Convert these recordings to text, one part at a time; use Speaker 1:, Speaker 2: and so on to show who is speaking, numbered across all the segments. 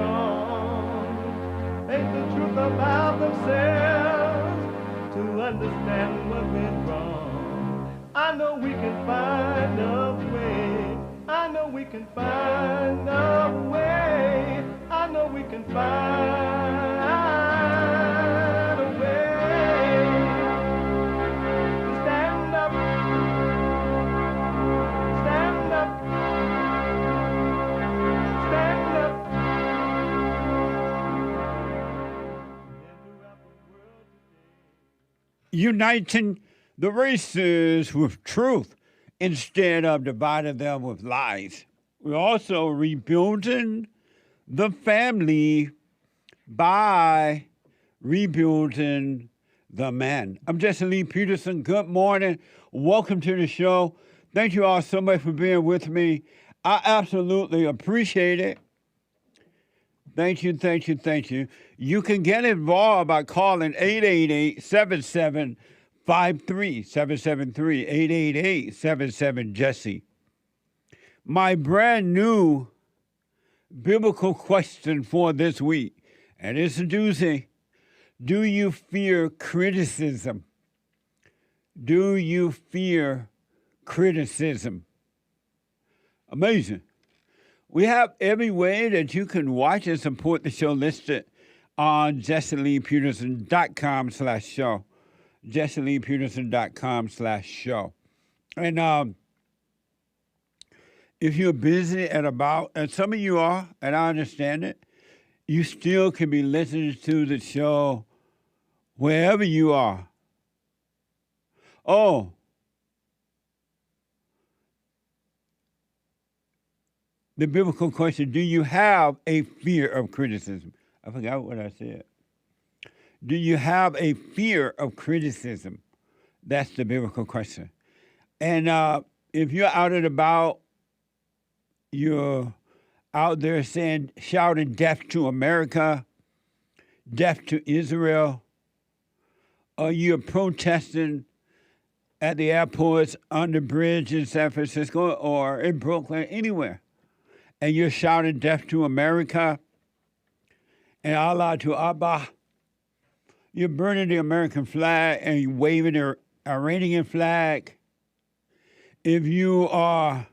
Speaker 1: strong. Face the truth about themselves to understand what went wrong. I know we can find a way. I know we can find a way. I know we can find a way to stand up, stand up, stand up.
Speaker 2: Uniting the races with truth instead of dividing them with lies. We're also rebuilding the family by rebuilding the man. I'm Jesse Lee Peterson. Good morning. Welcome to the show. Thank you all so much for being with me. I absolutely appreciate it. Thank you, thank you, thank you. You can get involved by calling 888-7753, 773-888-77-JESSE. My brand new biblical question for this week, and it's a doozy. Do you fear criticism? Do you fear criticism? Amazing. We have every way that you can watch and support the show listed on JesseLeePeterson.com/show. JesseLeePeterson.com/show. And if you're busy and about, and some of you are, and I understand it, you still can be listening to the show wherever you are. Oh, the biblical question, do you have a fear of criticism? I forgot what I said. Do you have a fear of criticism? That's the biblical question. And if you're out and about, you're out there saying, shouting death to America, death to Israel, or you're protesting at the airports, on the bridge in San Francisco or in Brooklyn, anywhere, and you're shouting death to America and Allah to Abba, you're burning the American flag and you're waving the Iranian flag. If you are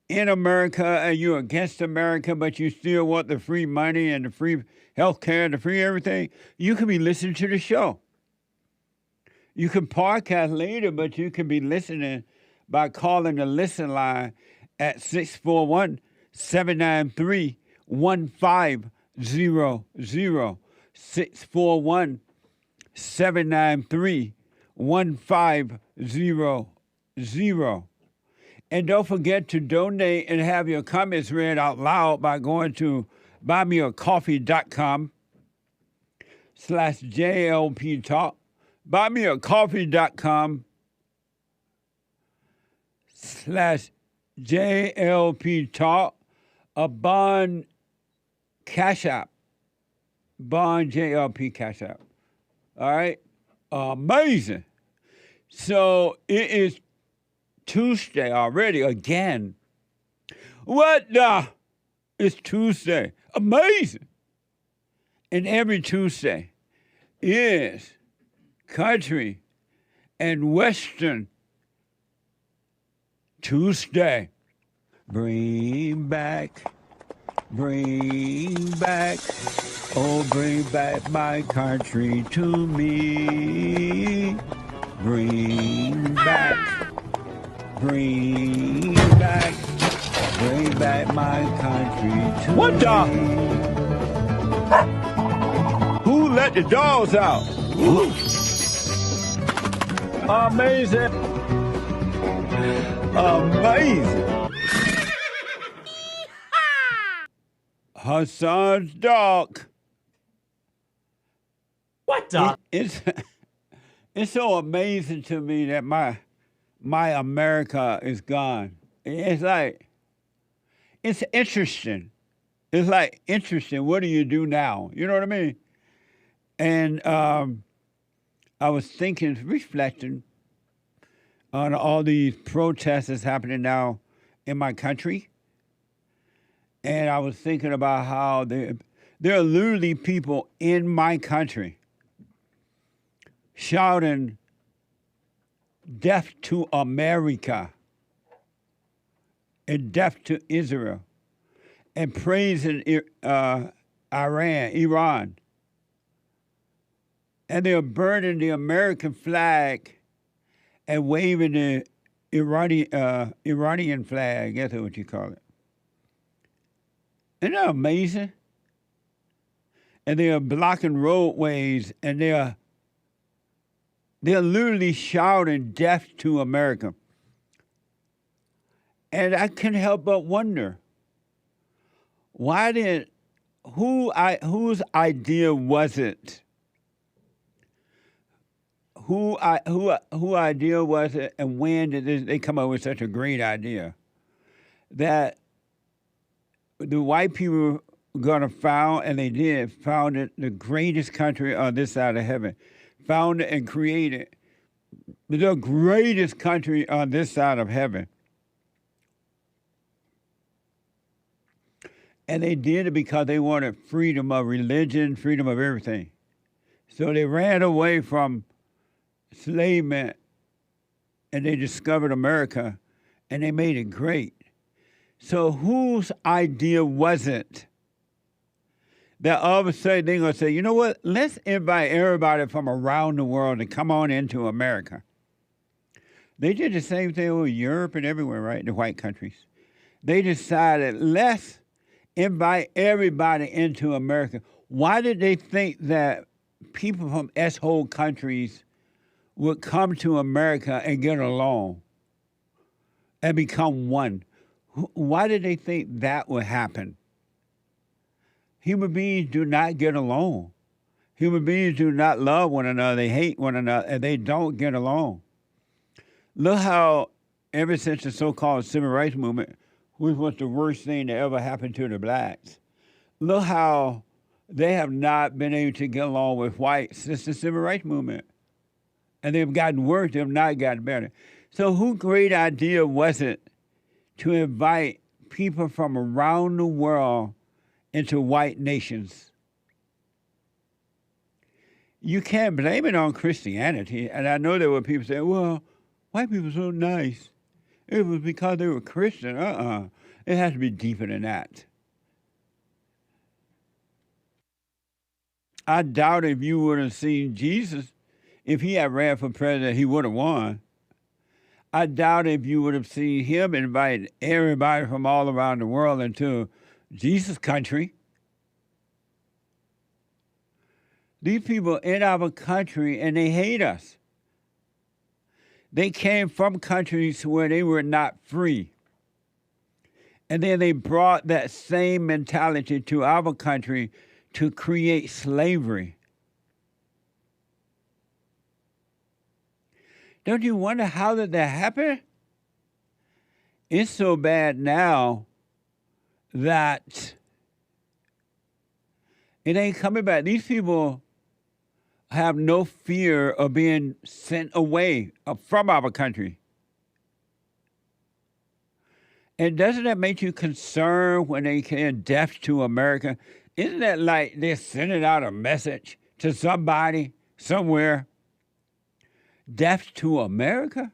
Speaker 2: in America and you're against America, but you still want the free money and the free health care and the free everything, you can be listening to the show. You can podcast later, but you can be listening by calling the listen line at 641-793-1500. 641-793-1500. And don't forget to donate and have your comments read out loud by going to buymeacoffee.com/JLP Talk. buymeacoffee.com/JLP Talk. A bond cash app. Bond JLP cash app. All right? Amazing. So it is Tuesday already again. What the? It's Tuesday. Amazing. And every Tuesday is Country and Western Tuesday. Bring back, oh, bring back my country to me. Bring back my country to me. What the? Who let the dogs out? Amazing. Amazing. Hassan's dog.
Speaker 3: What the?
Speaker 2: It's so amazing to me that my America is gone. It's like, it's interesting. It's like interesting. What do you do now? You know what I mean? And I was thinking, reflecting on all these protests that's happening now in my country. And I was thinking about how there are literally people in my country shouting, "Death to America," and "Death to Israel," and praising Iran. And they're burning the American flag and waving the Iranian flag. I guess that's what you call it. Isn't that amazing? And they are blocking roadways, and they're literally shouting "Death to America." And I couldn't help but wonder, whose idea was it? Who idea was it, and when did they come up with such a great idea that the white people were going to found, and they did, founded the greatest country on this side of heaven, founded and created the greatest country on this side of heaven. And they did it because they wanted freedom of religion, freedom of everything. So they ran away from enslavement, and they discovered America, and they made it great. So whose idea was it that all of a sudden they're going to say, you know what, let's invite everybody from around the world to come on into America? They did the same thing with Europe and everywhere, right, the white countries. They decided, let's invite everybody into America. Why did they think that people from S-hole countries would come to America and get along and become one? Why did they think that would happen? Human beings do not get along. Human beings do not love one another. They hate one another, and they don't get along. Look how, ever since the so-called civil rights movement, which was the worst thing that ever happened to the blacks, look how they have not been able to get along with whites since the civil rights movement. And they've gotten worse, they've not gotten better. So whose great idea was it to invite people from around the world into white nations? You can't blame it on Christianity. And I know there were people saying, well, white people are so nice. It was because they were Christian. It has to be deeper than that. I doubt if you would have seen Jesus, if he had ran for president, he would have won. I doubt if you would have seen him invite everybody from all around the world into Jesus' country. These people in our country, and they hate us. They came from countries where they were not free. And then they brought that same mentality to our country to create slavery. Don't you wonder how did that happen? It's so bad now that it ain't coming back. These people have no fear of being sent away from our country. And doesn't that make you concerned when they can death to America? Isn't that like they're sending out a message to somebody somewhere? Death to America?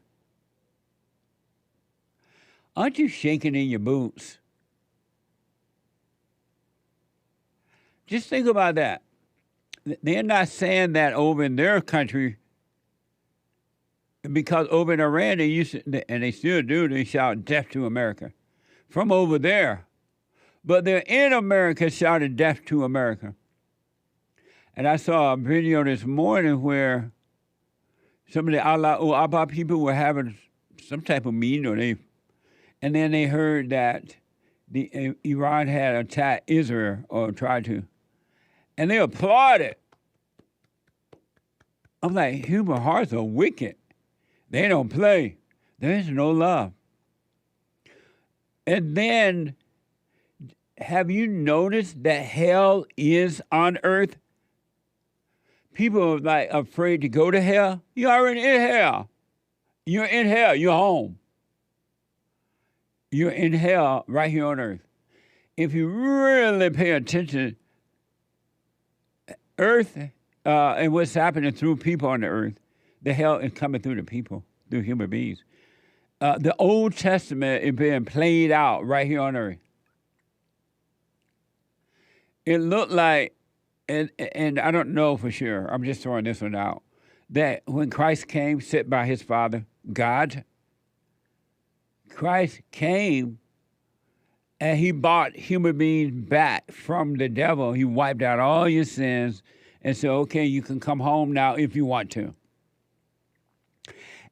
Speaker 2: Aren't you shaking in your boots? Just think about that. They're not saying that over in their country, because over in Iran, they used to, and they still do, they shout death to America from over there. But they're in America shouting death to America. And I saw a video this morning where some of the Allah Abba people were having some type of meeting, and then they heard that Iran had attacked Israel or tried to. And they applauded. I'm like, human hearts are wicked. They don't play. There is no love. And then, have you noticed that hell is on earth? People are like afraid to go to hell. You're already in hell. You're in hell. You're home. You're in hell right here on earth. if you really pay attention, earth and what's happening through people on the earth, the hell is coming through the people, through human beings. The Old Testament is being played out right here on earth. It looked like, and I don't know for sure, I'm just throwing this one out, that when Christ came, sent by his Father, God, Christ came and he bought human beings back from the devil. He wiped out all your sins and said, okay, you can come home now if you want to.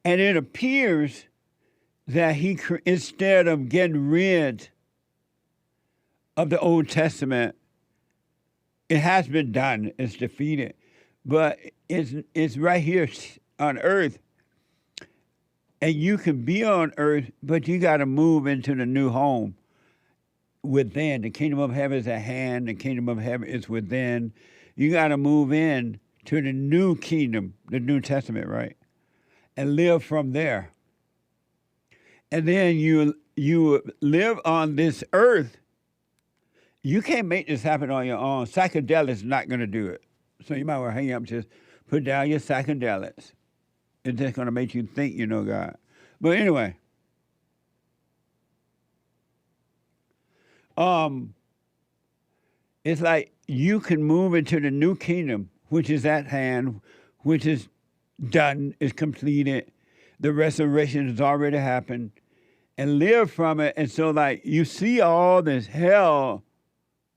Speaker 2: And it appears that he, instead of getting rid of the Old Testament, it has been done, it's defeated, but it's right here on earth. And you can be on earth, but you got to move into the new home within. The kingdom of heaven is at hand. The kingdom of heaven is within. You got to move in to the new kingdom, the New Testament, right? And live from there. And then you live on this earth. You can't make this happen on your own. Psychedelics is not going to do it. So you might want to hang up, just put down your psychedelics. It's just going to make you think you know God. But anyway, it's like you can move into the new kingdom, which is at hand, which is done, is completed. The resurrection has already happened, and live from it. And so, like, you see all this hell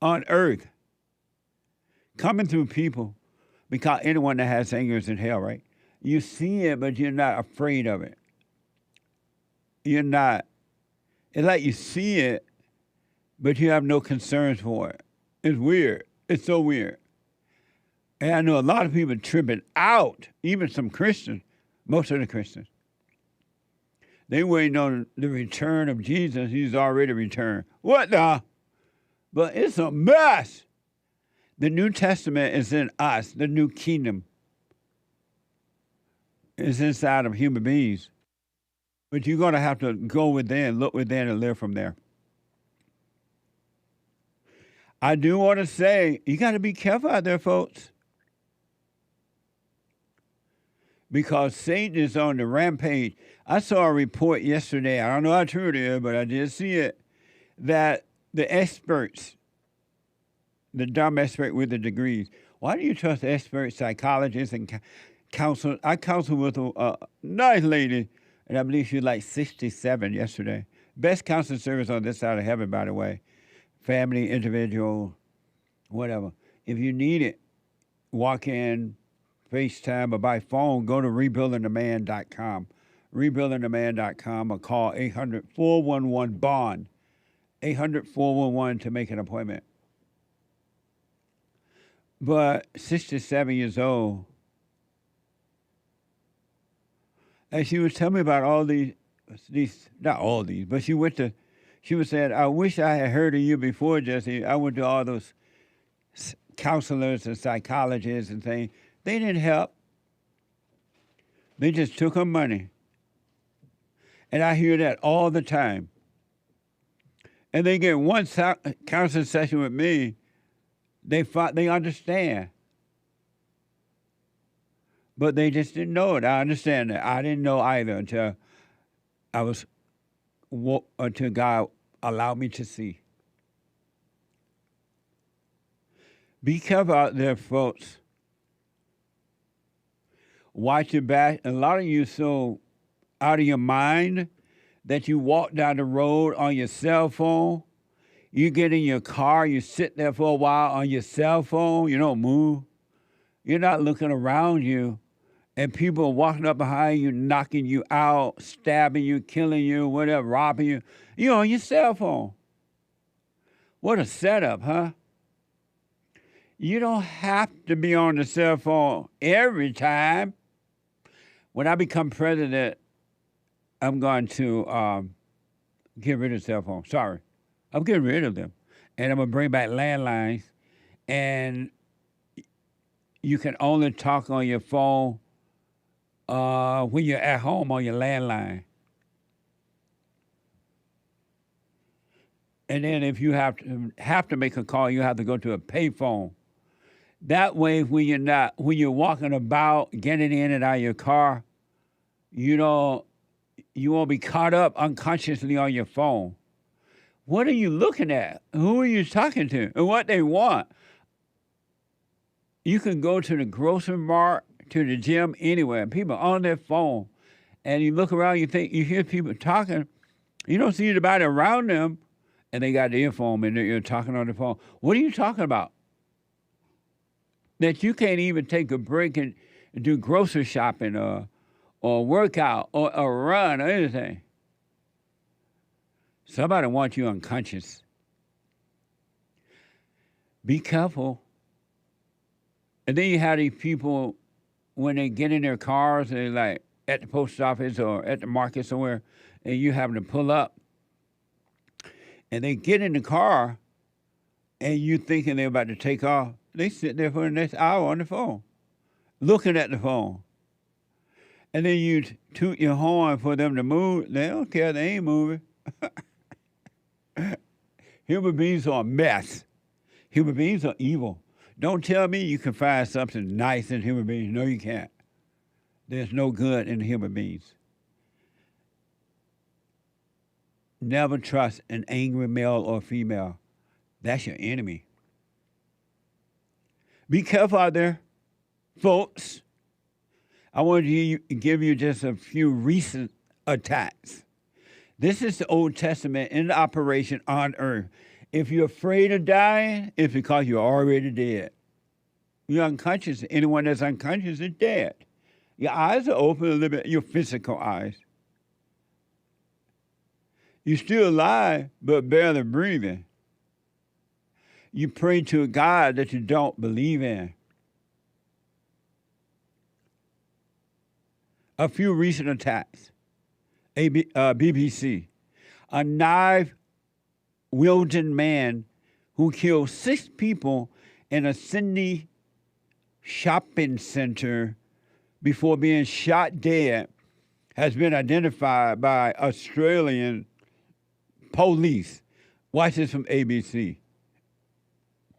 Speaker 2: on earth coming through people, because anyone that has anger is in hell, right? You see it, but you're not afraid of it. You're not. It's like you see it, but you have no concerns for it. It's weird. It's so weird. And I know a lot of people tripping out, even some Christians, most of the Christians. They waiting on the return of Jesus. He's already returned. What the? But it's a mess. The New Testament is in us, the new kingdom. It's inside of human beings. But you're going to have to go within, look within, and live from there. I do want to say, you got to be careful out there, folks. Because Satan is on the rampage. I saw a report yesterday, I don't know how true it is, but I did see it, that the experts, the dumb expert with the degrees, why do you trust experts, psychologists, and counsel? I counseled with a nice lady, and I believe she was like 67 yesterday. Best counseling service on this side of heaven, by the way. Family, individual, whatever. If you need it, walk in, FaceTime, or by phone, go to rebuildingtheman.com. Rebuildingtheman.com, or call 800-411-BOND. 800-411 to make an appointment. But 67 years old, and she was telling me about all these, not all these, but she was saying, I wish I had heard of you before, Jesse. I went to all those counselors and psychologists and things. They didn't help. They just took her money. And I hear that all the time. And they get one counseling session with me, they understand. But they just didn't know it. I understand that. I didn't know either until God allowed me to see. Be careful out there, folks. Watch your back. A lot of you so out of your mind that you walk down the road on your cell phone. You get in your car, you sit there for a while on your cell phone, you don't move. You're not looking around you, and people are walking up behind you, knocking you out, stabbing you, killing you, whatever, robbing you. You're on your cell phone. What a setup, huh? You don't have to be on the cell phone every time. When I become president, I'm going to get rid of cell phones. Sorry. I'm getting rid of them. And I'm going to bring back landlines. And you can only talk on your phone when you're at home on your landline. And then if you have to make a call, you have to go to a payphone. That way, when you're walking about, getting in and out of your car, you won't be caught up unconsciously on your phone. What are you looking at? Who are you talking to? And what they want? You can go to the grocery mart, to the gym, anywhere. People on their phone. And you look around, you hear people talking. You don't see anybody around them, and they got the earphone and they're talking on the phone. What are you talking about? That you can't even take a break and do grocery shopping or work out or run or anything. Somebody wants you unconscious. Be careful. And then you have these people, when they get in their cars, they're like at the post office or at the market somewhere, and you having to pull up. And they get in the car, and you thinking they're about to take off. They sit there for the next hour on the phone, looking at the phone. And then you toot your horn for them to move. They don't care. They ain't moving. Human beings are a mess. Human beings are evil. Don't tell me you can find something nice in human beings. No, you can't. There's no good in human beings. Never trust an angry male or female. That's your enemy. Be careful out there, folks. I want to give you just a few recent attacks. This is the Old Testament in operation on earth. If you're afraid of dying, it's because you're already dead. You're unconscious. Anyone that's unconscious is dead. Your eyes are open a little bit, your physical eyes. You're still alive, but barely breathing. You pray to a God that you don't believe in. A few recent attacks. BBC. A knife-wielding man who killed 6 people in a Sydney shopping center before being shot dead has been identified by Australian police. Watch this from ABC.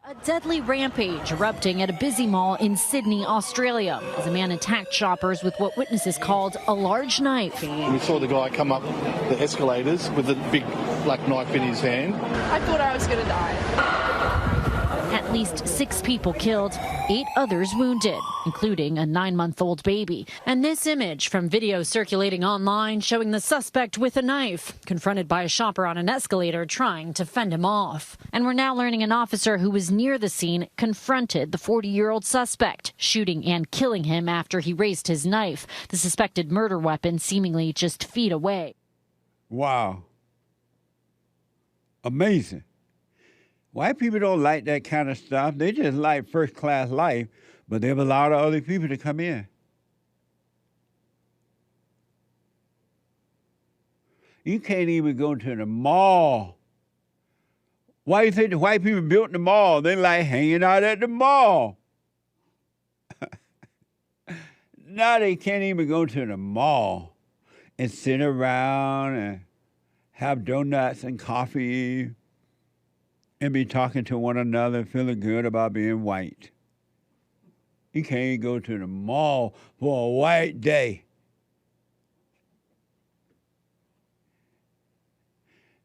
Speaker 3: A deadly rampage erupting at a busy mall in Sydney, Australia, as a man attacked shoppers with what witnesses called a large knife.
Speaker 4: We saw the guy come up the escalators with a big black knife in his hand.
Speaker 5: I thought I was going to die.
Speaker 3: At least 6 people killed, 8 others wounded, including a 9-month-old baby. And this image from video circulating online showing the suspect with a knife, confronted by a shopper on an escalator trying to fend him off. And we're now learning an officer who was near the scene confronted the 40-year-old suspect, shooting and killing him after he raised his knife, the suspected murder weapon seemingly just feet away.
Speaker 2: Wow. Amazing. White people don't like that kind of stuff. They just like first-class life, but they have a lot of other people to come in. You can't even go to the mall. Why do you think the white people built the mall? They like hanging out at the mall. Now they can't even go to the mall and sit around and have donuts and coffee and be talking to one another, feeling good about being white. You can't go to the mall for a white day.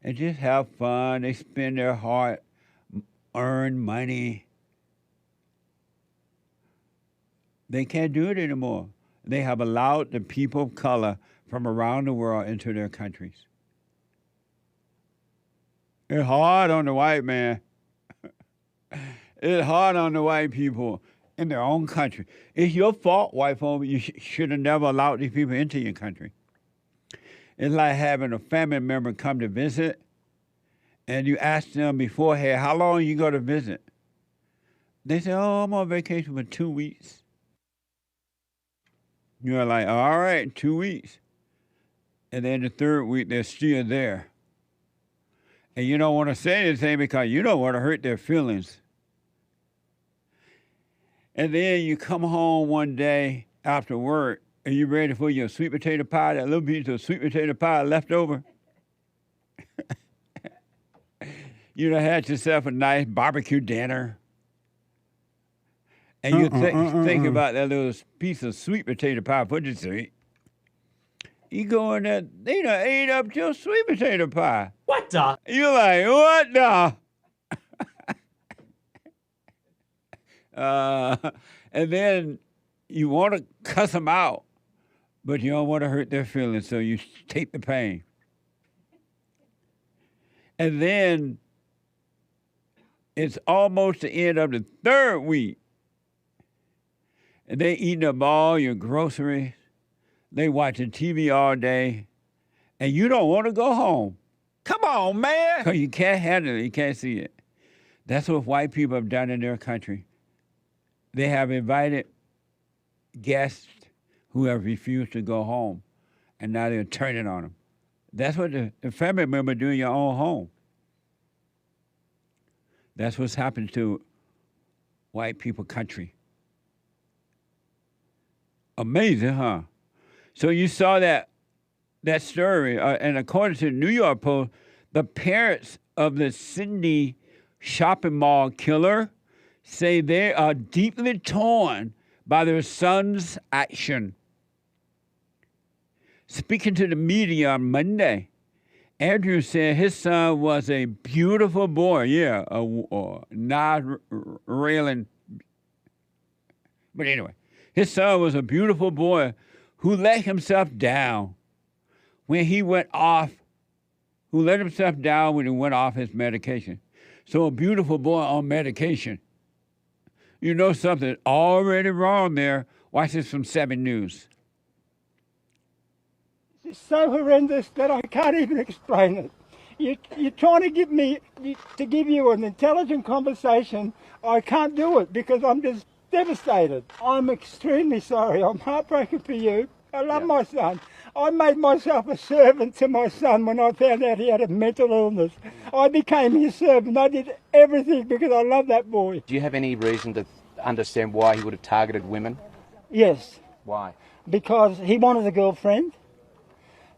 Speaker 2: And just have fun. They spend their hard-earned money. They can't do it anymore. They have allowed the people of color from around the world into their countries. It's hard on the white man. It's hard on the white people in their own country. It's your fault, white folks. You should have never allowed these people into your country. It's like having a family member come to visit, and you ask them beforehand, how long you going to visit? They say, oh, I'm on vacation for 2 weeks. You're like, all right, 2 weeks. And then the 3rd week, they're still there. And you don't want to say anything because you don't want to hurt their feelings. And then you come home one day after work, and you ready for your sweet potato pie, that little piece of sweet potato pie left over. You done had yourself a nice barbecue dinner. And you think about that little piece of sweet potato pie. What you say? You go in there, they done ate up your sweet potato pie.
Speaker 6: What the?
Speaker 2: You're like, what the? And then you want to cuss them out, but you don't want to hurt their feelings, so you take the pain. And then it's almost the end of the third week. And they eating up all your groceries. They watching TV all day. And you don't want to go home.
Speaker 6: Come on, man.
Speaker 2: Because you can't handle it. You can't see it. That's what white people have done in their country. They have invited guests who have refused to go home. And now they're turning on them. That's what the family member do in your own home. That's what's happened to white people country. Amazing, huh? So you saw that story, and according to the New York Post, the parents of the Sydney shopping mall killer say they are deeply torn by their son's action. Speaking to the media on Monday, Andrew said his son was a beautiful boy. Yeah, not railing. But anyway, his son was a beautiful boy who let himself down when he went off, who let himself down when he went off his medication. So a beautiful boy on medication. You know something already wrong there. Watch this from 7 News.
Speaker 7: It's so horrendous that I can't even explain it. You're trying to give you an intelligent conversation. I can't do it because I'm just devastated. I'm extremely sorry. I'm heartbroken for you. I love my son. I made myself a servant to my son when I found out he had a mental illness. I became his servant. I did everything because I love that boy.
Speaker 8: Do you have any reason to understand why he would have targeted women?
Speaker 7: Yes.
Speaker 8: Why?
Speaker 7: Because he wanted a girlfriend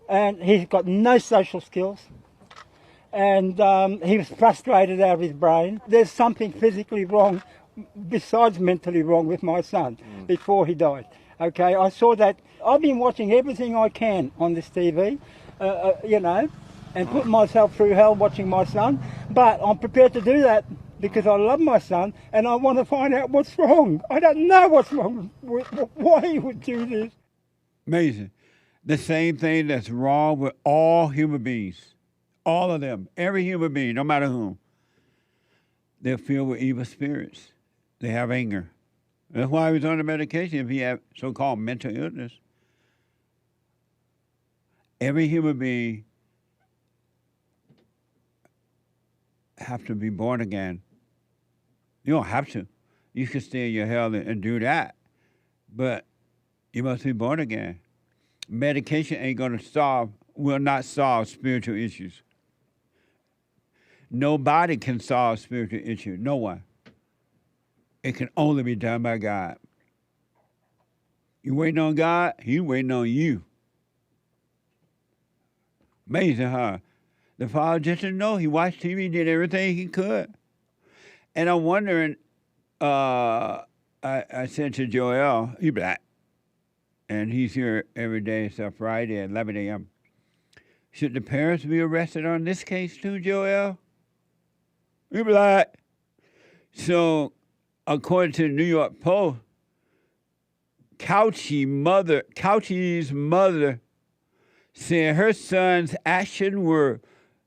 Speaker 7: and he's got no social skills. And he was frustrated out of his brain. There's something physically wrong besides mentally wrong with my son before he died. Okay, I saw that. I've been watching everything I can on this TV, and putting myself through hell watching my son. But I'm prepared to do that because I love my son and I want to find out what's wrong. I don't know what's wrong with why he would do this.
Speaker 2: Amazing. The same thing that's wrong with all human beings. All of them. Every human being, no matter whom. They're filled with evil spirits. They have anger. That's why he was on the medication if he had so-called mental illness. Every human being have to be born again. You don't have to. You can stay in your hell and do that. But you must be born again. Medication ain't going to will not solve spiritual issues. Nobody can solve spiritual issues. No one. It can only be done by God. You waiting on God, He's waiting on you. Amazing, huh? The father just didn't know. He watched TV, did everything he could. And I'm wondering, I said to Joel, he's black, and he's here every day except Friday at 11 a.m. Should the parents be arrested on this case too, Joel? He's black. So, according to the New York Post, Couchy's mother said her son's actions were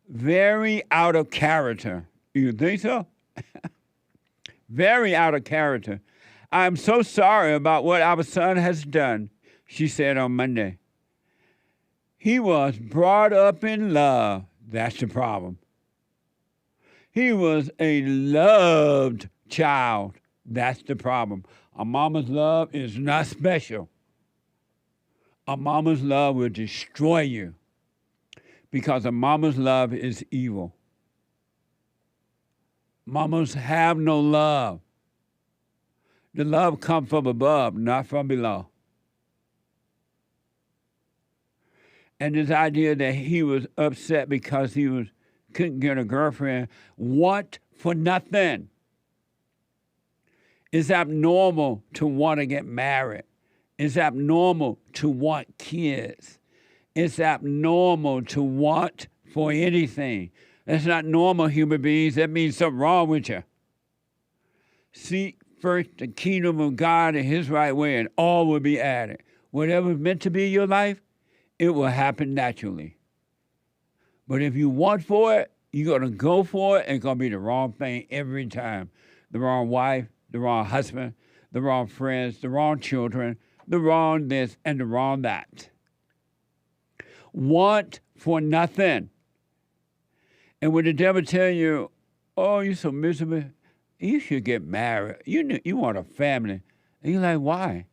Speaker 2: very out of character. You think so? Very out of character. I'm so sorry about what our son has done, she said on Monday. He was brought up in love. That's the problem. He was a loved child. That's the problem. A mama's love is not special. A mama's love will destroy you because a mama's love is evil. Mamas have no love. The love comes from above, not from below. And this idea that he was upset because he was couldn't get a girlfriend, want for nothing. It's abnormal to want to get married. It's abnormal to want kids. It's abnormal to want for anything. That's not normal, human beings. That means something wrong with you. Seek first the kingdom of God and his right way, and all will be added. Whatever's meant to be your life, it will happen naturally. But if you want for it, you're going to go for it, and it's going to be the wrong thing every time. The wrong wife, the wrong husband, the wrong friends, the wrong children, the wrong this, and the wrong that. Want for nothing. And when the devil tell you, oh, you're so miserable, you should get married. You want a family. And you're like, why?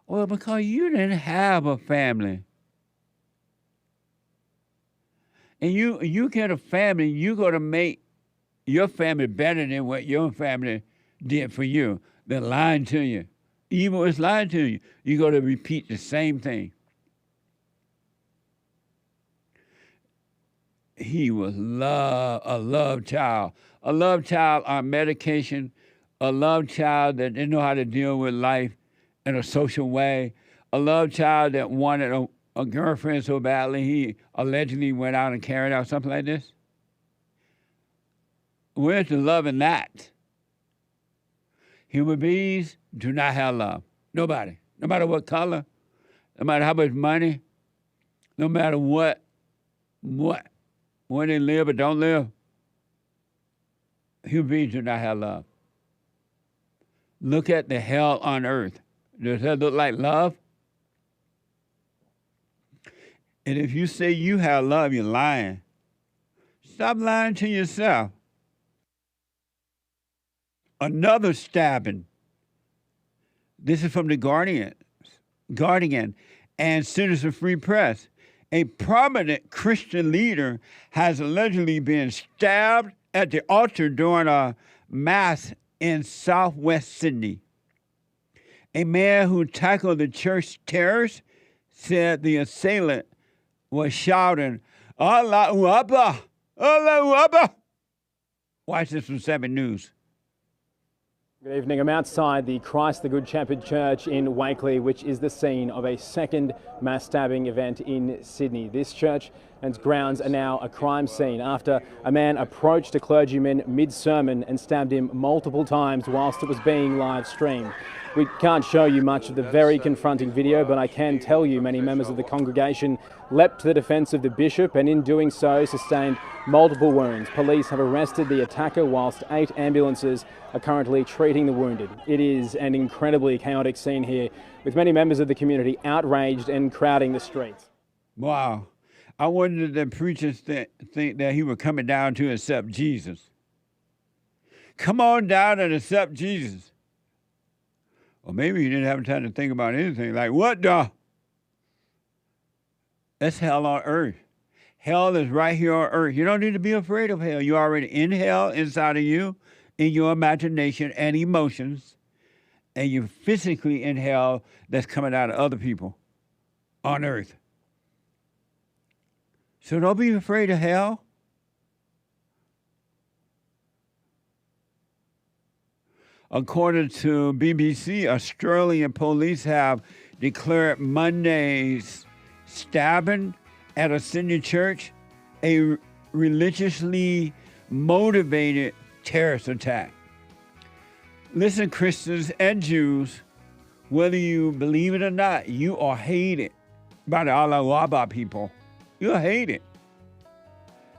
Speaker 2: Well, because you didn't have a family. And you get a family, you're going to make your family better than what your family did for you. They're lying to you. Evil is lying to you. You're going to repeat the same thing. He was a love child. A love child on medication. A love child that didn't know how to deal with life in a social way. A love child that wanted a girlfriend so badly he allegedly went out and carried out something like this. Where's the love in that? Human beings do not have love. Nobody. No matter what color, no matter how much money, no matter where they live or don't live, human beings do not have love. Look at the hell on earth. Does that look like love? And if you say you have love, you're lying. Stop lying to yourself. Another stabbing. This is from the Guardian and Citizen Free Press. A prominent Christian leader has allegedly been stabbed at the altar during a mass in southwest Sydney. A man who tackled the church terrorists said the assailant was shouting, Allahu Akbar, Allahu Akbar. Watch this from 7 News.
Speaker 6: Good evening. I'm outside the Christ the Good Shepherd Church in Wakeley, which is the scene of a second mass stabbing event in Sydney. This church and its grounds are now a crime scene after a man approached a clergyman mid-sermon and stabbed him multiple times whilst it was being live streamed. We can't show you much of the very confronting video, but I can tell you many members of the congregation leapt to the defence of the bishop and in doing so sustained multiple wounds. Police have arrested the attacker whilst 8 ambulances are currently treating the wounded. It is an incredibly chaotic scene here with many members of the community outraged and crowding the streets.
Speaker 2: Wow. I wonder if the preachers think that he was coming down to accept Jesus. Come on down and accept Jesus. Or maybe he didn't have time to think about anything. Like, what the? That's hell on earth. Hell is right here on earth. You don't need to be afraid of hell. You're already in hell inside of you, in your imagination and emotions. And you're physically in hell that's coming out of other people on earth. So don't be afraid of hell. According to BBC, Australian police have declared Monday's stabbing at a Sydney church a religiously motivated terrorist attack. Listen, Christians and Jews, whether you believe it or not, you are hated by the Allahu Akbar people. You're hated.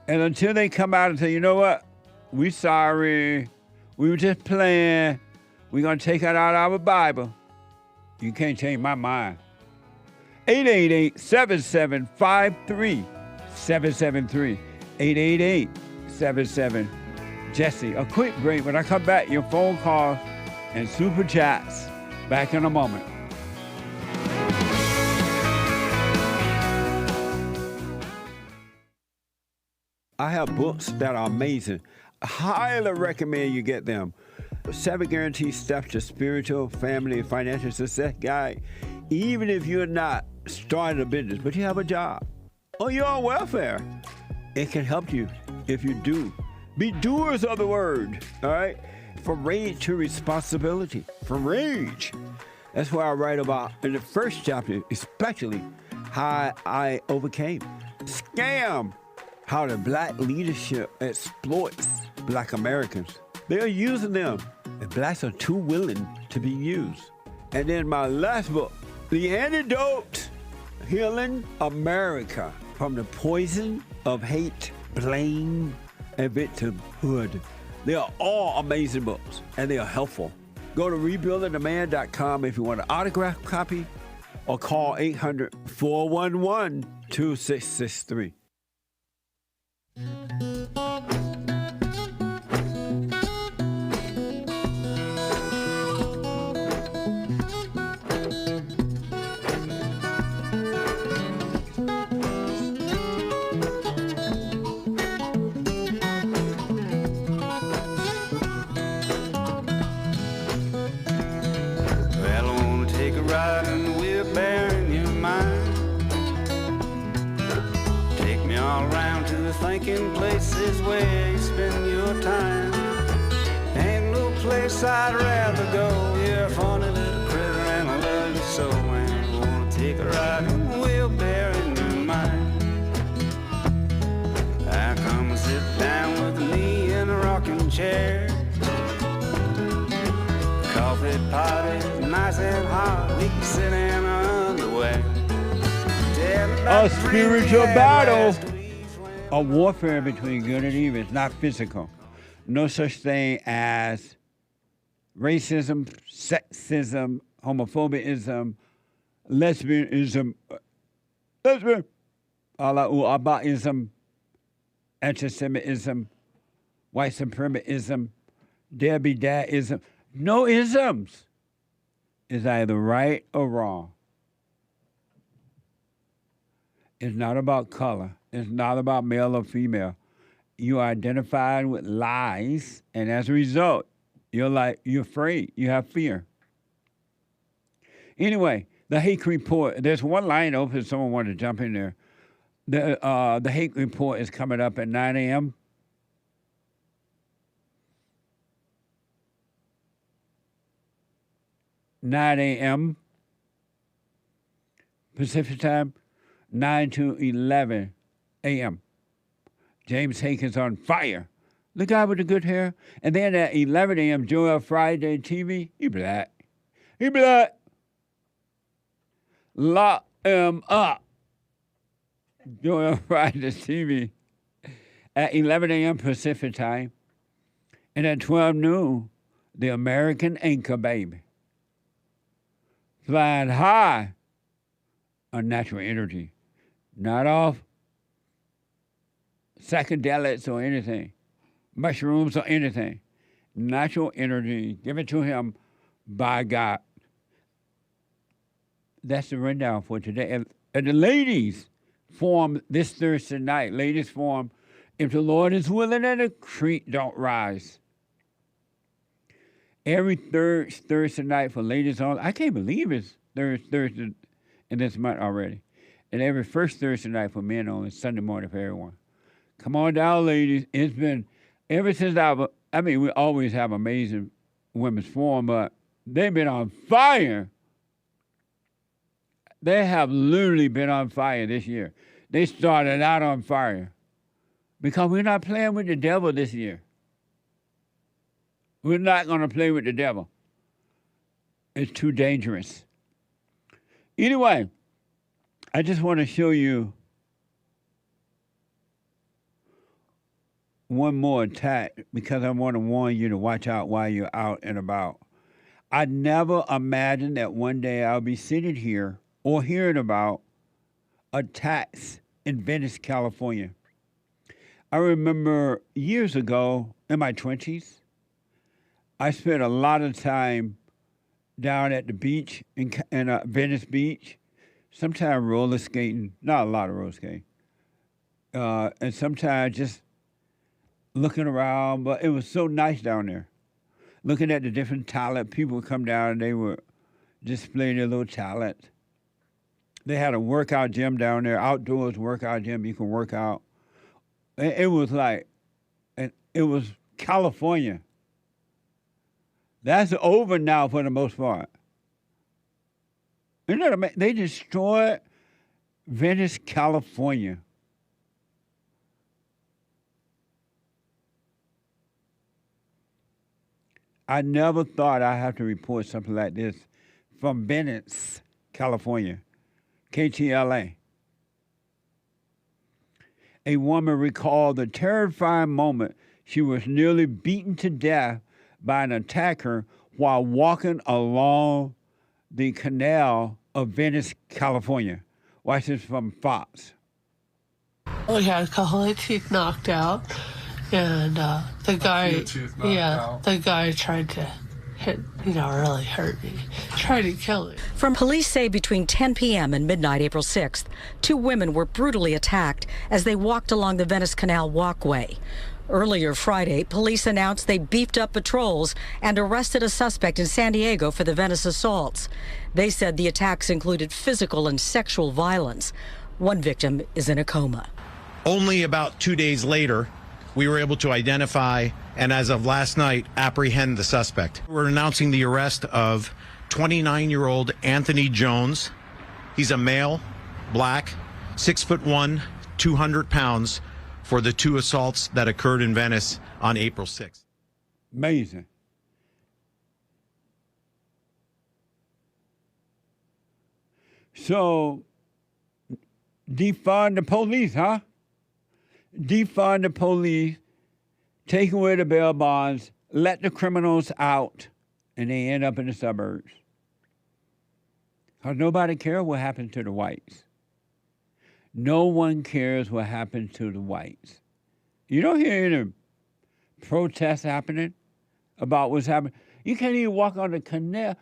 Speaker 2: And until they come out and say, you know what, we sorry, we were just playing. We're going to take it out of our Bible. You can't change my mind. 888-7753-773. 888-77-JESSE. A quick break. When I come back, your phone calls and super chats. Back in a moment. I have books that are amazing. I highly recommend you get them. 7 Guaranteed Steps to Spiritual, Family, and Financial Success Guide. Even if you're not starting a business, but you have a job, or you're on welfare, it can help you if you do. Be doers of the word, all right? From rage to responsibility. From rage. That's what I write about in the first chapter, especially how I overcame. Scam. How the black leadership exploits black Americans. They are using them, and blacks are too willing to be used. And then my last book, The Antidote, Healing America from the Poison of Hate, Blame, and Victimhood. They are all amazing books, and they are helpful. Go to rebuildingtheman.com if you want an autographed copy, or call 800-411-2663.
Speaker 9: Thinking places where you spend your time. Ain't no place I'd rather go. You're a funny little critter and I love you so. And I wanna take a ride and we'll bear in your mind. I come and sit down with me in a rocking chair. Coffee pot is nice and hot. We can sit in our underwear.
Speaker 2: A spiritual battle. A warfare between good and evil. It's not physical. No such thing as racism, sexism, homophobism, lesbianism, Abaism, anti-Semitism, white supremacism, Debbie Dadism. No isms. It's either right or wrong. It's not about color. It's not about male or female. You are identified with lies, and as a result, you're afraid. You have fear. Anyway, the Hake report. There's one line open. If someone wanted to jump in there. The Hake report is coming up at 9 a.m. Pacific time, 9 to 11 a.m. James Hake is on fire. The guy with the good hair. And then at 11 a.m., Joel Friday TV, he black. He black. Lock him up. Joel Friday TV at 11 a.m. Pacific time. And at 12 noon, the American Anchor Baby. Flying high on natural energy. Not off psychedelics or anything, mushrooms or anything. Natural energy, give it to him by God. That's the rundown for today. And the ladies form this Thursday night. Ladies form, if the Lord is willing and the creek don't rise. Every third Thursday night for ladies on. I can't believe it's Thursday in this month already. And every first Thursday night for men only, Sunday morning for everyone. Come on down, ladies. It's been, ever since we always have amazing women's forum, but they've been on fire. They have literally been on fire this year. They started out on fire because we're not playing with the devil this year. We're not going to play with the devil. It's too dangerous. Anyway, I just want to show you one more attack because I want to warn you to watch out while you're out and about. I never imagined that one day I'll be sitting here or hearing about attacks in Venice, California. I remember years ago in my 20s, I spent a lot of time down at the beach in Venice Beach, sometimes roller skating, not a lot of roller skating, and sometimes just looking around, but it was so nice down there. Looking at the different talent, people would come down and they would display their little talent. They had a workout gym down there, outdoors workout gym, you can work out. It was like it was California. That's over now for the most part. You know what I mean? They destroyed Venice, California. I never thought I'd have to report something like this from Venice, California, KTLA. A woman recalled the terrifying moment she was nearly beaten to death by an attacker while walking along the canal of Venice, California. Watch this from Fox.
Speaker 10: We had a couple of teeth knocked out, and the guy, the guy tried to really hurt me, tried to kill me.
Speaker 11: From police say between 10 p.m. and midnight, April 6th, 2 women were brutally attacked as they walked along the Venice Canal walkway. Earlier Friday, police announced they beefed up patrols and arrested a suspect in San Diego for the Venice assaults. They said the attacks included physical and sexual violence. One victim is in a coma.
Speaker 12: Only about 2 days later, we were able to identify and, as of last night, apprehend the suspect. We're announcing the arrest of 29-year-old Anthony Jones. He's a male, black, 6'1", 200 pounds, for the 2 assaults that occurred in Venice on April 6th.
Speaker 2: Amazing. So, defund the police, huh? Defund the police, take away the bail bonds, let the criminals out, and they end up in the suburbs. Because nobody cares what happened to the whites. No one cares what happened to the whites. You don't hear any protests happening about what's happening. You can't even walk on the canal.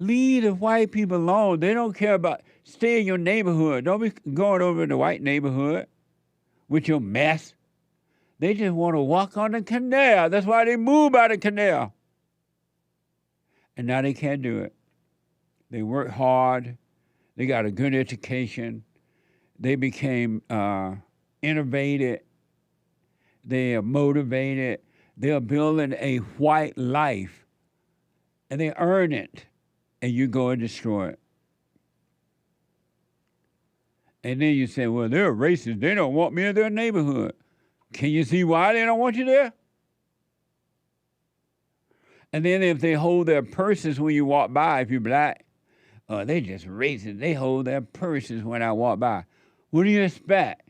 Speaker 2: Leave the white people alone. They don't care about, stay in your neighborhood. Don't be going over in the white neighborhood with your mess. They just want to walk on the canal. That's why they moved by the canal. And now they can't do it. They work hard. They got a good education. They became innovative. They are motivated. They are building a white life. And they earn it. And you go and destroy it. And then you say, well, they're racist. They don't want me in their neighborhood. Can you see why they don't want you there? And then if they hold their purses when you walk by, if you're black, they just racist. They hold their purses when I walk by. What do you expect?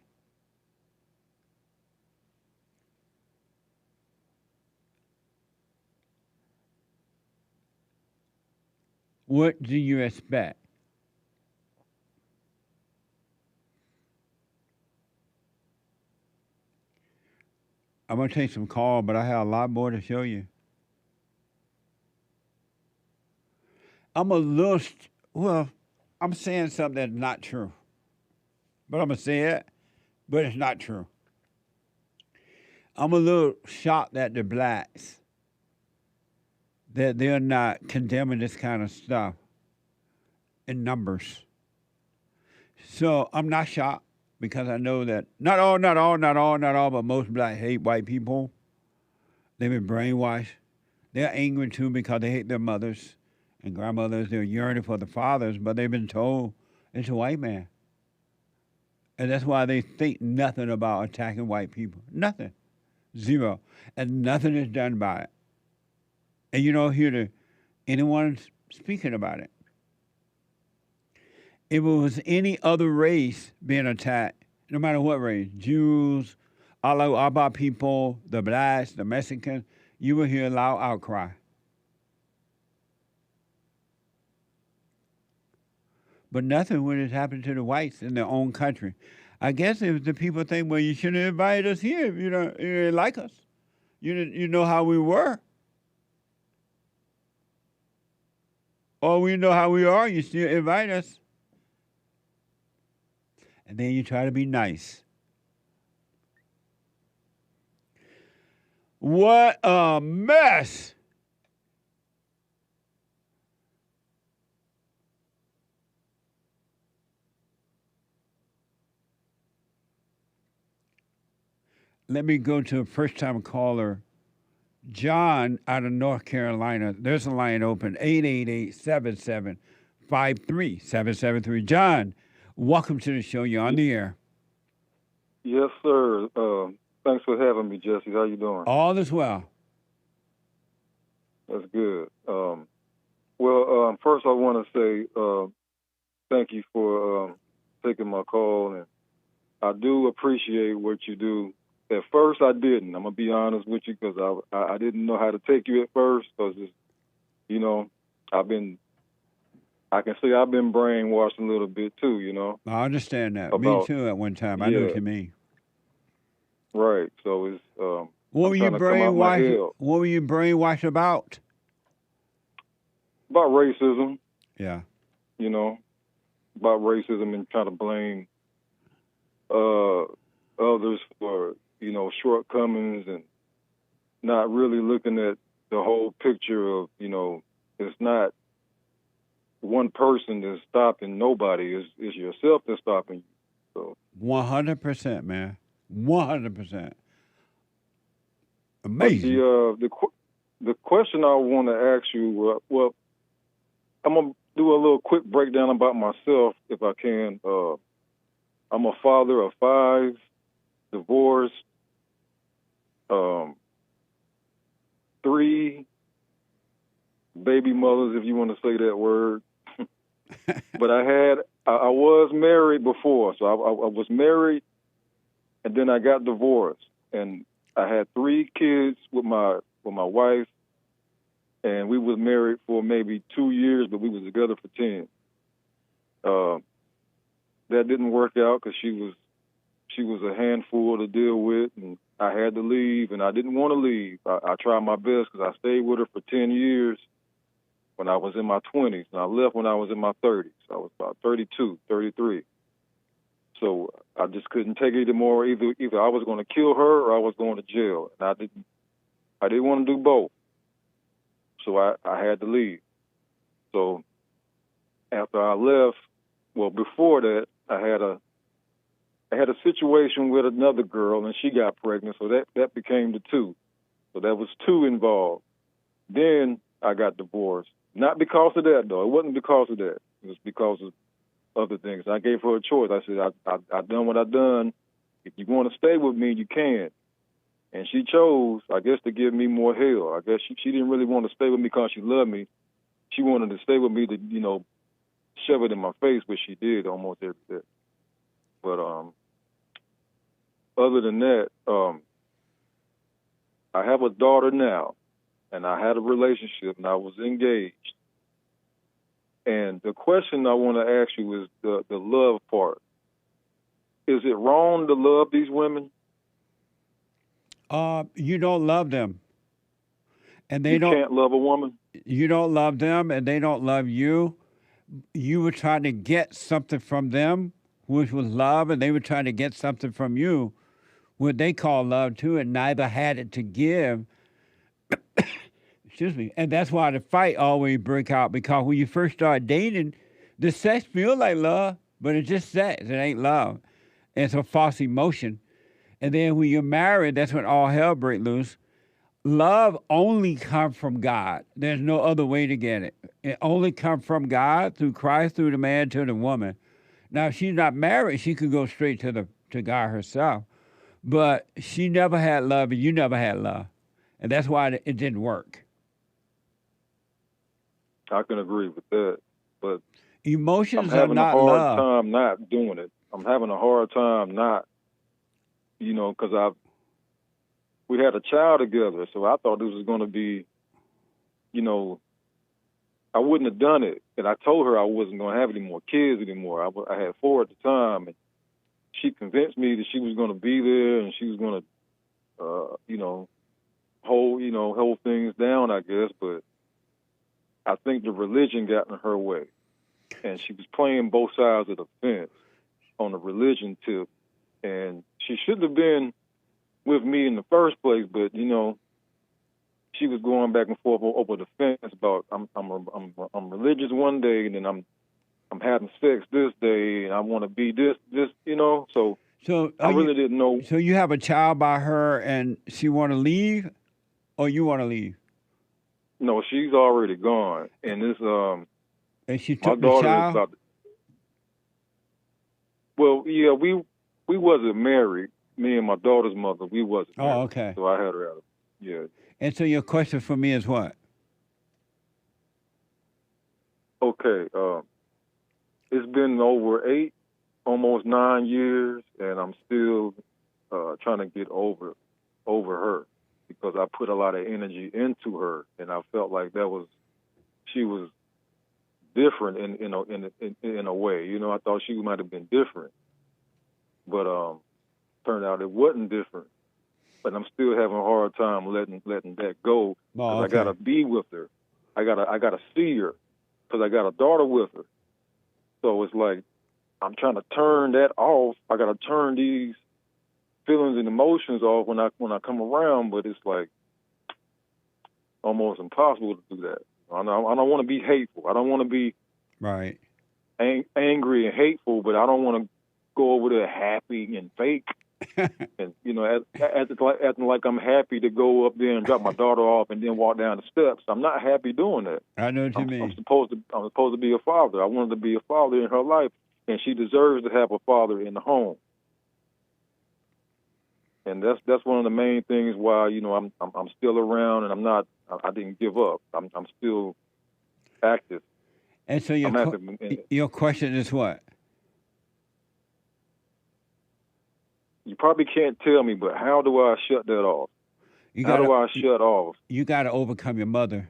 Speaker 2: What do you expect? I'm going to take some calls, but I have a lot more to show you. I'm saying something that's not true. But I'm going to say it, but it's not true. I'm a little shocked at the blacks that they're not condemning this kind of stuff in numbers. So I'm not shocked because I know that not all, but most blacks hate white people. They've been brainwashed. They're angry too because they hate their mothers and grandmothers. They're yearning for the fathers, but they've been told it's a white man. And that's why they think nothing about attacking white people. Nothing. Zero. And nothing is done about it. And you don't hear anyone speaking about it. If it was any other race being attacked, no matter what race, Jews, Alaba people, the blacks, the Mexicans, you will hear a loud outcry. But nothing when it happened to the whites in their own country. I guess if the people think, well, you shouldn't invite us here if you didn't like us. You know how we were. Or we know how we are, you still invite us. And then you try to be nice. What a mess! let me go to a first-time caller, John out of North Carolina. There's a line open, 888-7753-773. John, welcome to the show. You're on the air.
Speaker 13: Yes, sir. Thanks for having me, Jesse. How you doing?
Speaker 2: All is well.
Speaker 13: That's good. First I want to say thank you for taking my call, and I do appreciate what you do. At first, I didn't. I'm gonna be honest with you, because I didn't know how to take you at first, because I can say I've been brainwashed a little bit too.
Speaker 2: I understand that. Me too. At one time, I know what you mean.
Speaker 13: Right. So it's
Speaker 2: what were you brainwashed? What were you brainwashed about?
Speaker 13: About racism.
Speaker 2: Yeah.
Speaker 13: About racism, and trying to blame others for shortcomings, and not really looking at the whole picture of it's not one person that's stopping nobody. It's yourself that's stopping you. So
Speaker 2: 100%, man. 100%. Amazing.
Speaker 13: The question I want to ask you, I'm gonna do a little quick breakdown about myself, if I can. I'm a father of 5, divorced, 3 baby mothers, if you want to say that word. But I was married before, so I was married, and then I got divorced, and I had 3 kids with my wife, and we was married for maybe 2 years, but we was together for 10. That didn't work out because she was a handful to deal with, and I had to leave, and I didn't want to leave. I tried my best because I stayed with her for 10 years when I was in my 20s, and I left when I was in my 30s. I was about 32, 33. So I just couldn't take it anymore. Either I was going to kill her or I was going to jail, and I didn't want to do both. So I had to leave. So after I left, before that, I had a situation with another girl, and she got pregnant, so that became the 2. So that was 2 involved. Then I got divorced. Not because of that, though. It wasn't because of that. It was because of other things. I gave her a choice. I said, I've done what I've done. If you want to stay with me, you can. And she chose, I guess, to give me more hell. I guess she didn't really want to stay with me because she loved me. She wanted to stay with me to, shove it in my face, which she did almost every day. But other than that, I have a daughter now, and I had a relationship, and I was engaged. And the question I want to ask you is the love part. Is it wrong to love these women?
Speaker 2: You don't love them. And they
Speaker 13: you can't love a woman?
Speaker 2: You don't love them, and they don't love you. You were trying to get something from them, which was love, and they were trying to get something from you, what they call love too, and neither had it to give. Excuse me. And that's why the fight always break out, because when you first start dating, the sex feels like love, but it's just sex. It ain't love. And it's a false emotion. And then when you're married, that's when all hell breaks loose. Love only comes from God. There's no other way to get it. It only comes from God, through Christ, through the man to the woman. Now, if she's not married, she could go straight to God herself. But she never had love, and you never had love. And that's why it didn't work.
Speaker 13: I can agree with that. But
Speaker 2: emotions
Speaker 13: are not love. I'm having a hard time not doing it. I'm having a hard time not, because we had a child together, so I thought this was going to be, I wouldn't have done it. And I told her I wasn't going to have any more kids anymore. I had 4 at the time, and she convinced me that she was going to be there and she was going to, hold things down, I guess. But I think the religion got in her way, and she was playing both sides of the fence on the religion tip. And she shouldn't have been with me in the first place, but she was going back and forth over the fence about I'm religious one day, and then I'm having sex this day, and I want to be this. So
Speaker 2: So
Speaker 13: I really didn't know.
Speaker 2: So you have a child by her, and she want to leave, or you want to leave?
Speaker 13: No, she's already gone, and this
Speaker 2: And she
Speaker 13: my
Speaker 2: took the
Speaker 13: daughter is
Speaker 2: child.
Speaker 13: about. Well, yeah, we wasn't married. Me and my daughter's mother, we wasn't.
Speaker 2: Oh,
Speaker 13: married,
Speaker 2: okay.
Speaker 13: So I had her out. Yeah.
Speaker 2: And so your question for me is what?
Speaker 13: Okay. It's been over 8, almost 9 years, and I'm still trying to get over her because I put a lot of energy into her, and I felt like she was different in a way. You know, I thought she might have been different, but turned out it wasn't different. But I'm still having a hard time letting that go because I gotta be with her. I gotta see her because I got a daughter with her. So it's like I'm trying to turn that off. I gotta turn these feelings and emotions off when I come around, but it's like almost impossible to do that. I don't want to be hateful. I don't want to be
Speaker 2: right
Speaker 13: angry and hateful, but I don't want to go over there happy and fake. And you know, acting like I'm happy to go up there and drop my daughter off and then walk down the steps. I'm not happy doing that.
Speaker 2: I know what you mean.
Speaker 13: I'm supposed to be a father. I wanted to be a father in her life, and she deserves to have a father in the home. And that's one of the main things why, you know, I'm still around, and I didn't give up. I'm still active.
Speaker 2: And so your question is what?
Speaker 13: You probably can't tell me, but how do I shut that off? How do I shut off?
Speaker 2: You got to overcome your mother,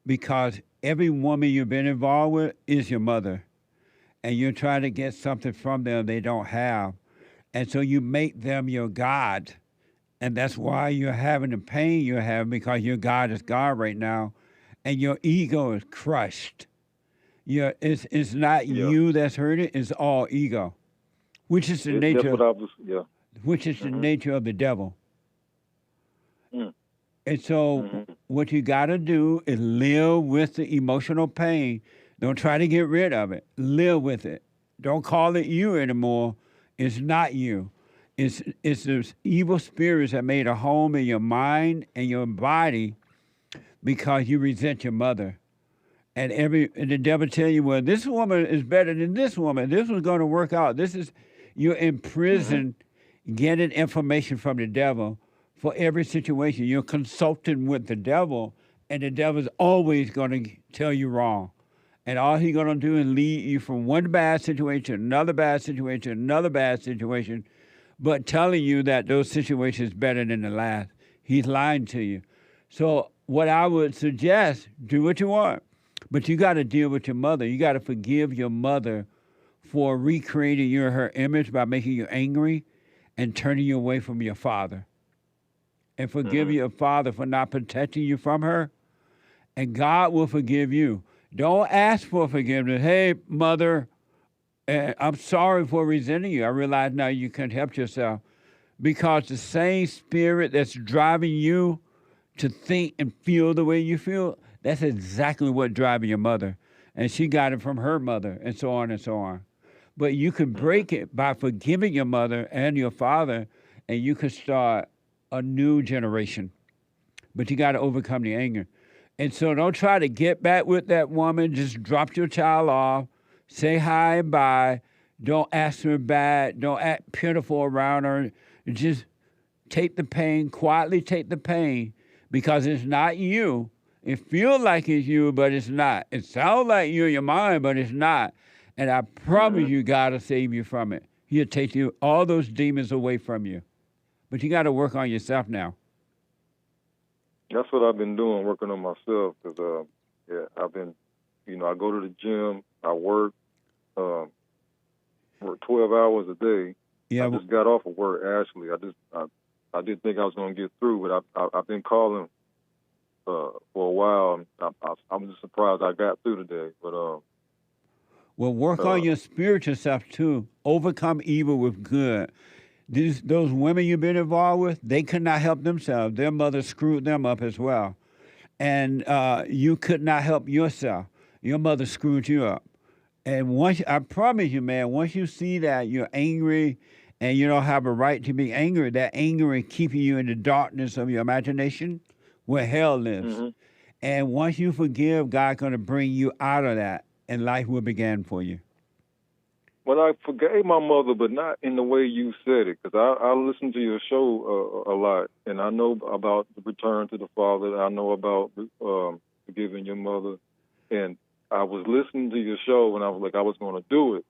Speaker 2: because every woman you've been involved with is your mother, and you're trying to get something from them they don't have, and so you make them your God, and that's why you're having the pain you're having, because your God is God right now, and your ego is crushed. It's not you that's hurting; it's all ego. Which is the nature.
Speaker 13: That's what I was, yeah.
Speaker 2: Which is the nature of the devil.
Speaker 13: Mm.
Speaker 2: And so, what you got to do is live with the emotional pain. Don't try to get rid of it. Live with it. Don't call it you anymore. It's not you. It's those evil spirits that made a home in your mind and your body because you resent your mother. And the devil tell you, well, this woman is better than this woman. This was going to work out. You're in prison getting information from the devil for every situation. You're consulting with the devil, and the devil's always going to tell you wrong. And all he's going to do is lead you from one bad situation, another bad situation, another bad situation, but telling you that those situations are better than the last. He's lying to you. So what I would suggest, do what you want, but you got to deal with your mother. You got to forgive your mother for recreating her image by making you angry and turning you away from your father. And forgive your father for not protecting you from her. And God will forgive you. Don't ask for forgiveness. Hey, mother, I'm sorry for resenting you. I realize now you can't help yourself. Because the same spirit that's driving you to think and feel the way you feel, that's exactly what driving your mother. And she got it from her mother, and so on and so on. But you can break it by forgiving your mother and your father, and you can start a new generation. But you got to overcome the anger. And so don't try to get back with that woman. Just drop your child off. Say hi and bye. Don't ask her back. Don't act pitiful around her. Just take the pain, quietly take the pain, because it's not you. It feels like it's you, but it's not. It sounds like you in your mind, but it's not. And I promise you, God will save you from it. He'll take all those demons away from you. But you got to work on yourself now.
Speaker 13: That's what I've been doing, working on myself. Because, I've been, I go to the gym, I work 12 hours a day.
Speaker 2: Yeah,
Speaker 13: I just got off of work, actually. I didn't think I was going to get through, but I've been calling for a while. I'm just surprised I got through today. But
Speaker 2: well, work on your spiritual self too. Overcome evil with good. Those women you've been involved with, they could not help themselves. Their mother screwed them up as well. And you could not help yourself. Your mother screwed you up. And I promise you, man, once you see that you're angry and you don't have a right to be angry. That anger is keeping you in the darkness of your imagination where hell lives.
Speaker 13: Mm-hmm.
Speaker 2: And once you forgive, God's going to bring you out of that, and life will begin for you.
Speaker 13: Well, I forgave my mother, but not in the way you said it, because I listen to your show a lot, and I know about the return to the Father. I know about forgiving your mother, and I was listening to your show, and I was like, I was going to do it,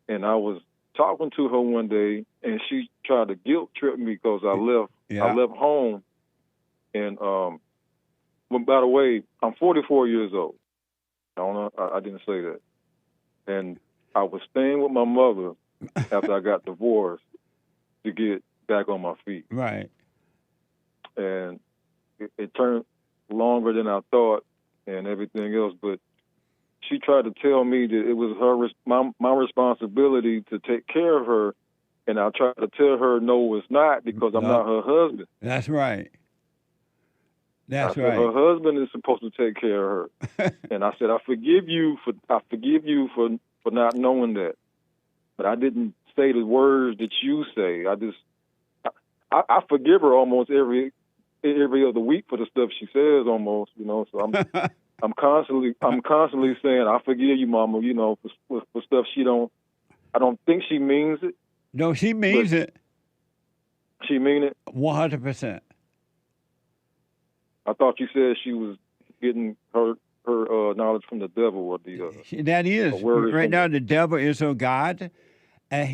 Speaker 13: and I was talking to her one day, and she tried to guilt trip me because I left.
Speaker 2: Yeah.
Speaker 13: I left home, and well, by the way, I'm 44 years old. I don't know. I didn't say that, and I was staying with my mother after I got divorced to get back on my feet.
Speaker 2: Right.
Speaker 13: And it turned longer than I thought and everything else, but she tried to tell me that it was my responsibility to take care of her, and I tried to tell her, no, it's not, because I'm not her husband.
Speaker 2: That's right. That's
Speaker 13: I
Speaker 2: right.
Speaker 13: said, her husband is supposed to take care of her. And I said, I forgive you for not knowing that. But I didn't say the words that you say. I forgive her almost every other week for the stuff she says almost, so I'm constantly saying, I forgive you, Mama, for stuff I don't think she means it.
Speaker 2: No, she means it.
Speaker 13: She mean it?
Speaker 2: 100%.
Speaker 13: I thought you said she was getting her knowledge from the devil or the.
Speaker 2: That is right now. The devil is her God, and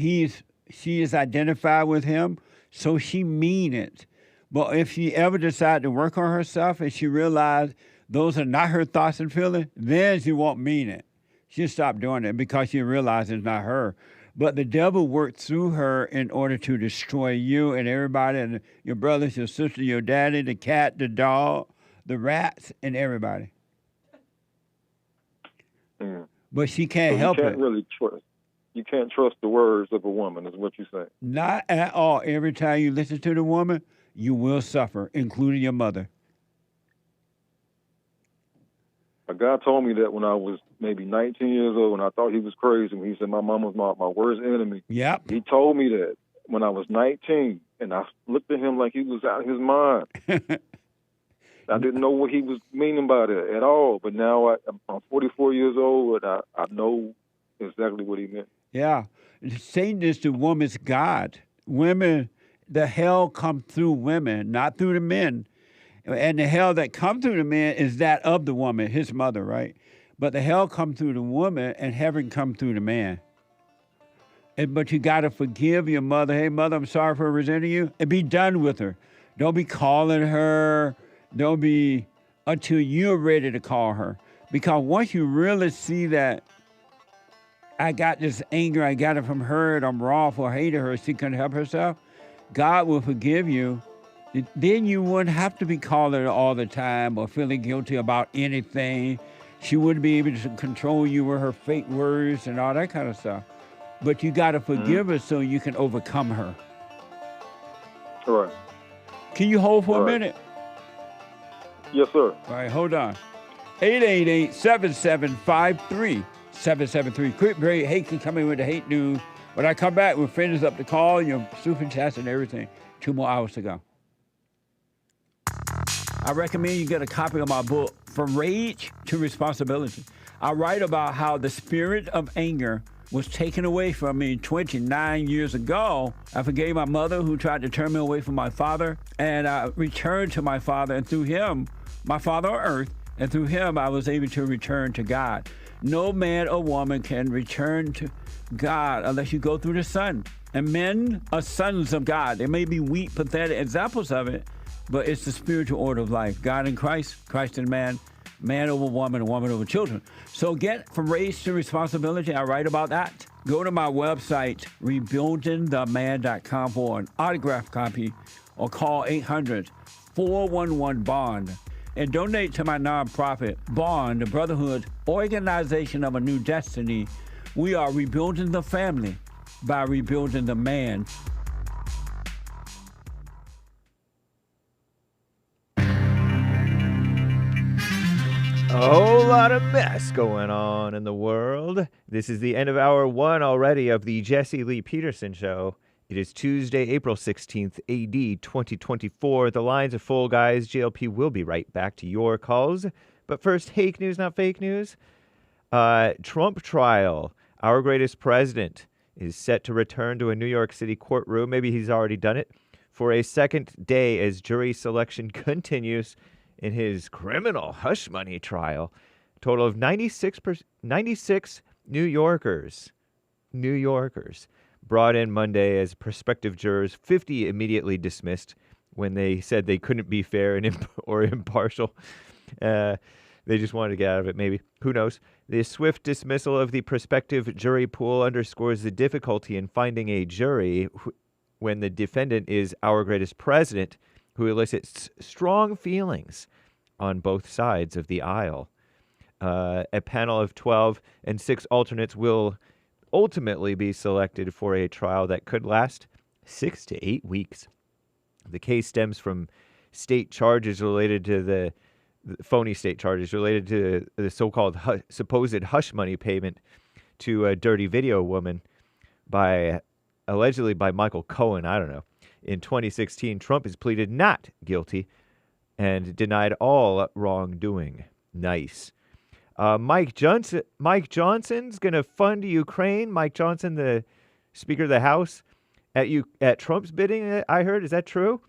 Speaker 2: she is identified with him, so she mean it. But if she ever decide to work on herself and she realize those are not her thoughts and feelings, then she won't mean it. She'll stop doing it because she realizes it's not her. But the devil worked through her in order to destroy you and everybody, and your brothers, your sister, your daddy, the cat, the dog, the rats, and everybody.
Speaker 13: Mm.
Speaker 2: But she can't
Speaker 13: so
Speaker 2: help it.
Speaker 13: You can't really trust. You can't trust the words of a woman, is what you're saying.
Speaker 2: Not at all. Every time you listen to the woman, you will suffer, including your mother.
Speaker 13: A guy told me that when I was maybe 19 years old, and I thought he was crazy when he said my mom was my worst enemy.
Speaker 2: Yep.
Speaker 13: He told me that when I was 19, and I looked at him like he was out of his mind. I didn't know what he was meaning by that at all, but now I'm 44 years old, and I know exactly what he meant.
Speaker 2: Yeah. Satan is the woman's God. Women, the hell come through women, not through the men. And the hell that come through the man is that of the woman, his mother, right? But the hell come through the woman, and heaven come through the man. But you got to forgive your mother. Hey, mother, I'm sorry for resenting you. And be done with her. Don't be calling her. Don't be until you're ready to call her. Because once you really see that I got this anger, I got it from her, and I'm wrong for hating her, she couldn't help herself, God will forgive you. Then you wouldn't have to be calling her all the time or feeling guilty about anything. She wouldn't be able to control you with her fake words and all that kind of stuff. But you got to forgive her so you can overcome her.
Speaker 13: All right.
Speaker 2: Can you hold for a minute?
Speaker 13: Yes, sir.
Speaker 2: All right, hold on. 888-7753-773. Quick break. Hake can come in with the hate news. When I come back, we'll finish up the call, your super chats and everything. 2 more hours to go. I recommend you get a copy of my book, From Rage to Responsibility. I write about how the spirit of anger was taken away from me 29 years ago. I forgave my mother who tried to turn me away from my father, and I returned to my father, and through him, my father on earth, and through him, I was able to return to God. No man or woman can return to God unless you go through the Son. And men are sons of God. They may be weak, pathetic examples of it, but it's the spiritual order of life. God in Christ, Christ in man, man over woman, and woman over children. So get From Rage to Responsibility. I write about that. Go to my website, rebuildingtheman.com for an autographed copy, or call 800-411-BOND. And donate to my nonprofit, Bond, the Brotherhood Organization of a New Destiny. We are rebuilding the family by rebuilding the man.
Speaker 14: A whole lot of mess going on in the world. This is the end of hour 1 already of the Jesse Lee Peterson Show. It is Tuesday, April 16th, AD 2024. The lines are full, guys. JLP will be right back to your calls. But first, Hake news, not fake news. Trump trial. Our greatest president is set to return to a New York City courtroom. Maybe he's already done it. For a second day as jury selection continues in his criminal hush money trial. Total of 96 New Yorkers brought in Monday as prospective jurors. 50 immediately dismissed when they said they couldn't be fair and or impartial. They just wanted to get out of it, maybe. Who knows? The swift dismissal of the prospective jury pool underscores the difficulty in finding a jury when the defendant is our greatest president, who elicits strong feelings on both sides of the aisle. A panel of 12 and 6 alternates will ultimately be selected for a trial that could last 6 to 8 weeks. The case stems from state charges related to the phony state charges related to the so-called supposed hush money payment to a dirty video woman allegedly by Michael Cohen. I don't know. In 2016, Trump has pleaded not guilty and denied all wrongdoing. Nice. Mike Johnson's going to fund Ukraine. Mike Johnson, the Speaker of the House, at Trump's bidding, I heard. Is that true?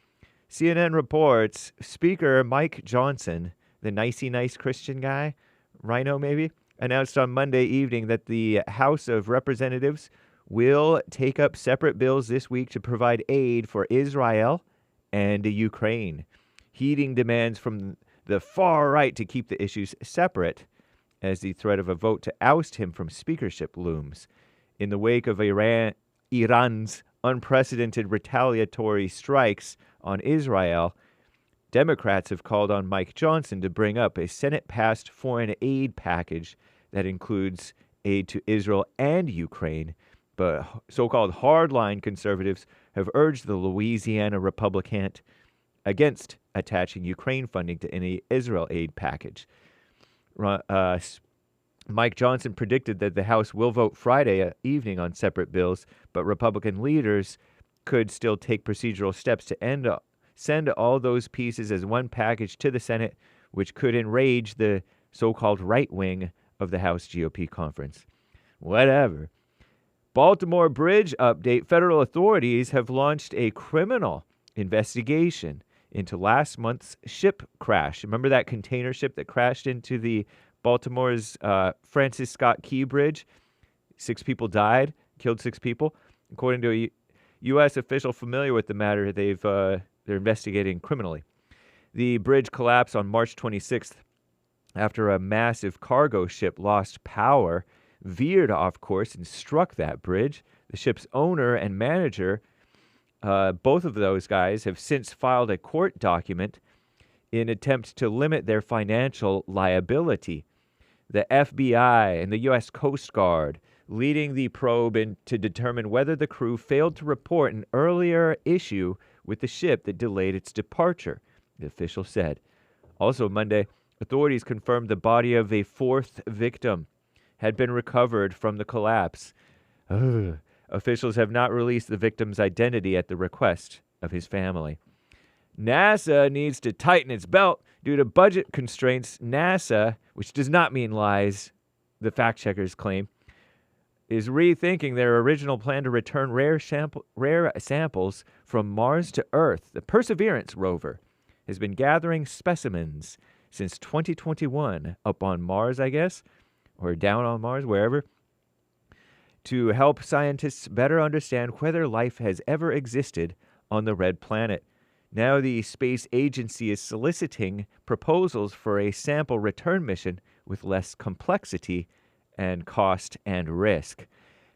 Speaker 14: CNN reports Speaker Mike Johnson, the nicey nice Christian guy, Rhino maybe, announced on Monday evening that the House of Representatives will take up separate bills this week to provide aid for Israel and Ukraine, heeding demands from the far right to keep the issues separate as the threat of a vote to oust him from speakership looms. In the wake of Iran's unprecedented retaliatory strikes on Israel, Democrats have called on Mike Johnson to bring up a Senate-passed foreign aid package that includes aid to Israel and Ukraine, but so-called hardline conservatives have urged the Louisiana Republican against attaching Ukraine funding to any Israel aid package. Mike Johnson predicted that the House will vote Friday evening on separate bills, but Republican leaders could still take procedural steps to send all those pieces as one package to the Senate, which could enrage the so-called right wing of the House GOP conference. Whatever. Baltimore Bridge update. Federal authorities have launched a criminal investigation into last month's ship crash. Remember that container ship that crashed into the Baltimore's Francis Scott Key Bridge? 6 people died, killed 6 people. According to a U.S. official familiar with the matter, they're investigating criminally. The bridge collapsed on March 26th after a massive cargo ship lost power, veered off course, and struck that bridge. The ship's owner and manager, both of those guys, have since filed a court document in attempt to limit their financial liability. The FBI and the U.S. Coast Guard leading the probe to determine whether the crew failed to report an earlier issue with the ship that delayed its departure, the official said. Also Monday, authorities confirmed the body of a 4th victim had been recovered from the collapse. Officials have not released the victim's identity at the request of his family. NASA needs to tighten its belt due to budget constraints. NASA, which does not mean lies, the fact checkers claim, is rethinking their original plan to return rare samples from Mars to Earth. The Perseverance rover has been gathering specimens since 2021 up on Mars, I guess, or down on Mars, wherever, to help scientists better understand whether life has ever existed on the red planet. Now the space agency is soliciting proposals for a sample return mission with less complexity and cost and risk.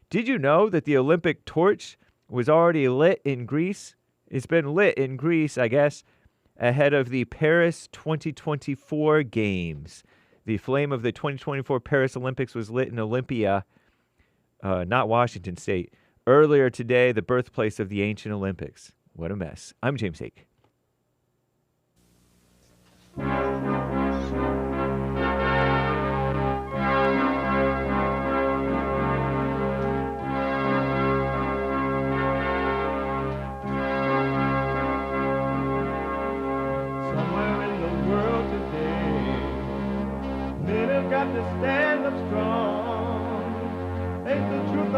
Speaker 14: Did you know that the Olympic torch was already lit in Greece? It's been lit in Greece, I guess, ahead of the Paris 2024 Games. The flame of the 2024 Paris Olympics was lit in Olympia, not Washington State, earlier today, the birthplace of the ancient Olympics. What a mess. I'm James Hake.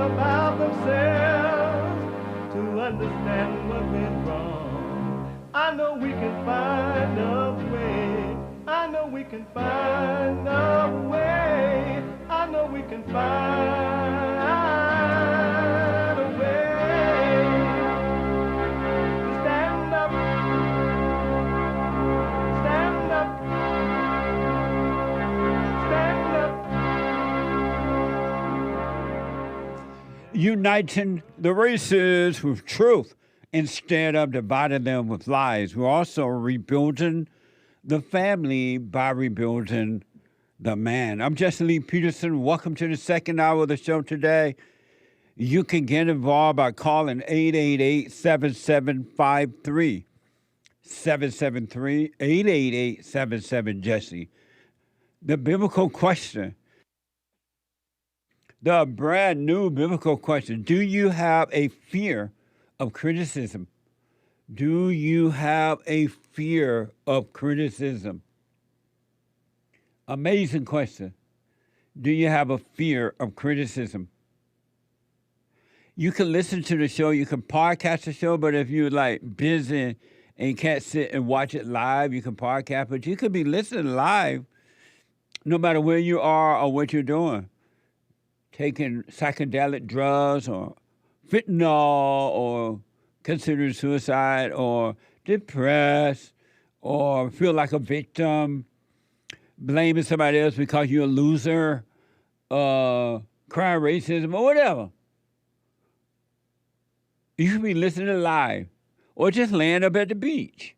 Speaker 1: about themselves to understand what went wrong. I know we can find a way. I know we can find a way. I know we can find a way to stand up, stand up, stand up.
Speaker 2: Uniting the races with truth instead of dividing them with lies. We're also rebuilding the family by rebuilding the man. I'm Jesse Lee Peterson. Welcome to the second hour of the show today. You can get involved by calling 888-7753. 773-888-77-JESSE. The biblical question. The brand new biblical question. Do you have a fear of criticism? Do you have a fear of criticism? Amazing question. Do you have a fear of criticism? You can listen to the show. You can podcast the show, but if you're like busy and you can't sit and watch it live, you can podcast, but you could be listening live no matter where you are or what you're doing. Taking psychedelic drugs or fentanyl or considering suicide or depressed or feel like a victim, blaming somebody else because you're a loser, crying racism or whatever. You could be listening live or just laying up at the beach.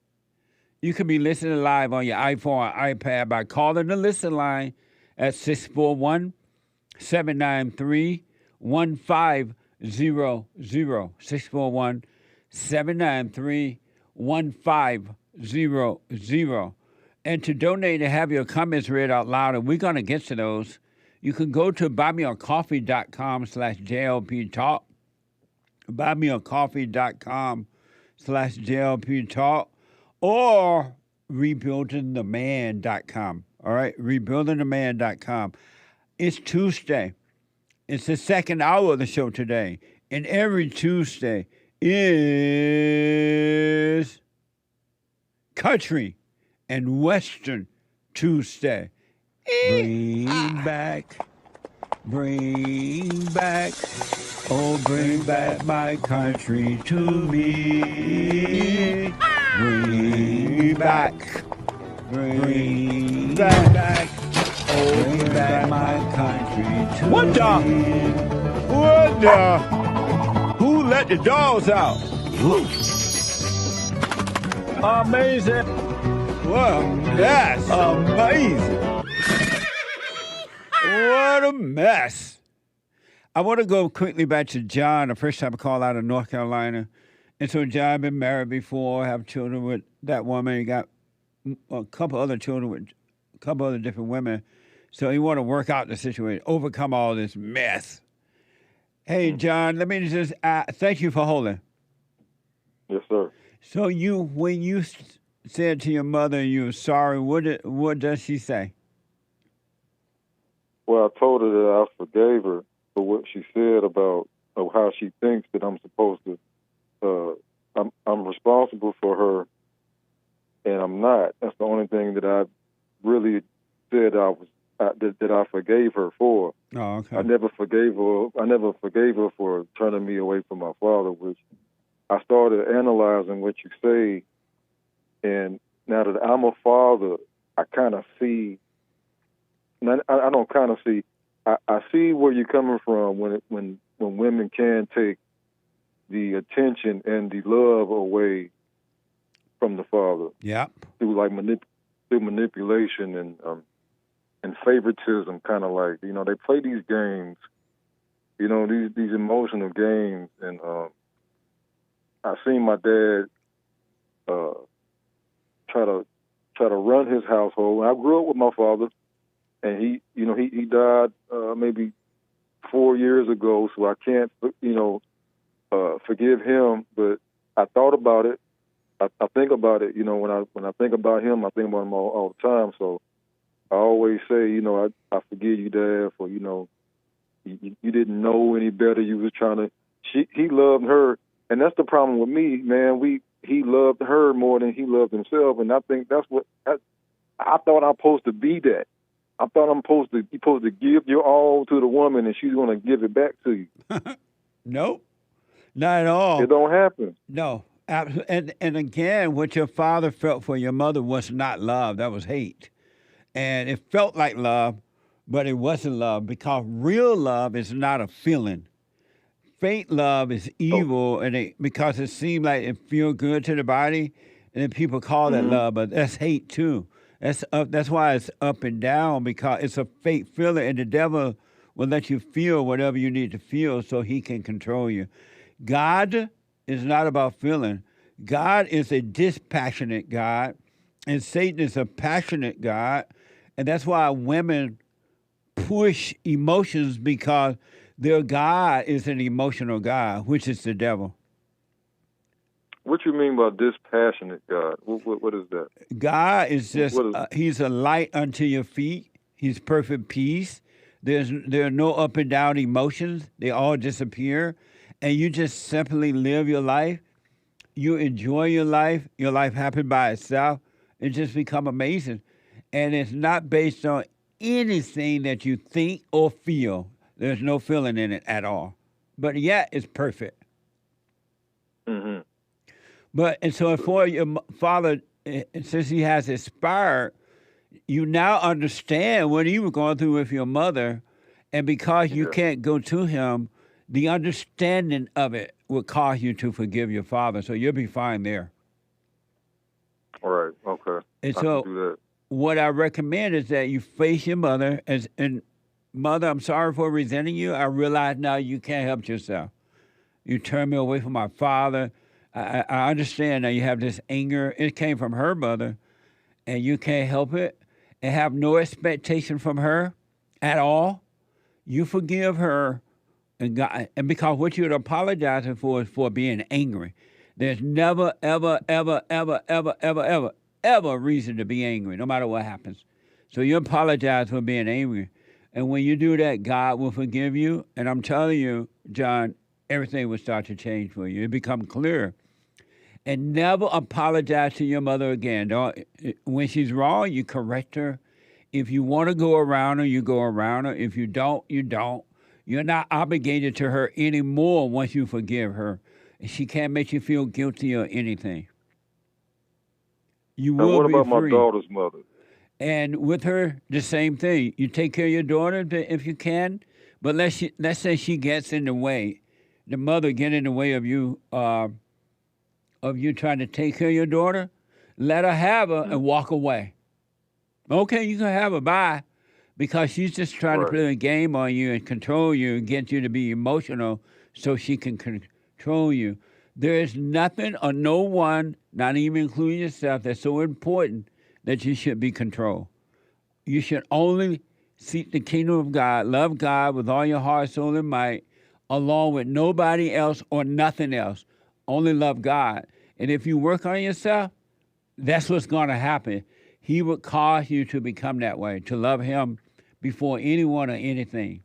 Speaker 2: You could be listening live on your iPhone or iPad by calling the listen line at 641-793-1500. 641-793-1500. And to donate and have your comments read out loud, and we're going to get to those, you can go to buymeacoffee.com/JLP Talk. Buymeacoffee.com/JLP Talk or rebuildingtheman.com. All right, rebuildingtheman.com. It's Tuesday. It's the second hour of the show today. And every Tuesday is Country and Western Tuesday. Bring back, oh, bring back my country to me. Bring back, oh, bring back my country to me. What the? Who let the dogs out? Amazing. What a mess. Amazing. What a mess. I want to go quickly back to John, the first time I called out of North Carolina. And so John been married before, have children with that woman. He got a couple other children with a couple other different women. So he want to work out the situation, overcome all this mess. Hey, John, let me just thank you for holding.
Speaker 13: Yes, sir.
Speaker 2: So when you said to your mother you were sorry, what does she say?
Speaker 13: Well, I told her that I forgave her for what she said about how she thinks that I'm supposed to. I'm responsible for her, and I'm not. That's the only thing that I really said that I forgave her for.
Speaker 2: Oh, okay.
Speaker 13: I never forgave her for turning me away from my father, which I started analyzing what you say, and now that I'm a father, I kind of see. I don't kind of see. I see where you're coming from when women can take the attention and the love away from the father.
Speaker 2: Yeah.
Speaker 13: Through like manipulation and favoritism, kind of like, they play these games, these emotional games, and I seen my dad try to run his household. I grew up with my father, and he died maybe 4 years ago, so I can't forgive him. But I thought about it. I think about it. When I think about him, I think about him all the time. So I always say, I forgive you, Dad, for You didn't know any better. You was trying to. He loved her, and that's the problem with me, man. He loved her more than he loved himself, and I think that's what I thought I'm supposed to be. That I thought you're supposed to give your all to the woman, and she's going to give it back to you.
Speaker 2: Nope, not at all.
Speaker 13: It don't happen.
Speaker 2: No, and again, what your father felt for your mother was not love. That was hate, and it felt like love, but it wasn't love, because real love is not a feeling. Fake love is evil, and because it seems like it feels good to the body, and then people call that love, but that's hate too. That's why it's up and down, because it's a fake feeling, and the devil will let you feel whatever you need to feel so he can control you. God is not about feeling. God is a dispassionate God, and Satan is a passionate God, and that's why women push emotions, because their God is an emotional God, which is the devil.
Speaker 13: What you mean by dispassionate God? What is that?
Speaker 2: God is just, he's a light unto your feet. He's perfect peace. There are no up and down emotions. They all disappear. And you just simply live your life. You enjoy your life. Your life happens by itself. It just become amazing. And it's not based on anything that you think or feel. There's no feeling in it at all. But yet, it's perfect.
Speaker 13: Mm-hmm.
Speaker 2: And so for your father, since he has expired, you now understand what he was going through with your mother. And because you can't go to him, the understanding of it will cause you to forgive your father. So you'll be fine there.
Speaker 13: All right. Okay.
Speaker 2: And
Speaker 13: I
Speaker 2: so
Speaker 13: can do that.
Speaker 2: What I recommend is that you face your mother and Mother, I'm sorry for resenting you. I realize now you can't help yourself. You turned me away from my father. I understand now you have this anger. It came from her mother, and you can't help it and have no expectation from her at all. You forgive her, and God, and because what you're apologizing for is for being angry. There's never, ever, ever, ever, ever, ever, ever, ever a reason to be angry, no matter what happens. So you apologize for being angry. And when you do that, God will forgive you. And I'm telling you, John, everything will start to change for you. It become clear. And never apologize to your mother again. When she's wrong, you correct her. If you want to go around her, you go around her. If you don't, you don't. You're not obligated to her anymore once you forgive her. She can't make you feel guilty or anything. You will be free.
Speaker 13: What about my daughter's mother?
Speaker 2: And with her, the same thing. You take care of your daughter if you can, but let's say she gets in the way. The mother get in the way of you trying to take care of your daughter. Let her have her and walk away. Okay, you can have her, bye. Because she's just trying to play a game on you and control you and get you to be emotional so she can control you. There is nothing or no one, not even including yourself, that's so important that you should be controlled. You should only seek the kingdom of God, love God with all your heart, soul, and might, along with nobody else or nothing else. Only love God. And if you work on yourself, that's what's going to happen. He will cause you to become that way, to love him before anyone or anything.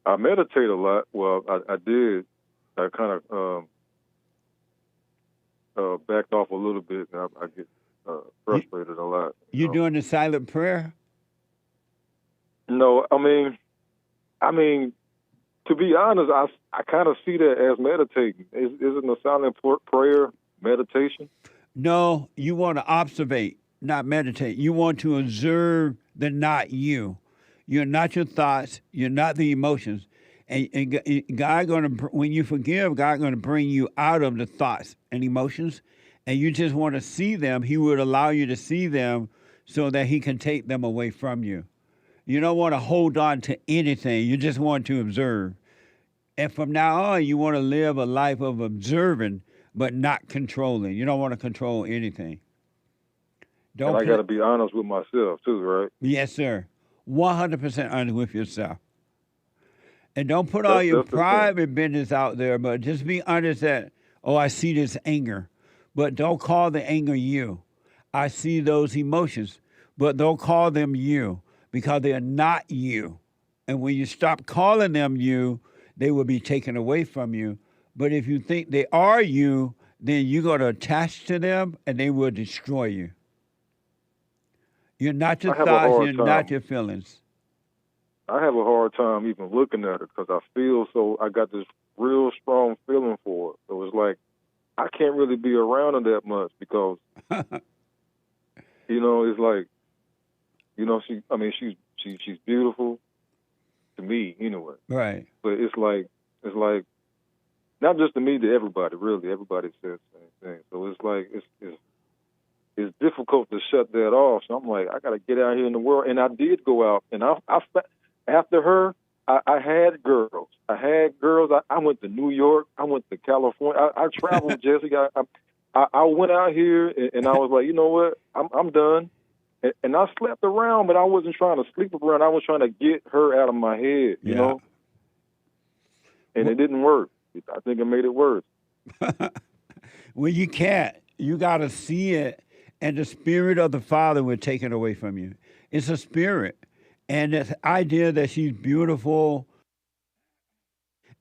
Speaker 13: I meditate a lot. Well, I did. I kind of backed off a little bit, and I get frustrated a lot.
Speaker 2: You doing the silent prayer?
Speaker 13: No, I mean, to be honest, I kind of see that as meditating. Isn't a silent prayer meditation?
Speaker 2: No, you want to observate, not meditate. You want to observe the not you. You're not your thoughts. You're not the emotions. And God when you forgive, God going to bring you out of the thoughts and emotions, and you just want to see them. He would allow you to see them so that he can take them away from you. You don't want to hold on to anything. You just want to observe. And from now on, you want to live a life of observing, but not controlling. You don't want to control anything.
Speaker 13: And I got to be honest with myself too, right?
Speaker 2: Yes, sir. 100% honest with yourself. And don't put all your private business out there, but just be honest that, oh, I see this anger. But don't call the anger you. I see those emotions, but don't call them you because they are not you. And when you stop calling them you, they will be taken away from you. But if you think they are you, then you're going to attach to them and they will destroy you. You're not your thoughts, you're not your feelings.
Speaker 13: I have a hard time even looking at her because I got this real strong feeling for her. So it's like, I can't really be around her that much because, it's like, she's beautiful to me anyway.
Speaker 2: Right.
Speaker 13: But it's like, not just to me, to everybody, really. Everybody says the same thing. So it's like, it's difficult to shut that off. So I'm like, I got to get out here in the world. And I did go out, and after her, I had girls. I went to New York. I went to California. I traveled, Jesse. I went out here, and I was like, you know what? I'm done. And I slept around, but I wasn't trying to sleep around. I was trying to get her out of my head, you know? And it didn't work. I think it made it worse.
Speaker 2: Well, you can't. You got to see it, and the spirit of the Father will take it away from you. It's a spirit. And this idea that she's beautiful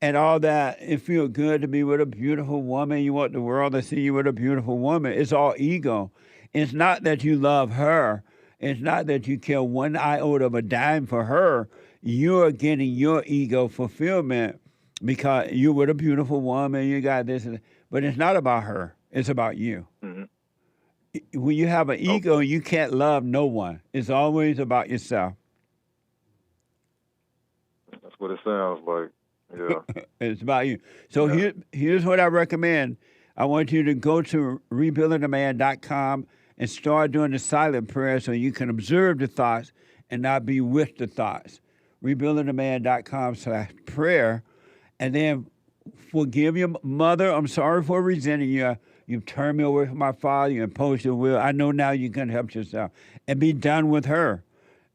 Speaker 2: and all that, it feels good to be with a beautiful woman. You want the world to see you with a beautiful woman. It's all ego. It's not that you love her. It's not that you care one iota of a dime for her. You're getting your ego fulfillment because you're with a beautiful woman. You got this. But it's not about her. It's about you. Mm-hmm. When you have an ego, you can't love no one. It's always about yourself.
Speaker 13: That's what it sounds like. Yeah.
Speaker 2: It's about you. So here's what I recommend. I want you to go to rebuildingtheman.com and start doing the silent prayer so you can observe the thoughts and not be with the thoughts. rebuildingtheman.com/prayer. And then forgive your mother. I'm sorry for resenting you. You've turned me away from my father. You imposed your will. I know now you can help yourself. And be done with her.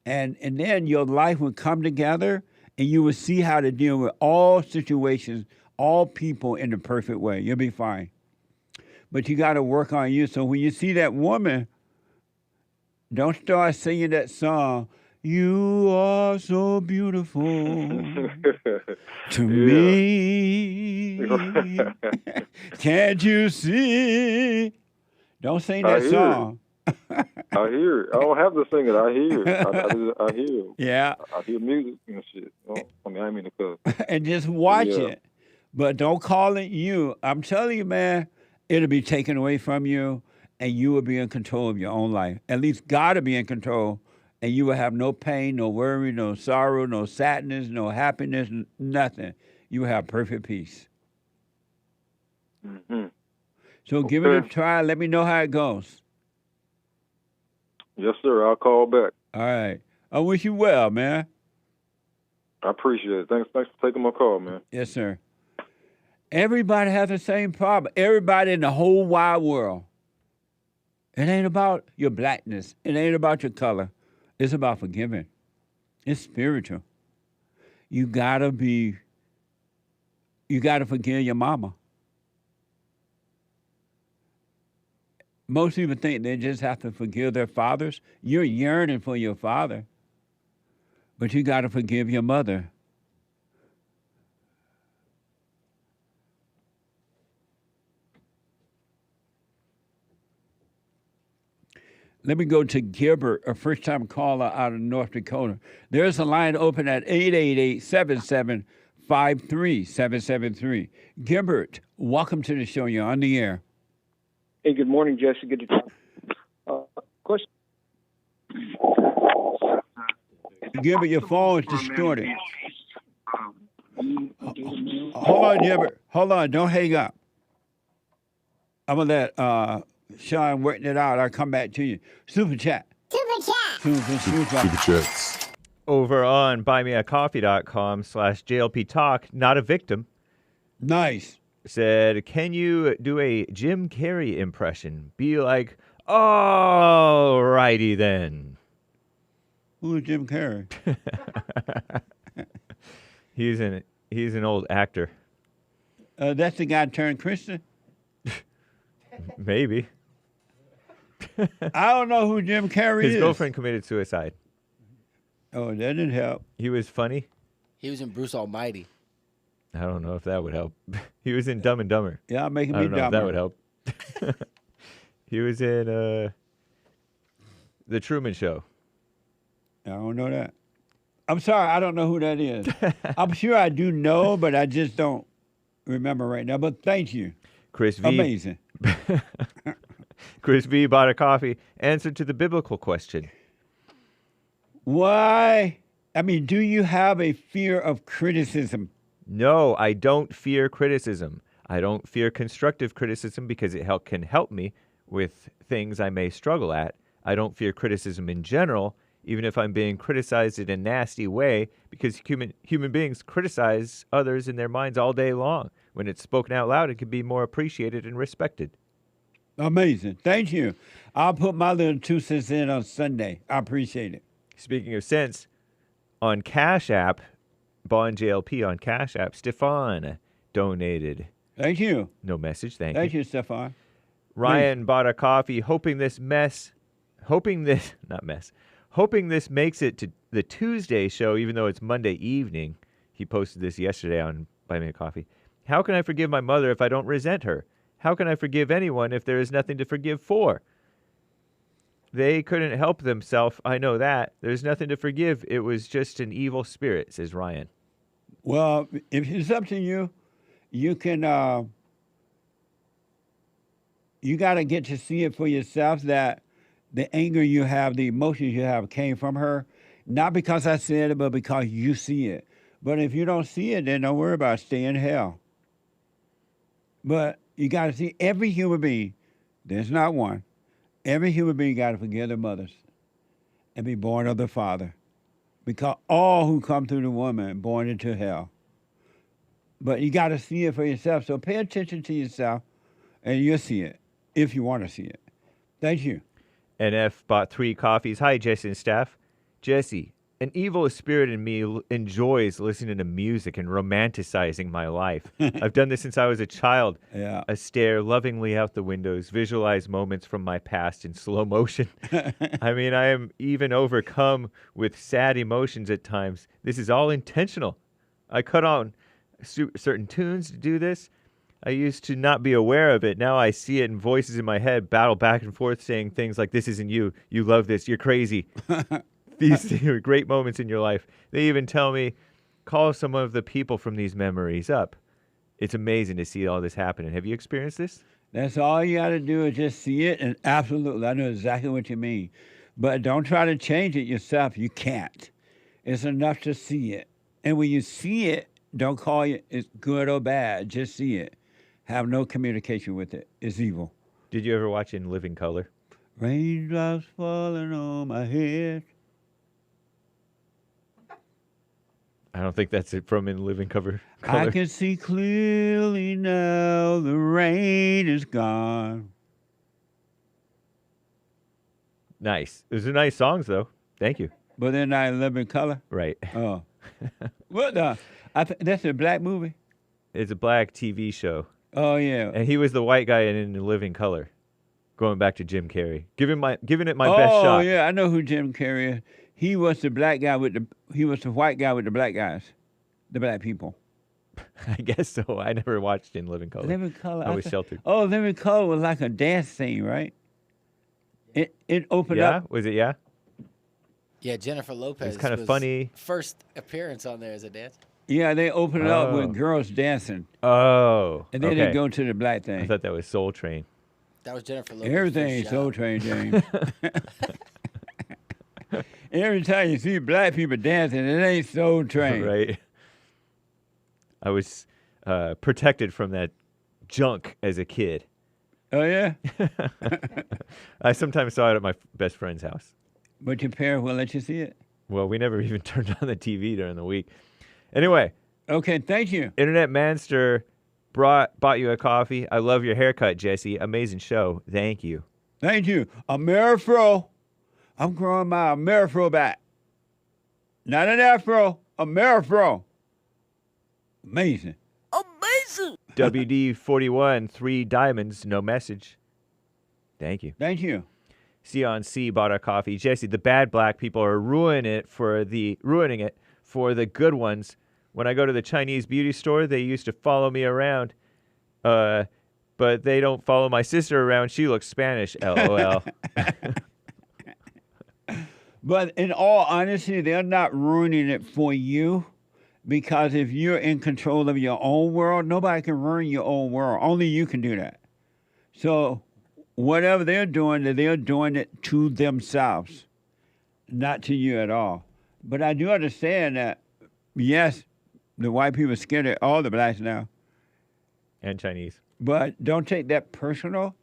Speaker 2: And then your life will come together and you will see how to deal with all situations, all people in the perfect way. You'll be fine. But you got to work on you. So when you see that woman, don't start singing that song, "You are so beautiful to me. Can't you see?" Don't sing that song.
Speaker 13: I hear it. I don't have to sing it. I hear it. I hear it.
Speaker 2: Yeah.
Speaker 13: I hear music and shit. I mean, I mean to cuss.
Speaker 2: And just watch it. But don't call it you. I'm telling you, man, it'll be taken away from you, and you will be in control of your own life. At least God will be in control, and you will have no pain, no worry, no sorrow, no sadness, no happiness, nothing. You will have perfect peace.
Speaker 13: Mm-hmm.
Speaker 2: So give it a try. Let me know how it goes.
Speaker 13: Yes, sir. I'll call back.
Speaker 2: All right. I wish you well, man.
Speaker 13: I appreciate it. Thanks for taking my call, man.
Speaker 2: Yes, sir. Everybody has the same problem. Everybody in the whole wide world. It ain't about your blackness. It ain't about your color. It's about forgiving. It's spiritual. You gotta forgive your mama. Most people think they just have to forgive their fathers. You're yearning for your father, but you got to forgive your mother. Let me go to Gilbert, a first-time caller out of North Dakota. There's a line open at 888-7753-773. Gilbert, welcome to the show. You're on the air.
Speaker 15: Hey, good morning, Jesse. Good to talk. Question.
Speaker 2: Gilbert, your phone is distorted. Hold on, Gilbert. Hold on. Don't hang up. I'm going to let Sean work it out. I'll come back to you. Super chat.
Speaker 16: Super chats.
Speaker 14: Over on buymeacoffee.com/JLP Talk, not a victim.
Speaker 2: Nice.
Speaker 14: Said, can you do a Jim Carrey impression? Be like, all righty then.
Speaker 2: Who is Jim Carrey?
Speaker 14: He's an old actor.
Speaker 2: That's the guy turned Christian?
Speaker 14: Maybe.
Speaker 2: I don't know who Jim Carrey is.
Speaker 14: His girlfriend committed suicide.
Speaker 2: Oh, that didn't help.
Speaker 14: He was funny.
Speaker 17: He was in Bruce Almighty.
Speaker 14: I don't know if that would help. He was in Dumb and Dumber.
Speaker 2: Yeah, making
Speaker 14: I
Speaker 2: me
Speaker 14: don't know if
Speaker 2: dumber.
Speaker 14: that would help. He was in The Truman Show.
Speaker 2: I don't know that. I'm sorry, I don't know who that is. I'm sure I do know, but I just don't remember right now. But thank you.
Speaker 14: Chris V.
Speaker 2: Amazing.
Speaker 14: Chris V. bought a coffee. Answer to the biblical question.
Speaker 2: Why? I mean, do you have a fear of criticism?
Speaker 14: No, I don't fear criticism. I don't fear constructive criticism because it can help me with things I may struggle at. I don't fear criticism in general, even if I'm being criticized in a nasty way, because human beings criticize others in their minds all day long. When it's spoken out loud, it can be more appreciated and respected.
Speaker 2: Amazing. Thank you. I'll put my little 2 cents in on Sunday. I appreciate it.
Speaker 14: Speaking of cents, on Cash App, Bond JLP on Cash App, Stefan donated.
Speaker 2: Thank you.
Speaker 14: No message, thank
Speaker 2: you, Stefan.
Speaker 14: Ryan bought a coffee, hoping this makes it to the Tuesday show, even though it's Monday evening. He posted this yesterday on Buy Me a Coffee. How can I forgive my mother if I don't resent her? How can I forgive anyone if there is nothing to forgive for? They couldn't help themselves. I know that. There's nothing to forgive. It was just an evil spirit, says Ryan.
Speaker 2: Well, if it's up to you, you can, you got to get to see it for yourself that the anger you have, the emotions you have came from her, not because I said it, but because you see it. But if you don't see it, then don't worry about it. Stay in hell. But you got to see every human being. There's not one. Every human being got to forgive their mothers and be born of the Father. Because all who come through the woman born into hell. But you got to see it for yourself. So pay attention to yourself, and you'll see it if you want to see it. Thank you.
Speaker 14: NF bought 3 coffees. Hi, Jesse and staff. Jesse, an evil spirit in me enjoys listening to music and romanticizing my life. I've done this since I was a child.
Speaker 2: Yeah.
Speaker 14: I stare lovingly out the windows, visualize moments from my past in slow motion. I mean, I am even overcome with sad emotions at times. This is all intentional. I cut on certain tunes to do this. I used to not be aware of it. Now I see it in voices in my head battle back and forth saying things like, this isn't you. You love this. You're crazy. These are great moments in your life. They even tell me, call some of the people from these memories up. It's amazing to see all this happening. Have you experienced this?
Speaker 2: That's all you got to do is just see it, and absolutely, I know exactly what you mean. But don't try to change it yourself. You can't. It's enough to see it. And when you see it, don't call it it's good or bad. Just see it. Have no communication with it. It's evil.
Speaker 14: Did you ever watch In Living Color?
Speaker 2: Raindrops falling on my head.
Speaker 14: I don't think that's it from In Living Color.
Speaker 2: I can see clearly now the rain is gone.
Speaker 14: Nice. Those are nice songs, though. Thank you.
Speaker 2: But they're not in living color?
Speaker 14: Right.
Speaker 2: Oh. What the? That's a black movie?
Speaker 14: It's a black TV show.
Speaker 2: Oh, yeah.
Speaker 14: And he was the white guy in Living Color. Going back to Jim Carrey. Giving it my best shot.
Speaker 2: Oh, yeah. I know who Jim Carrey is. He was the black guy he was the white guy with the black guys. The black people.
Speaker 14: I guess so. I never watched In Living Color.
Speaker 2: Living Color.
Speaker 14: I was sheltered.
Speaker 2: Oh, Living Color was like a dance scene, right? It opened up.
Speaker 14: Yeah? Was it, yeah?
Speaker 17: Yeah, Jennifer Lopez.
Speaker 14: It's kind of funny.
Speaker 17: First appearance on there as a dancer.
Speaker 2: Yeah, they opened it up with girls dancing.
Speaker 14: Oh.
Speaker 2: And then they go to the black thing.
Speaker 14: I thought that was Soul Train.
Speaker 17: That was Jennifer Lopez.
Speaker 2: Everything is Soul Train, James. Every time you see black people dancing, it ain't Soul Train.
Speaker 14: Right. I was protected from that junk as a kid.
Speaker 2: Oh, yeah?
Speaker 14: I sometimes saw it at my best friend's house.
Speaker 2: But your parents will let you see it?
Speaker 14: Well, we never even turned on the TV during the week. Anyway.
Speaker 2: Okay, thank you.
Speaker 14: Internet Manster bought you a coffee. I love your haircut, Jesse. Amazing show. Thank you.
Speaker 2: Thank you. Amerifro. I'm growing my Amerifro back. Not an afro, Amerifro. Amazing.
Speaker 17: Amazing.
Speaker 14: WD-41, 3 diamonds, no message. Thank you.
Speaker 2: Thank you.
Speaker 14: Sion C bought a coffee. Jesse, the bad black people are ruining it for the good ones When I go to the Chinese beauty store, they used to follow me around. But they don't follow my sister around. She looks Spanish, LOL.
Speaker 2: But in all honesty, they're not ruining it for you, because if you're in control of your own world, nobody can ruin your own world. Only you can do that. So whatever they're doing it to themselves, not to you at all. But I do understand that, yes, the white people are scared of all the blacks now.
Speaker 14: And Chinese.
Speaker 2: But don't take that personal,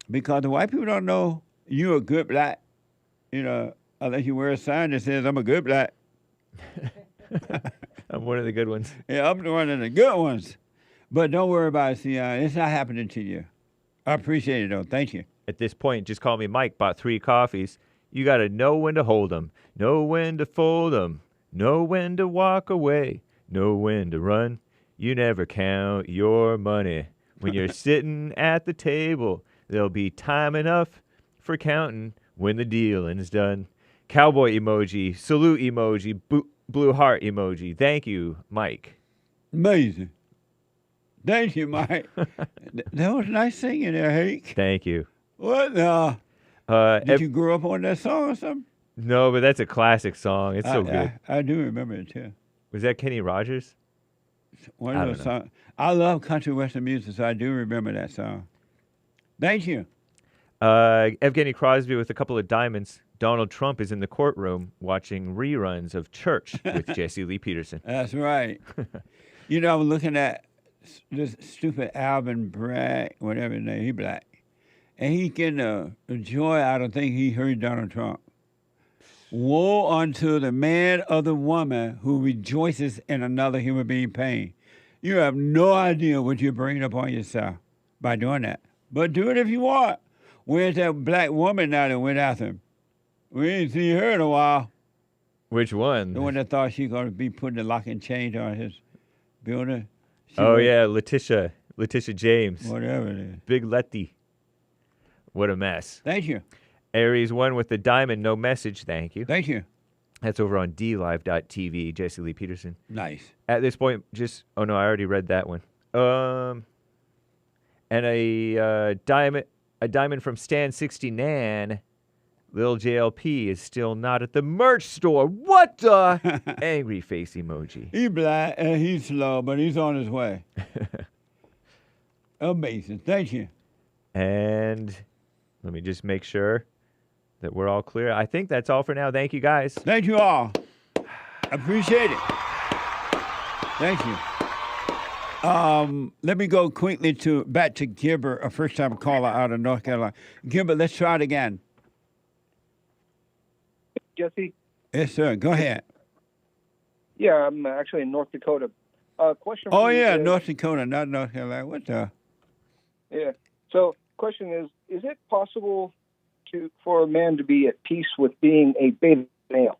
Speaker 2: because the white people don't know you're a good black, unless you wear a sign that says, I'm a good black.
Speaker 14: I'm one of the good ones.
Speaker 2: Yeah, I'm one of the good ones. But don't worry about it, CI. It's not happening to you. I appreciate it, though. Thank you.
Speaker 14: At this point, just call me Mike. Bought 3 coffees. You got to know when to hold 'em, know when to fold 'em, know when to walk away, know when to run. You never count your money. When you're sitting at the table, there'll be time enough for counting when the dealing's done. Cowboy emoji, salute emoji, blue heart emoji. Thank you, Mike.
Speaker 2: Amazing. Thank you, Mike. That was nice singing there, Hake.
Speaker 14: Thank you.
Speaker 2: What? Did you grow up on that song or something?
Speaker 14: No, but that's a classic song. It's so good.
Speaker 2: I do remember it, too.
Speaker 14: Was that Kenny Rogers?
Speaker 2: One of those songs. I love country western music, so I do remember that song. Thank you.
Speaker 14: Evgeny Crosby with a couple of diamonds. Donald Trump is in the courtroom watching reruns of Church with Jesse Lee Peterson.
Speaker 2: That's right. I'm looking at this stupid Alvin Bragg, whatever his name, he black. And he getting a joy out of thinking he heard Donald Trump. Woe unto the man or the woman who rejoices in another human being's pain. You have no idea what you're bringing upon yourself by doing that. But do it if you want. Where's that black woman now that went after him? We ain't seen her in a while.
Speaker 14: Which one?
Speaker 2: The one that thought she was going to be putting the lock and chain on his building.
Speaker 14: Yeah, Letitia James.
Speaker 2: Whatever it is.
Speaker 14: Big Letty. What a mess.
Speaker 2: Thank you.
Speaker 14: Aries 1 with the diamond, no message, thank you.
Speaker 2: Thank you.
Speaker 14: That's over on DLive.tv, Jesse Lee Peterson.
Speaker 2: Nice.
Speaker 14: At this point, I already read that one. And a diamond from Stan 69. Lil JLP is still not at the merch store. What the? Angry face emoji.
Speaker 2: He's black and he's slow, but he's on his way. Amazing. Thank you.
Speaker 14: And let me just make sure that we're all clear. I think that's all for now. Thank you, guys.
Speaker 2: Thank you all. Appreciate it. Thank you. Let me go quickly back to Gilbert, a first-time caller out of North Carolina. Gilbert, let's try it again.
Speaker 15: Jesse?
Speaker 2: Yes, sir. Go ahead.
Speaker 15: Yeah, I'm actually in North Dakota. Question.
Speaker 2: Oh, yeah, North Dakota, not North Carolina. What the?
Speaker 15: Yeah. So, question is it possible for a man to be at peace with being a beta male?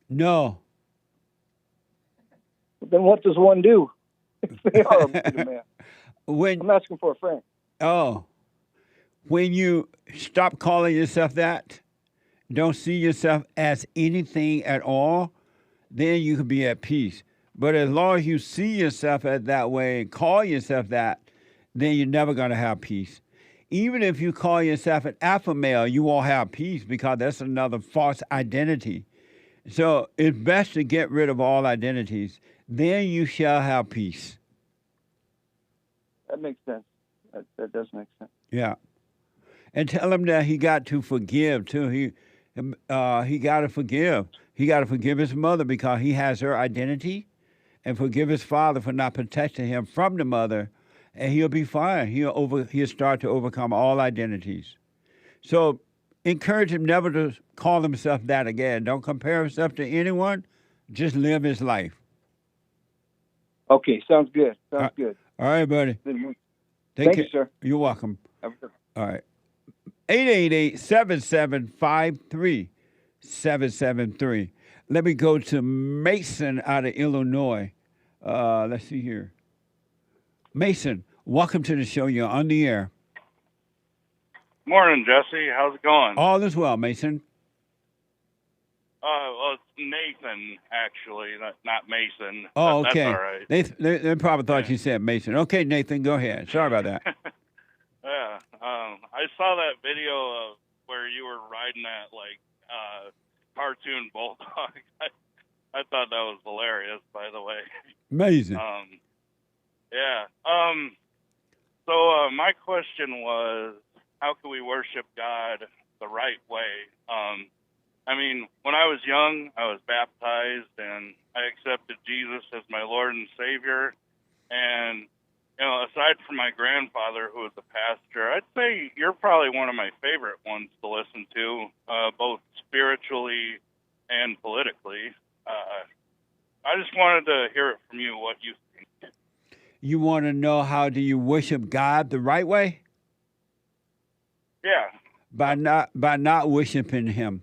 Speaker 2: No.
Speaker 15: Then what does one do if they are a beta male? I'm asking for a friend.
Speaker 2: Oh. When you stop calling yourself that, don't see yourself as anything at all, then you can be at peace. But as long as you see yourself as that way and call yourself that, then you're never going to have peace. Even if you call yourself an alpha male, you won't have peace because that's another false identity. So it's best to get rid of all identities. Then you shall have peace.
Speaker 15: That makes sense. That does make sense.
Speaker 2: Yeah. And tell him that he got to forgive, too. He got to forgive. He got to forgive his mother because he has her identity, and forgive his father for not protecting him from the mother, and he'll be fine. He'll start to overcome all identities. So encourage him never to call himself that again. Don't compare himself to anyone. Just live his life.
Speaker 15: Okay, sounds good. Sounds good.
Speaker 2: All right, buddy.
Speaker 15: Thank you, sir.
Speaker 2: You're welcome. All right. 888-7753-773. Let me go to Mason out of Illinois. Let's see here. Mason, welcome to the show. You're on the air.
Speaker 18: Morning, Jesse. How's it going?
Speaker 2: All is well, Mason.
Speaker 18: Well, it's Nathan, actually, not Mason.
Speaker 2: Oh,
Speaker 18: That's
Speaker 2: okay.
Speaker 18: all right.
Speaker 2: They probably thought you said Mason. Okay, Nathan, go ahead. Sorry about that.
Speaker 18: Yeah. I saw that video of where you were riding that cartoon bulldog. I thought that was hilarious, by the way.
Speaker 2: Amazing.
Speaker 18: Yeah. So my question was, how can we worship God the right way? I mean, when I was young, I was baptized and I accepted Jesus as my Lord and Savior. And, you know, aside from my grandfather, who was a pastor, I'd say you're probably one of my favorite ones to listen to, both spiritually and politically. I just wanted to hear it from you, what you think.
Speaker 2: You want to know how do you worship God the right way?
Speaker 18: Yeah.
Speaker 2: By not worshiping Him.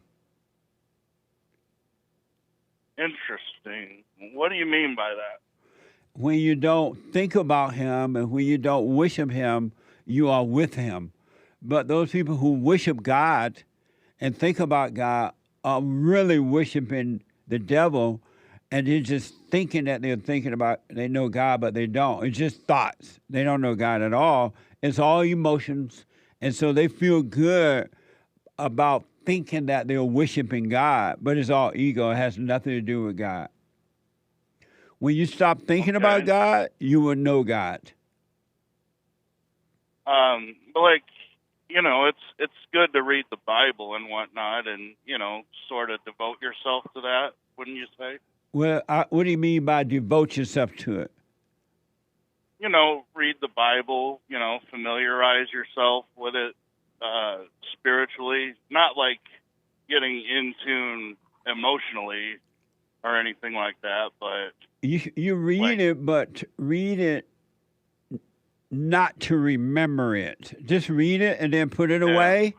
Speaker 18: Interesting. What do you mean by that?
Speaker 2: When you don't think about Him and when you don't worship Him, you are with Him. But those people who worship God and think about God are really worshiping the devil, and they're just thinking that they know God, but they don't. It's just thoughts. They don't know God at all. It's all emotions. And so they feel good about thinking that they're worshiping God, but it's all ego. It has nothing to do with God. When you stop thinking about God, you will know God.
Speaker 18: But like, you know, it's good to read the Bible and whatnot, and you know, sort of devote yourself to that. Wouldn't you say?
Speaker 2: Well, what do you mean by devote yourself to it?
Speaker 18: You know, read the Bible. You know, familiarize yourself with it spiritually, not like getting in tune emotionally or anything like that, but
Speaker 2: you read it, but read it not to remember it. Just read it and then put it away,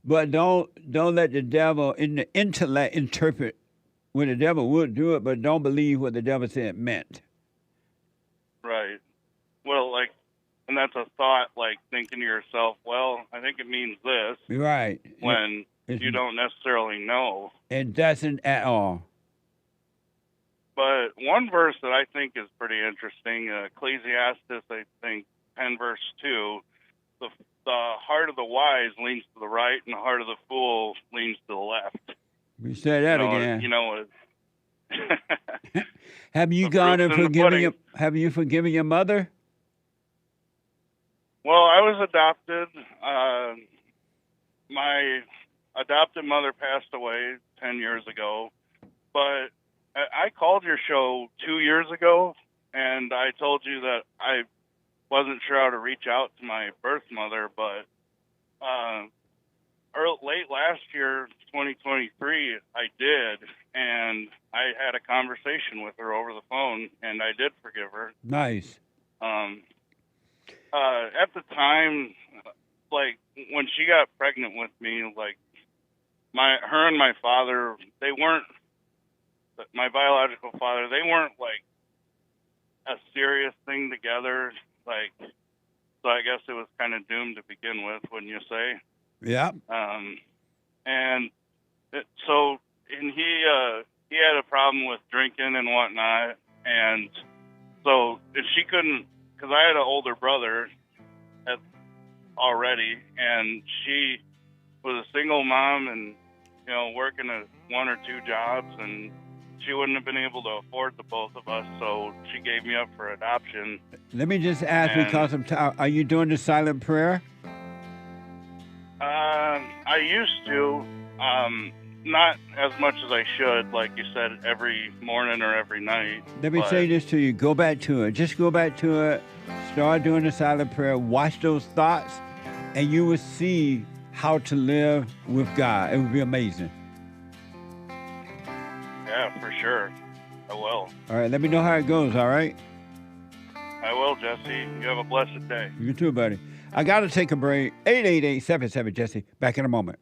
Speaker 2: but don't let the devil in the intellect interpret what the devil would do it, but don't believe what the devil said it meant.
Speaker 18: Right. Well, like, and that's a thought, like thinking to yourself, well, I think it means this.
Speaker 2: Right.
Speaker 18: When you don't necessarily know.
Speaker 2: It doesn't at all.
Speaker 18: But one verse that I think is pretty interesting, Ecclesiastes, I think, 10 verse 2, the heart of the wise leans to the right and the heart of the fool leans to the left.
Speaker 2: You say that again.
Speaker 18: You know,
Speaker 2: have you gone and forgiven have you forgiven your mother?
Speaker 18: Well, I was adopted. My adopted mother passed away 10 years ago, but I called your show 2 years ago, and I told you that I wasn't sure how to reach out to my birth mother, but late last year, 2023, I did, and I had a conversation with her over the phone, and I did forgive her.
Speaker 2: Nice.
Speaker 18: At the time, like, when she got pregnant with me, like, her and my father, my biological father, they weren't, like, a serious thing together, like, so I guess it was kind of doomed to begin with, wouldn't you say?
Speaker 2: Yeah.
Speaker 18: And he had a problem with drinking and whatnot, and so if she couldn't, because I had an older brother already, and she was a single mom and, you know, working at 1 or 2 jobs, and she wouldn't have been able to afford the both of us, so she gave me up for adoption.
Speaker 2: Let me just ask, because are you doing the silent prayer?
Speaker 18: I used to, not as much as I should, like you said, every morning or every night.
Speaker 2: Let me say this to you. Go back to it. Just go back to it. Start doing the silent prayer. Watch those thoughts, and you will see how to live with God. It will be amazing.
Speaker 18: Yeah, for sure. I will.
Speaker 2: All right. Let me know how it goes, all right?
Speaker 18: I will, Jesse. You have a blessed day.
Speaker 2: You too, buddy. I got to take a break. 888-77-JESSE. Back in a moment.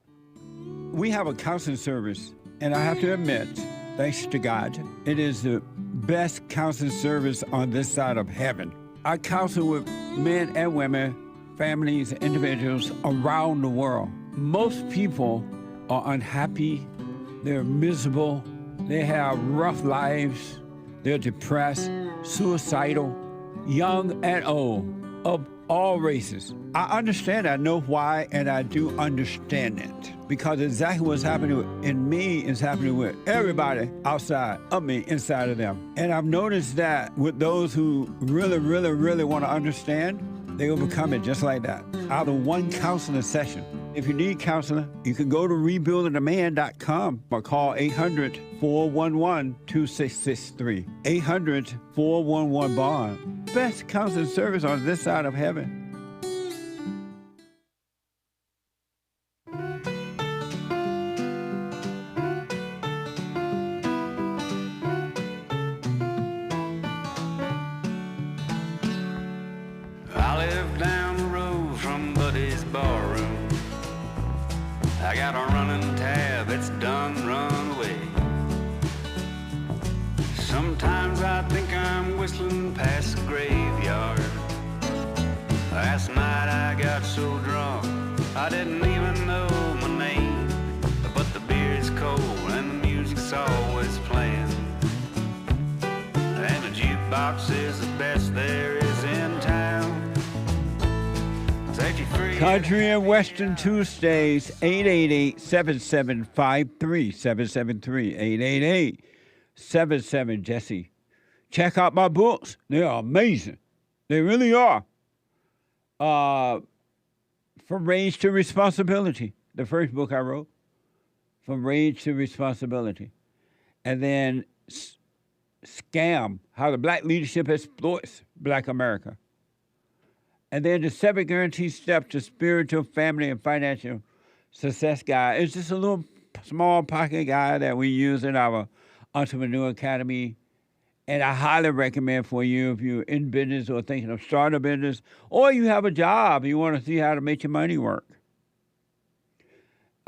Speaker 2: We have a counseling service, and I have to admit, thanks to God, it is the best counseling service on this side of heaven. I counsel with men and women, families, individuals around the world. Most people are unhappy, they're miserable, They have rough lives. They're depressed, suicidal, young and old, of all races. I understand, I know why, and I do understand it. Because exactly what's happening in me is happening with everybody outside of me, inside of them. And I've noticed that with those who really, really, really want to understand, they will become it just like that, out of one counseling session. If you need counseling, you can go to rebuildingaman.com or call 800-411-2663. 800-411-BOND. Best counseling service on this side of heaven.
Speaker 9: I live down the road from Buddy's barroom. I got a running tab that's done run away. Sometimes I think I'm whistling past the graveyard. Last night I got so drunk I didn't even know my name. But the beer is cold and the music's always playing, and the jukebox is the best there is in town.
Speaker 2: Country and Western Tuesdays, 888-7753, 773-888-77 Jesse. Check out my books. They are amazing. They really are. From Rage to Responsibility, the first book I wrote. From Rage to Responsibility. And then Scam, How the Black Leadership Exploits Black America. And then the 7 guaranteed steps to spiritual, family, and financial success guide. It's just a little small pocket guide that we use in our Entrepreneur Academy. And I highly recommend for you if you're in business or thinking of starting a business, or you have a job, you want to see how to make your money work.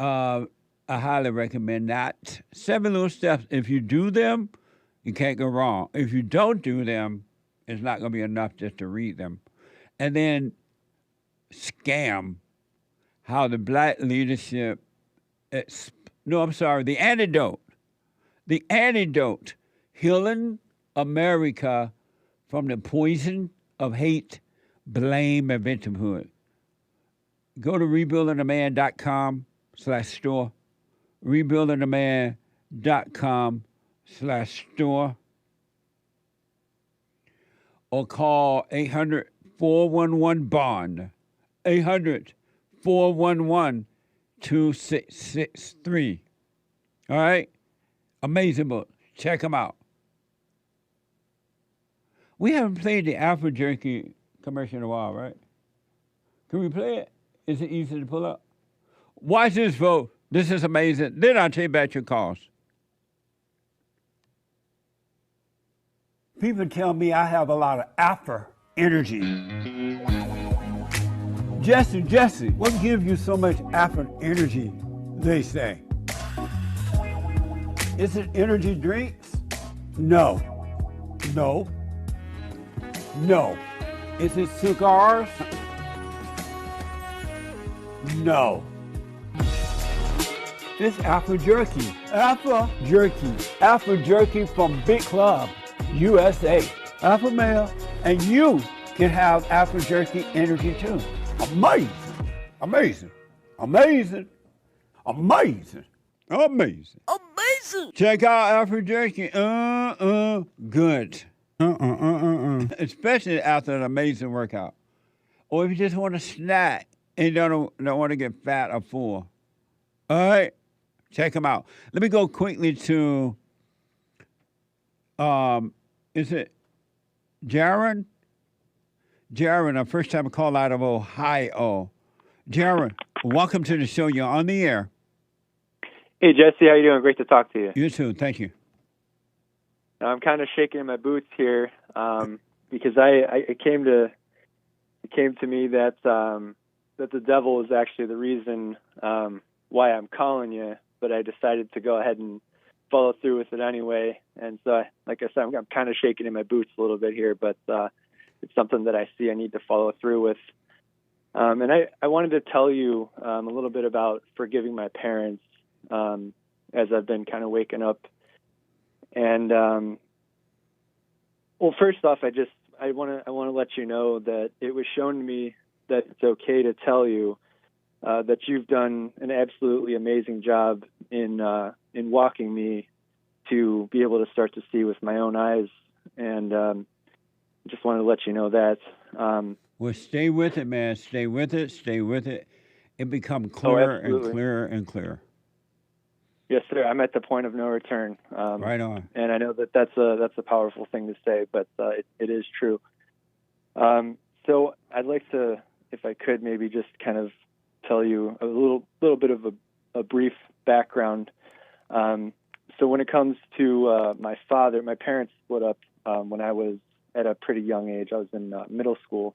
Speaker 2: I highly recommend that. 7 little steps. If you do them, you can't go wrong. If you don't do them, it's not going to be enough just to read them. And then Scam, How the Black Leadership, the Antidote. The Antidote, Healing America from the Poison of Hate, Blame, and Victimhood. Go to rebuildingaman.com/store, rebuildingaman.com/store, or call 800-411-BOND, 800-411-2663. All right? Amazing book. Check them out. We haven't played the Alpha Jerky commercial in a while, right? Can we play it? Is it easy to pull up? Watch this, folks. This is amazing. Then I'll take back your calls. People tell me I have a lot of alpha energy. Jesse, what gives you so much alpha energy, they say? Is it energy drinks? No. Is it cigars? No. It's Alpha Jerky. Alpha Jerky from Big Club, USA. Alpha male, and you can have Alpha Jerky energy too. Amazing. Check out Alpha Jerky. Good. Especially after an amazing workout. Or if you just want a snack and don't want to get fat or full. All right? Check them out. Let me go quickly to, is it Jaron? Jaron, our first time call out of Ohio. Jaron, welcome to the show. You're on the air.
Speaker 19: Hey, Jesse, how you doing? Great to talk to you.
Speaker 2: You too. Thank you.
Speaker 19: I'm kind of shaking in my boots here because it came to me that the devil is actually the reason why I'm calling you, but I decided to go ahead and follow through with it anyway. And so, like I said, I'm kind of shaking in my boots a little bit here, but it's something that I see I need to follow through with. And I wanted to tell you a little bit about forgiving my parents as I've been kind of waking up And well, first off, I want to let you know that it was shown to me that it's okay to tell you that you've done an absolutely amazing job in walking me to be able to start to see with my own eyes. And just wanted to let you know that.
Speaker 2: Well, stay with it, man. Stay with it. Stay with it. It becomes clearer and clearer and clearer.
Speaker 19: Yes, sir. I'm at the point of no return.
Speaker 2: Right on.
Speaker 19: And I know that that's a powerful thing to say, but it is true. So I'd like to, if I could, maybe just kind of tell you a little bit of a brief background. So when it comes to my father, my parents split up when I was at a pretty young age. I was in middle school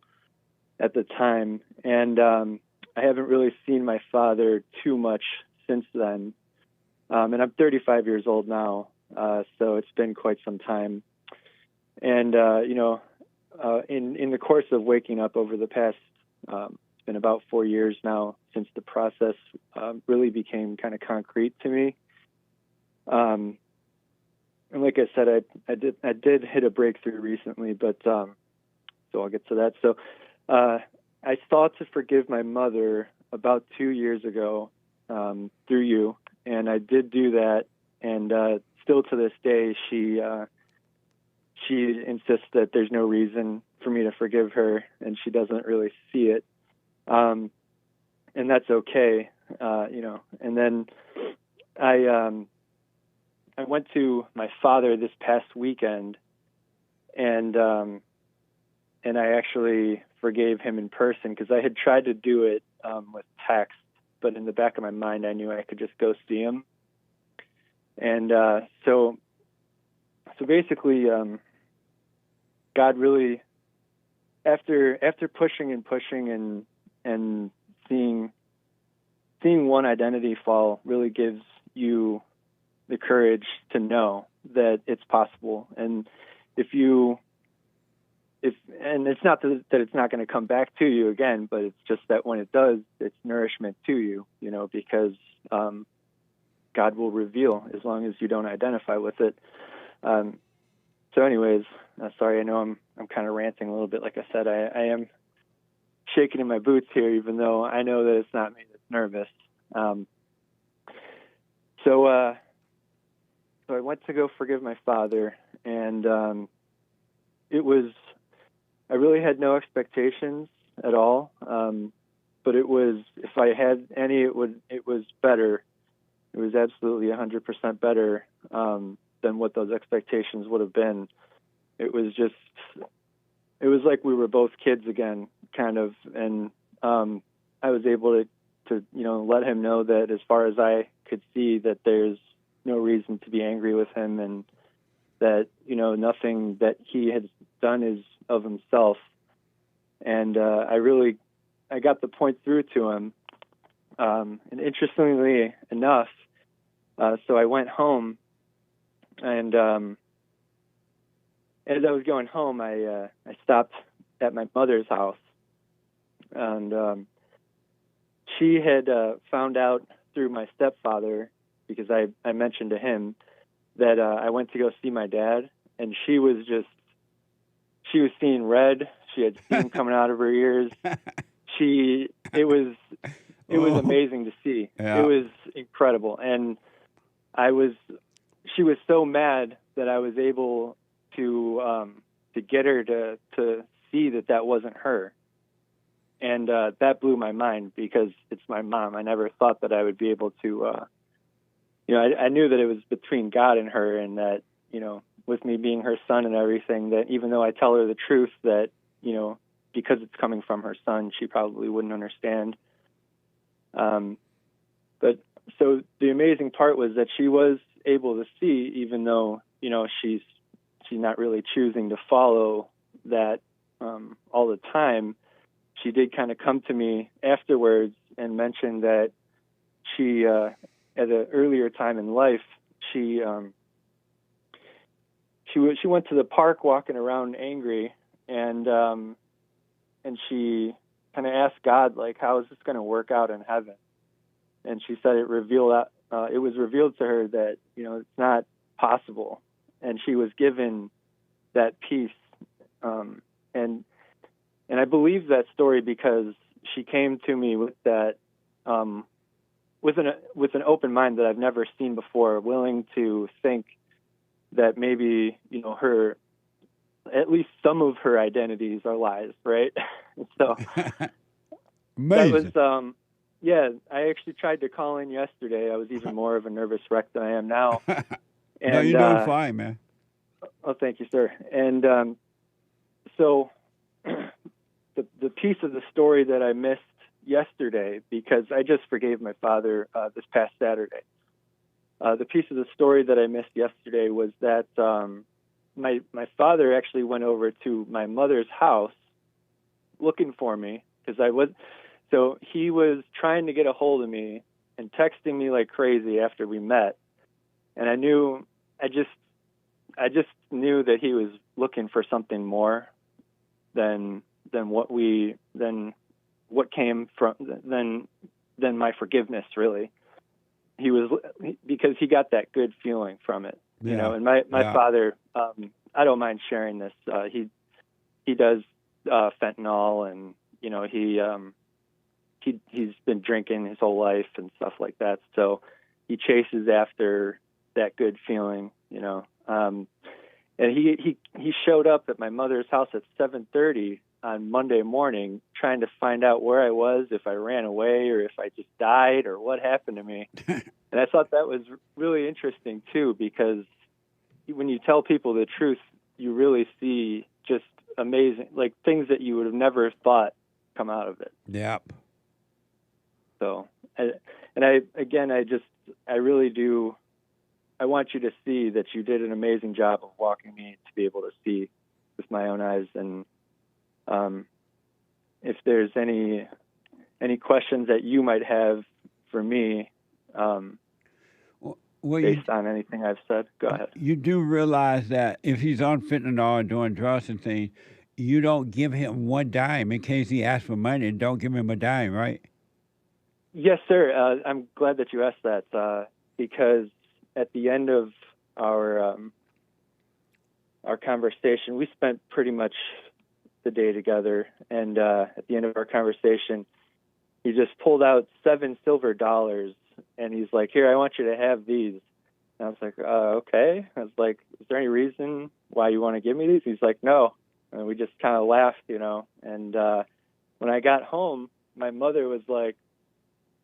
Speaker 19: at the time, and I haven't really seen my father too much since then. And I'm 35 years old now, so it's been quite some time. And in the course of waking up over the past, it's been about 4 years now since the process really became kind of concrete to me. And like I said, I did hit a breakthrough recently, but so I'll get to that. So I thought to forgive my mother about 2 years ago through you, and I did do that. And still to this day, she insists that there's no reason for me to forgive her, and she doesn't really see it. And that's okay, And then I went to my father this past weekend, and I actually forgave him in person, because I had tried to do it with text, but in the back of my mind, I knew I could just go see him. And so basically, God really, after pushing and pushing and seeing one identity fall, really gives you the courage to know that it's possible. And and it's not that it's not going to come back to you again, but it's just that when it does, it's nourishment to you, because God will reveal as long as you don't identify with it. So anyways, sorry, I know I'm kind of ranting a little bit. Like I said, I am shaking in my boots here, even though I know that it's not me that's nervous. So I went to go forgive my father, and I really had no expectations at all. But it was, if I had any, it was better. It was absolutely 100% better than what those expectations would have been. It was like we were both kids again, kind of. And I was able to let him know that as far as I could see, that there's no reason to be angry with him, and that, nothing that he had done is of himself. And I got the point through to him. And interestingly enough, so I went home, and as I was going home, I stopped at my mother's house, and she had found out through my stepfather, because I mentioned to him that I went to go see my dad, and she was seeing red. She had steam coming out of her ears. It was amazing to see.
Speaker 2: Yeah.
Speaker 19: It was incredible. And she was so mad that I was able to get her to see that wasn't her. And that blew my mind, because it's my mom. I never thought that I would be able to, I knew that it was between God and her, and that, with me being her son and everything, that even though I tell her the truth, that, because it's coming from her son, she probably wouldn't understand. But so the amazing part was that she was able to see, even though, she's not really choosing to follow that all the time. She did kind of come to me afterwards and mention that she, at an earlier time in life, she went to the park walking around angry, and she kind of asked God, like, how is this going to work out in heaven? And she said it was revealed to her that, it's not possible. and she was given that peace. And I believe that story because she came to me with that, with an open mind that I've never seen before, willing to think that maybe, at least some of her identities are lies, right? So
Speaker 2: Amazing.
Speaker 19: that was, I actually tried to call in yesterday. I was even more of a nervous wreck than I am now. And,
Speaker 2: no, you're doing fine, man.
Speaker 19: Oh, thank you, sir. And so the piece of the story that I missed yesterday, because I just forgave my father this past Saturday. The piece of the story that I missed yesterday was that my father actually went over to my mother's house looking for me so he was trying to get a hold of me and texting me like crazy after we met, and I just knew that he was looking for something more than what came from than my forgiveness, really. Because he got that good feeling from it, and my father, I don't mind sharing this. He does fentanyl, and he's been drinking his whole life and stuff like that. So he chases after that good feeling, and he showed up at my mother's house at 7:30 on Monday morning, trying to find out where I was, if I ran away or if I just died or what happened to me. And I thought that was really interesting too, because when you tell people the truth, you really see just amazing, like things that you would have never thought come out of it.
Speaker 2: Yep.
Speaker 19: So, I really do. I want you to see that you did an amazing job of walking me to be able to see with my own eyes. And if there's any questions that you might have for me, based on anything I've said, go ahead.
Speaker 2: You do realize that if he's on fentanyl and doing drugs and things, you don't give him one dime in case he asks for money. Don't give him a dime, right?
Speaker 19: Yes, sir. I'm glad that you asked that because at the end of our conversation, we spent pretty much the day together, and at the end of our conversation, he just pulled out $7 silver, and he's like, "Here, I want you to have these." And I was like, "Okay." I was like, "Is there any reason why you want to give me these?" He's like, "No." And we just kind of laughed, And when I got home, my mother was like,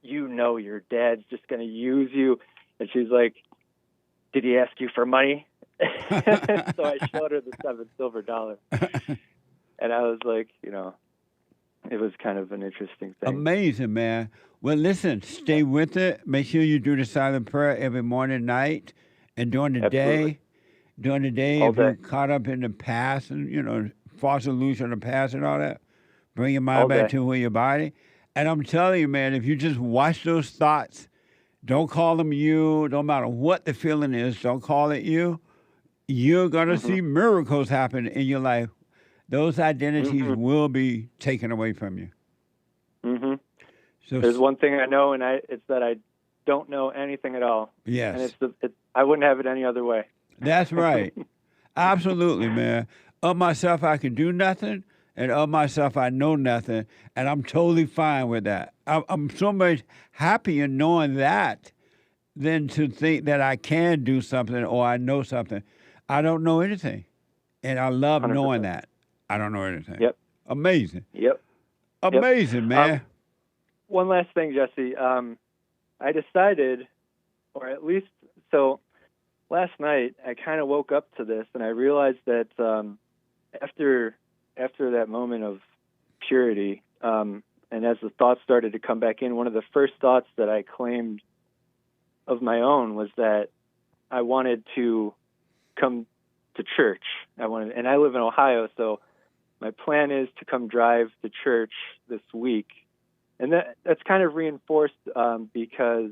Speaker 19: your dad's just going to use you. And she's like, "Did he ask you for money?" So I showed her the $7 silver. And I was like, it was kind of an interesting thing.
Speaker 2: Amazing, man. Well, listen, stay with it. Make sure you do the silent prayer every morning, night, and during the day. During the day, if you're caught up in the past and, false illusion of the past and all that, bring your mind back to your body. And I'm telling you, man, if you just watch those thoughts, don't call them you, no matter what the feeling is, don't call it you, you're going to see miracles happen in your life. Those identities will be taken away from you.
Speaker 19: Mm-hmm.
Speaker 2: So
Speaker 19: there's one thing I know, and it's that I don't know anything at all.
Speaker 2: Yes.
Speaker 19: And I wouldn't have it any other way.
Speaker 2: That's right. Absolutely, man. Of myself, I can do nothing, and of myself, I know nothing, and I'm totally fine with that. I'm so much happier knowing that than to think that I can do something or I know something. I don't know anything, and I love
Speaker 19: 100%.
Speaker 2: knowing that. I don't know anything.
Speaker 19: Yep.
Speaker 2: Amazing.
Speaker 19: Yep.
Speaker 2: Amazing, man.
Speaker 19: One last thing, Jesse. I decided, or at least, so last night I kind of woke up to this, and I realized that after that moment of purity, and as the thoughts started to come back in, one of the first thoughts that I claimed of my own was that I wanted to come to church. And I live in Ohio, so my plan is to come drive to church this week. And that's kind of reinforced because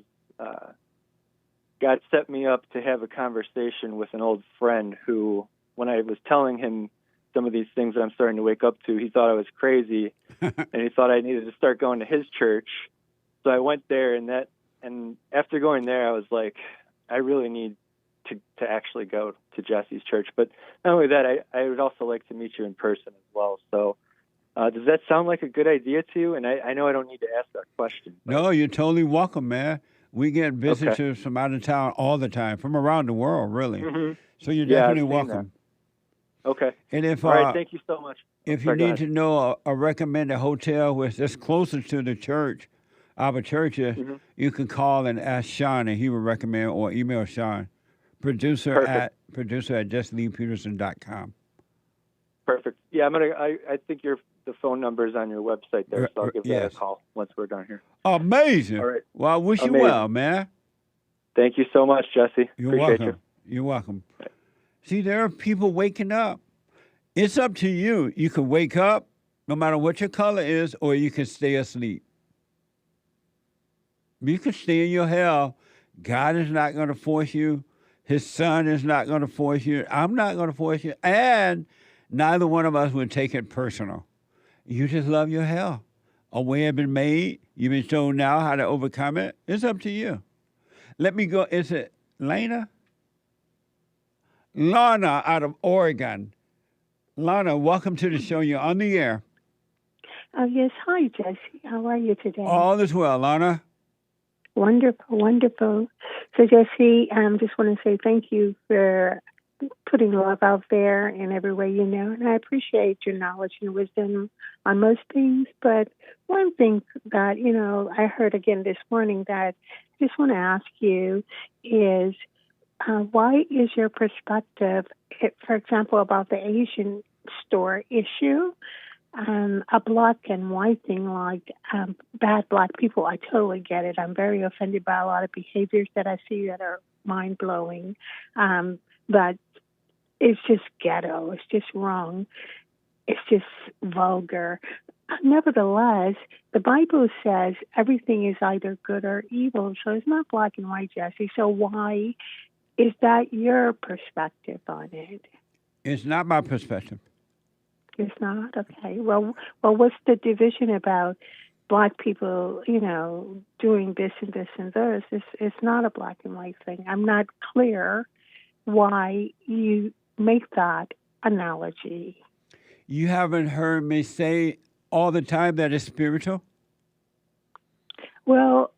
Speaker 19: God set me up to have a conversation with an old friend who, when I was telling him some of these things that I'm starting to wake up to, he thought I was crazy, and he thought I needed to start going to his church. So I went there, and after going there, I was like, I really need to actually go to Jesse's church. But not only that, I would also like to meet you in person as well. So does that sound like a good idea to you? And I know I don't need to ask that question.
Speaker 2: No, you're totally welcome, man. We get visitors from out of town all the time, from around the world, really.
Speaker 19: Mm-hmm.
Speaker 2: So you're
Speaker 19: Yeah,
Speaker 2: definitely
Speaker 19: I've seen
Speaker 2: welcome.
Speaker 19: that. Okay.
Speaker 2: And if
Speaker 19: All right, thank you so much.
Speaker 2: If
Speaker 19: Sorry,
Speaker 2: you
Speaker 19: go
Speaker 2: need
Speaker 19: ahead.
Speaker 2: to know a recommended hotel that's closer to the church, our church is,
Speaker 19: Mm-hmm.
Speaker 2: you can call and ask Sean, and he will recommend, or email Sean, producer at justleepeterson.com.
Speaker 19: Perfect. Yeah, I think the phone number is on your website there, so I'll give that a call once we're done here.
Speaker 2: Amazing.
Speaker 19: All right.
Speaker 2: Well, I wish you
Speaker 19: Amazing.
Speaker 2: well, man.
Speaker 19: Thank you so much, Jesse.
Speaker 2: You're
Speaker 19: Appreciate
Speaker 2: welcome.
Speaker 19: you.
Speaker 2: You're welcome. See, there are people waking up. It's up to you. You can wake up, no matter what your color is, or you can stay asleep. You can stay in your hell. God is not going to force you. His son is not going to force you. I'm not going to force you. And neither one of us would take it personal. You just love your hell. A way has been made. You've been shown now how to overcome it. It's up to you. Let me go. Is it Lana? Lana out of Oregon. Lana, welcome to the show. You're on the air.
Speaker 20: Oh, yes. Hi, Jesse. How are you today?
Speaker 2: All is well, Lana.
Speaker 20: Wonderful, wonderful. So, Jesse, I just want to say thank you for putting love out there in every way you know. And I appreciate your knowledge and wisdom on most things. But one thing that, I heard again this morning that I just want to ask you is, why is your perspective, for example, about the Asian store issue, a black and white thing like bad black people? I totally get it. I'm very offended by a lot of behaviors that I see that are mind-blowing. But it's just ghetto. It's just wrong. It's just vulgar. Nevertheless, the Bible says everything is either good or evil. So it's not black and white, Jesse. So why is that your perspective on it?
Speaker 2: It's not my perspective.
Speaker 20: It's not? Okay. Well, what's the division about black people, doing this and this and this? It's not a black and white thing. I'm not clear why you make that analogy.
Speaker 2: You haven't heard me say all the time that it's spiritual?
Speaker 20: Well,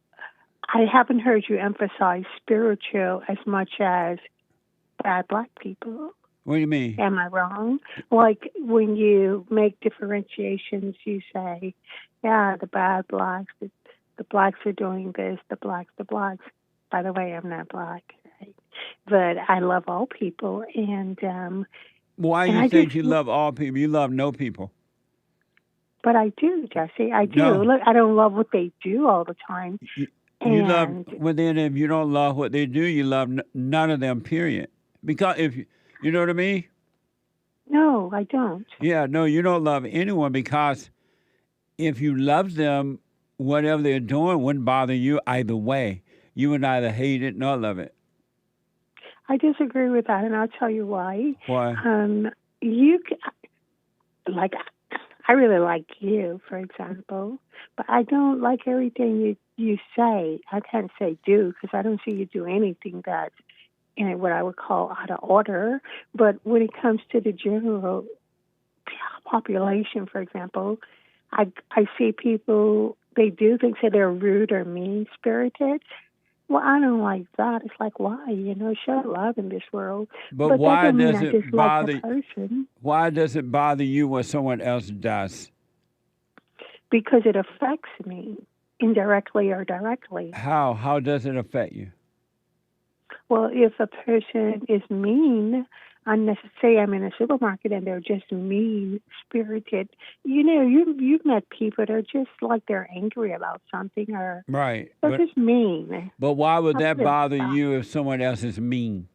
Speaker 20: I haven't heard you emphasize spiritual as much as bad black people.
Speaker 2: What do you mean?
Speaker 20: Am I wrong? Like when you make differentiations, you say, yeah, the bad blacks, the blacks are doing this, the blacks. By the way, I'm not black, right? But I love all people. And
Speaker 2: why you think you love all people? You love no people.
Speaker 20: But I do, Jesse. I do.
Speaker 2: No.
Speaker 20: Look, I don't love what they do all the time.
Speaker 2: You love, well, then if you don't love what they do, you love none of them, period. Because if you know what I mean?
Speaker 20: No, I don't.
Speaker 2: Yeah, no, you don't love anyone because if you love them, whatever they're doing wouldn't bother you either way. You would neither hate it nor love it.
Speaker 20: I disagree with that, and I'll tell you why.
Speaker 2: Why?
Speaker 20: I really like you, for example, but I don't like everything you say. I can't say do because I don't see you do anything that's what I would call out of order. But when it comes to the general population, for example, I see people, they do things that they're rude or mean-spirited. Well, I don't like that. It's like, why? Show love in this world.
Speaker 2: But why does it bother?
Speaker 20: Why
Speaker 2: does it bother you when someone else does?
Speaker 20: Because it affects me indirectly or directly.
Speaker 2: How? How does it affect you?
Speaker 20: Well, if a person is mean, say I'm in a supermarket and they're just mean-spirited, you've met people that are just like they're angry about something or
Speaker 2: right.
Speaker 20: They're just mean.
Speaker 2: But why would that bother you if someone else is mean?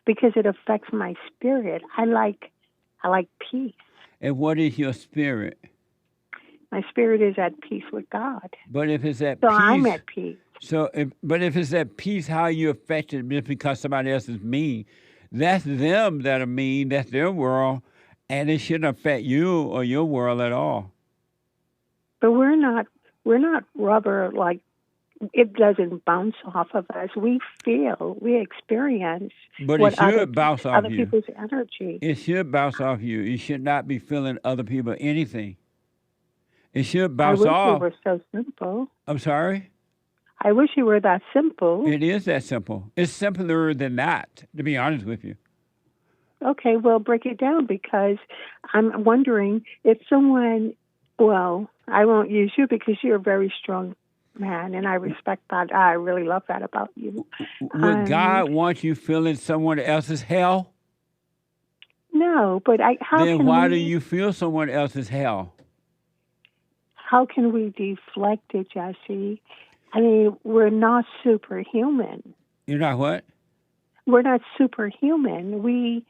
Speaker 20: Because it affects my spirit. I like peace.
Speaker 2: And what is your spirit?
Speaker 20: My spirit is at peace with God.
Speaker 2: But if it's at peace,
Speaker 20: I'm at peace.
Speaker 2: But if it's at peace, how are you affected just because somebody else is mean? That's them that are mean. That's their world, and it shouldn't affect you or your world at all.
Speaker 20: But we're not rubber like it doesn't bounce off of us. We feel, we experience
Speaker 2: But
Speaker 20: what
Speaker 2: it should
Speaker 20: other,
Speaker 2: bounce off
Speaker 20: other
Speaker 2: you.
Speaker 20: people's energy.
Speaker 2: It should bounce off you. You should not be feeling other people anything. It should
Speaker 20: I
Speaker 2: bounce
Speaker 20: wish
Speaker 2: off.
Speaker 20: it were so simple.
Speaker 2: I'm sorry?
Speaker 20: I wish it were that simple.
Speaker 2: It is that simple. It's simpler than that, to be honest with you.
Speaker 20: Okay, well, break it down, because I'm wondering if someone, well, I won't use you because you're a very strong man, and I respect that. I really love that about you.
Speaker 2: Would God want you feeling someone else's hell?
Speaker 20: No, but how
Speaker 2: Then
Speaker 20: can
Speaker 2: why
Speaker 20: we,
Speaker 2: do you feel someone else's hell?
Speaker 20: how can we deflect it, Jesse? I mean, we're not superhuman.
Speaker 2: You're not what?
Speaker 20: We're not superhuman. We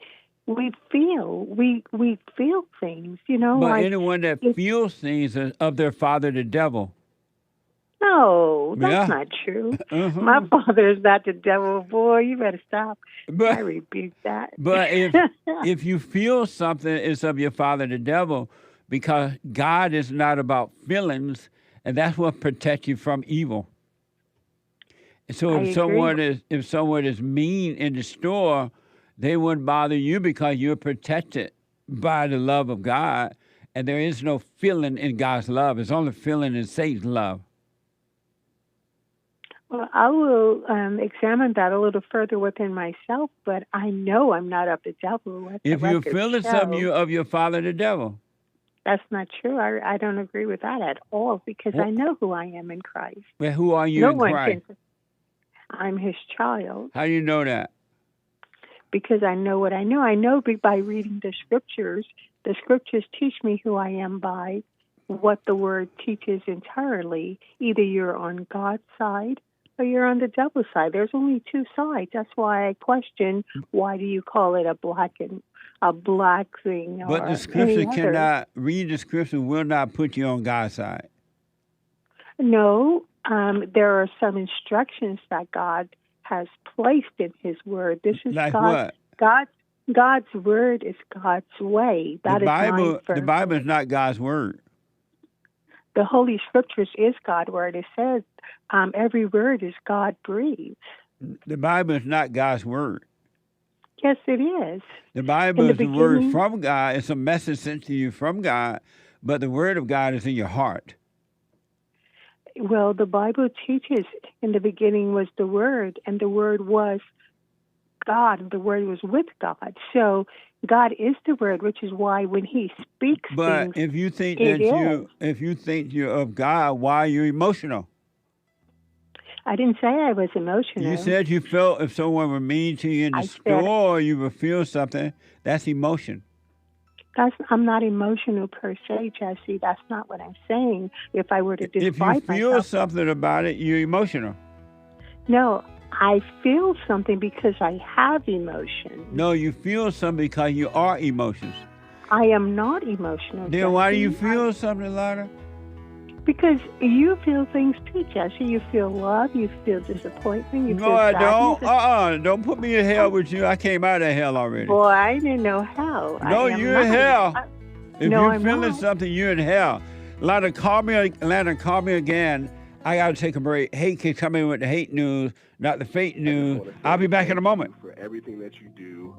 Speaker 20: feel things, you know.
Speaker 2: But
Speaker 20: like
Speaker 2: anyone that feels things is of their father, the devil.
Speaker 20: No, that's
Speaker 2: Yeah.
Speaker 20: not true.
Speaker 2: Uh-huh.
Speaker 20: My father is not the devil, boy. You better stop.
Speaker 2: But-
Speaker 20: I rebuke that.
Speaker 2: But if you feel something, it's of your father, the devil, because God is not about feelings, and that's what protects you from evil. And so
Speaker 20: I
Speaker 2: if someone is mean in the store, they wouldn't bother you because you're protected by the love of God, and there is no feeling in God's love. It's only feeling in Satan's love.
Speaker 20: Well, I will examine that a little further within myself, but I know I'm not of the devil. Let the
Speaker 2: If you're
Speaker 20: record
Speaker 2: feeling
Speaker 20: show.
Speaker 2: something, you're of your father, the devil.
Speaker 20: That's not true. I don't agree with that at all, because
Speaker 2: Well-
Speaker 20: I know who I am in Christ.
Speaker 2: Well, who are you
Speaker 20: No
Speaker 2: in
Speaker 20: one
Speaker 2: Christ?
Speaker 20: can. I'm his child.
Speaker 2: How do you know that?
Speaker 20: Because I know what I know. I know by reading the scriptures. The scriptures teach me who I am by what the word teaches entirely. Either you're on God's side or you're on the devil's side. There's only two sides. That's why I question, why do you call it a black thing?
Speaker 2: But the scripture cannot, read the scripture will not put you on God's side.
Speaker 20: No, there are some instructions that God has placed in his word. This is
Speaker 2: Like
Speaker 20: God's,
Speaker 2: what?
Speaker 20: God's word is God's way. That is my
Speaker 2: The
Speaker 20: firm.
Speaker 2: Bible is not God's word.
Speaker 20: The Holy Scriptures is God's word. It says every word is God breathed.
Speaker 2: The Bible is not God's word.
Speaker 20: Yes, it is.
Speaker 2: The Bible
Speaker 20: In
Speaker 2: is
Speaker 20: the
Speaker 2: the word
Speaker 20: beginning-
Speaker 2: from God. It's a message sent to you from God, but the word of God is in your heart.
Speaker 20: Well, the Bible teaches in the beginning was the Word, and the Word was God, and the Word was with God. So God is the Word, which is why when He speaks
Speaker 2: But
Speaker 20: things,
Speaker 2: if you think
Speaker 20: it
Speaker 2: that
Speaker 20: is.
Speaker 2: if you think you're of God, why are you emotional?
Speaker 20: I didn't say I was emotional.
Speaker 2: You said you felt if someone were mean to you in the
Speaker 20: I said-
Speaker 2: store, you would feel something. That's emotion.
Speaker 20: I'm not emotional per se, Jesse. That's not what I'm saying. If I were to
Speaker 2: If you
Speaker 20: describe
Speaker 2: feel
Speaker 20: myself,
Speaker 2: something about it, you're emotional.
Speaker 20: no, I feel something because I have emotion.
Speaker 2: No, you feel something because you are emotions.
Speaker 20: I am not emotional.
Speaker 2: Then why do you
Speaker 20: Jesse.
Speaker 2: feel something, Lana?
Speaker 20: Because you feel things too, Jesse. You feel love. You feel disappointment. You
Speaker 2: No,
Speaker 20: feel
Speaker 2: I
Speaker 20: sadness.
Speaker 2: don't. Don't put me in hell with you. I came out of hell already.
Speaker 20: Boy, I didn't know how.
Speaker 2: No,
Speaker 20: I am
Speaker 2: you're in
Speaker 20: not.
Speaker 2: hell. If
Speaker 20: No,
Speaker 2: you're
Speaker 20: I'm
Speaker 2: feeling
Speaker 20: not.
Speaker 2: something, you're in hell. Lana, call me again. I got to take a break. Hake can come in with the hate news, not the fake news. I'll be back in a moment.
Speaker 21: For everything that you do,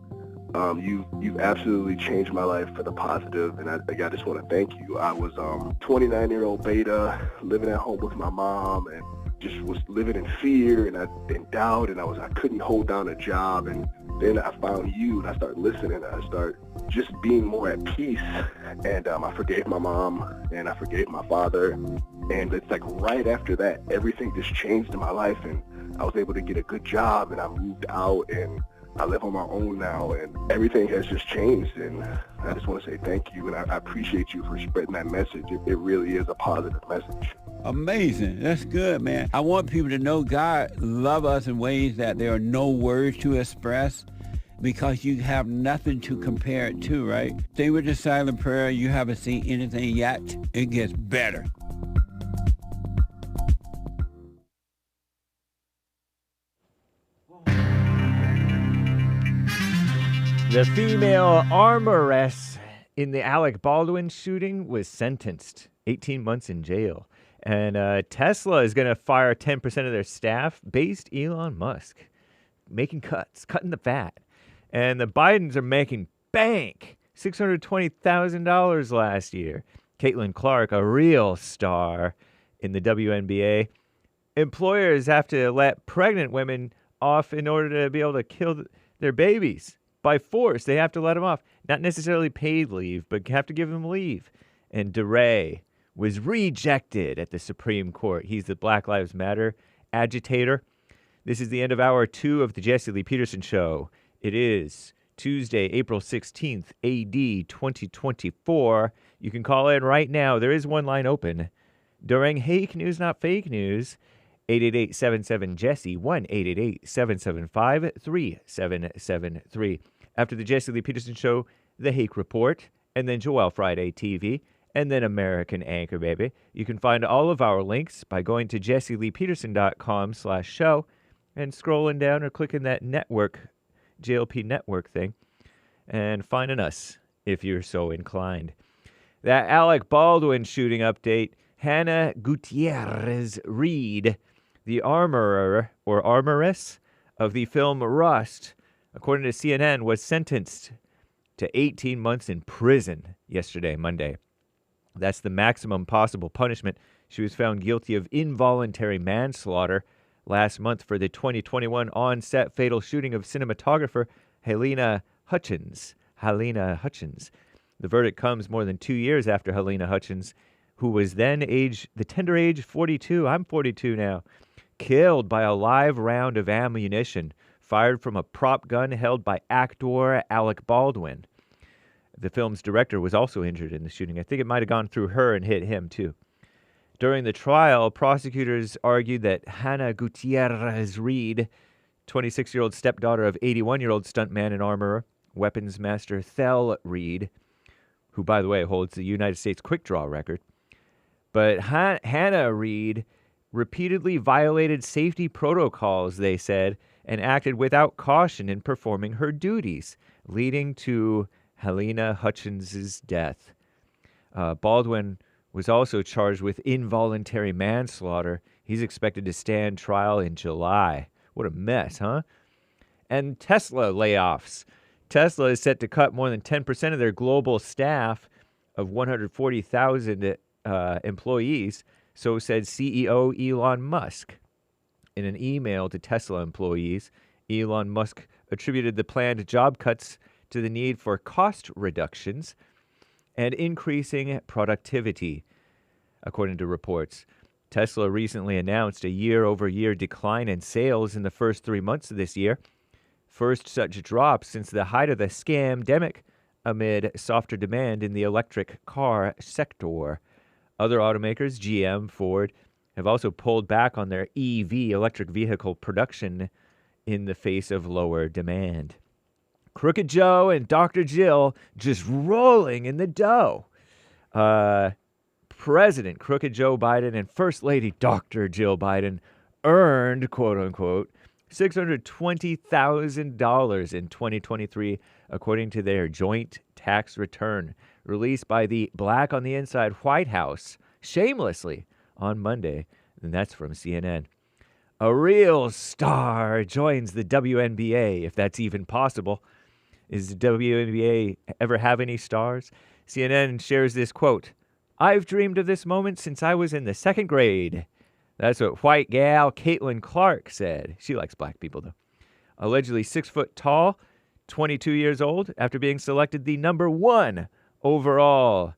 Speaker 21: you've absolutely changed my life for the positive, and I just want to thank you. I was 29-year-old beta, living at home with my mom, and just was living in fear and in doubt, and I couldn't hold down a job, and then I found you, and I started listening, and I started just being more at peace, and I forgave my mom, and I forgave my father, and it's like right after that, everything just changed in my life, and I was able to get a good job, and I moved out, and I live on my own now, and everything has just changed, and I just want to say thank you, and I appreciate you for spreading that message. It really is a positive message.
Speaker 2: Amazing. That's good, man. I want people to know God love us in ways that there are no words to express, because you have nothing to compare it to, right? Stay with the silent prayer. You haven't seen anything yet. It gets better.
Speaker 14: The female armoress in the Alec Baldwin shooting was sentenced 18 months in jail And Tesla is going to fire 10% of their staff. Based Elon Musk. Making cuts, cutting the fat. And the Bidens are making bank. $620,000 last year. Caitlin Clark, a real star in the WNBA. Employers have to let pregnant women off in order to be able to kill their babies. By force, they have to let them off. Not necessarily paid leave, but have to give them leave. And DeRay was rejected at the Supreme Court. He's the Black Lives Matter agitator. This is the end of hour 2 of the Jesse Lee Peterson Show. It is Tuesday, April 16th, AD 2024. You can call in right now. There is one line open. During Hake News, Not Fake News, 888-77-JESSE, 1-888-775-3773. After the Jesse Lee Peterson Show, The Hake Report, and then Joel Friday TV, and then American Anchor, baby. You can find all of our links by going to jesseleepeterson.com/show and scrolling down or clicking that network, JLP network thing, and finding us if you're so inclined. That Alec Baldwin shooting update, Hannah Gutierrez Reed, the armorer or armoress of the film Rust, according to CNN, was sentenced to 18 months in prison yesterday, Monday. That's the maximum possible punishment. She was found guilty of involuntary manslaughter last month for the 2021 on-set fatal shooting of cinematographer Helena Hutchins. The verdict comes more than 2 years after Helena Hutchins, who was then the tender age 42, I'm 42 now, killed by a live round of ammunition fired from a prop gun held by actor Alec Baldwin. The film's director was also injured in the shooting. I think it might have gone through her and hit him, too. During the trial, prosecutors argued that Hannah Gutierrez Reed, 26-year-old stepdaughter of 81-year-old stuntman and armorer, weapons master Thel Reed, who, by the way, holds the United States quick draw record. But Hannah Reed repeatedly violated safety protocols, they said, and acted without caution in performing her duties, leading to Helena Hutchins' death. Baldwin was also charged with involuntary manslaughter. He's expected to stand trial in July. What a mess, huh? And Tesla layoffs. Tesla is set to cut more than 10% of their global staff of 140,000 employees, so said CEO Elon Musk. In an email to Tesla employees, Elon Musk attributed the planned job cuts to the need for cost reductions and increasing productivity, according to reports. Tesla recently announced a year-over-year decline in sales in the first 3 months of this year, first such drop since the height of the scamdemic, amid softer demand in the electric car sector. Other automakers, GM, Ford, have also pulled back on their EV, electric vehicle production, in the face of lower demand. Crooked Joe and Dr. Jill just rolling in the dough. President Crooked Joe Biden and First Lady Dr. Jill Biden earned, quote-unquote, $620,000 in 2023, according to their joint tax return, released by the Black on the Inside White House shamelessly on Monday. And that's from CNN. A real star joins the WNBA, if that's even possible. Is the WNBA ever have any stars? CNN shares this quote, "I've dreamed of this moment since I was in the 2nd grade." That's what white gal Caitlin Clark said. She likes black people, though. Allegedly 6 foot tall, 22 years old, after being selected the number 1 overall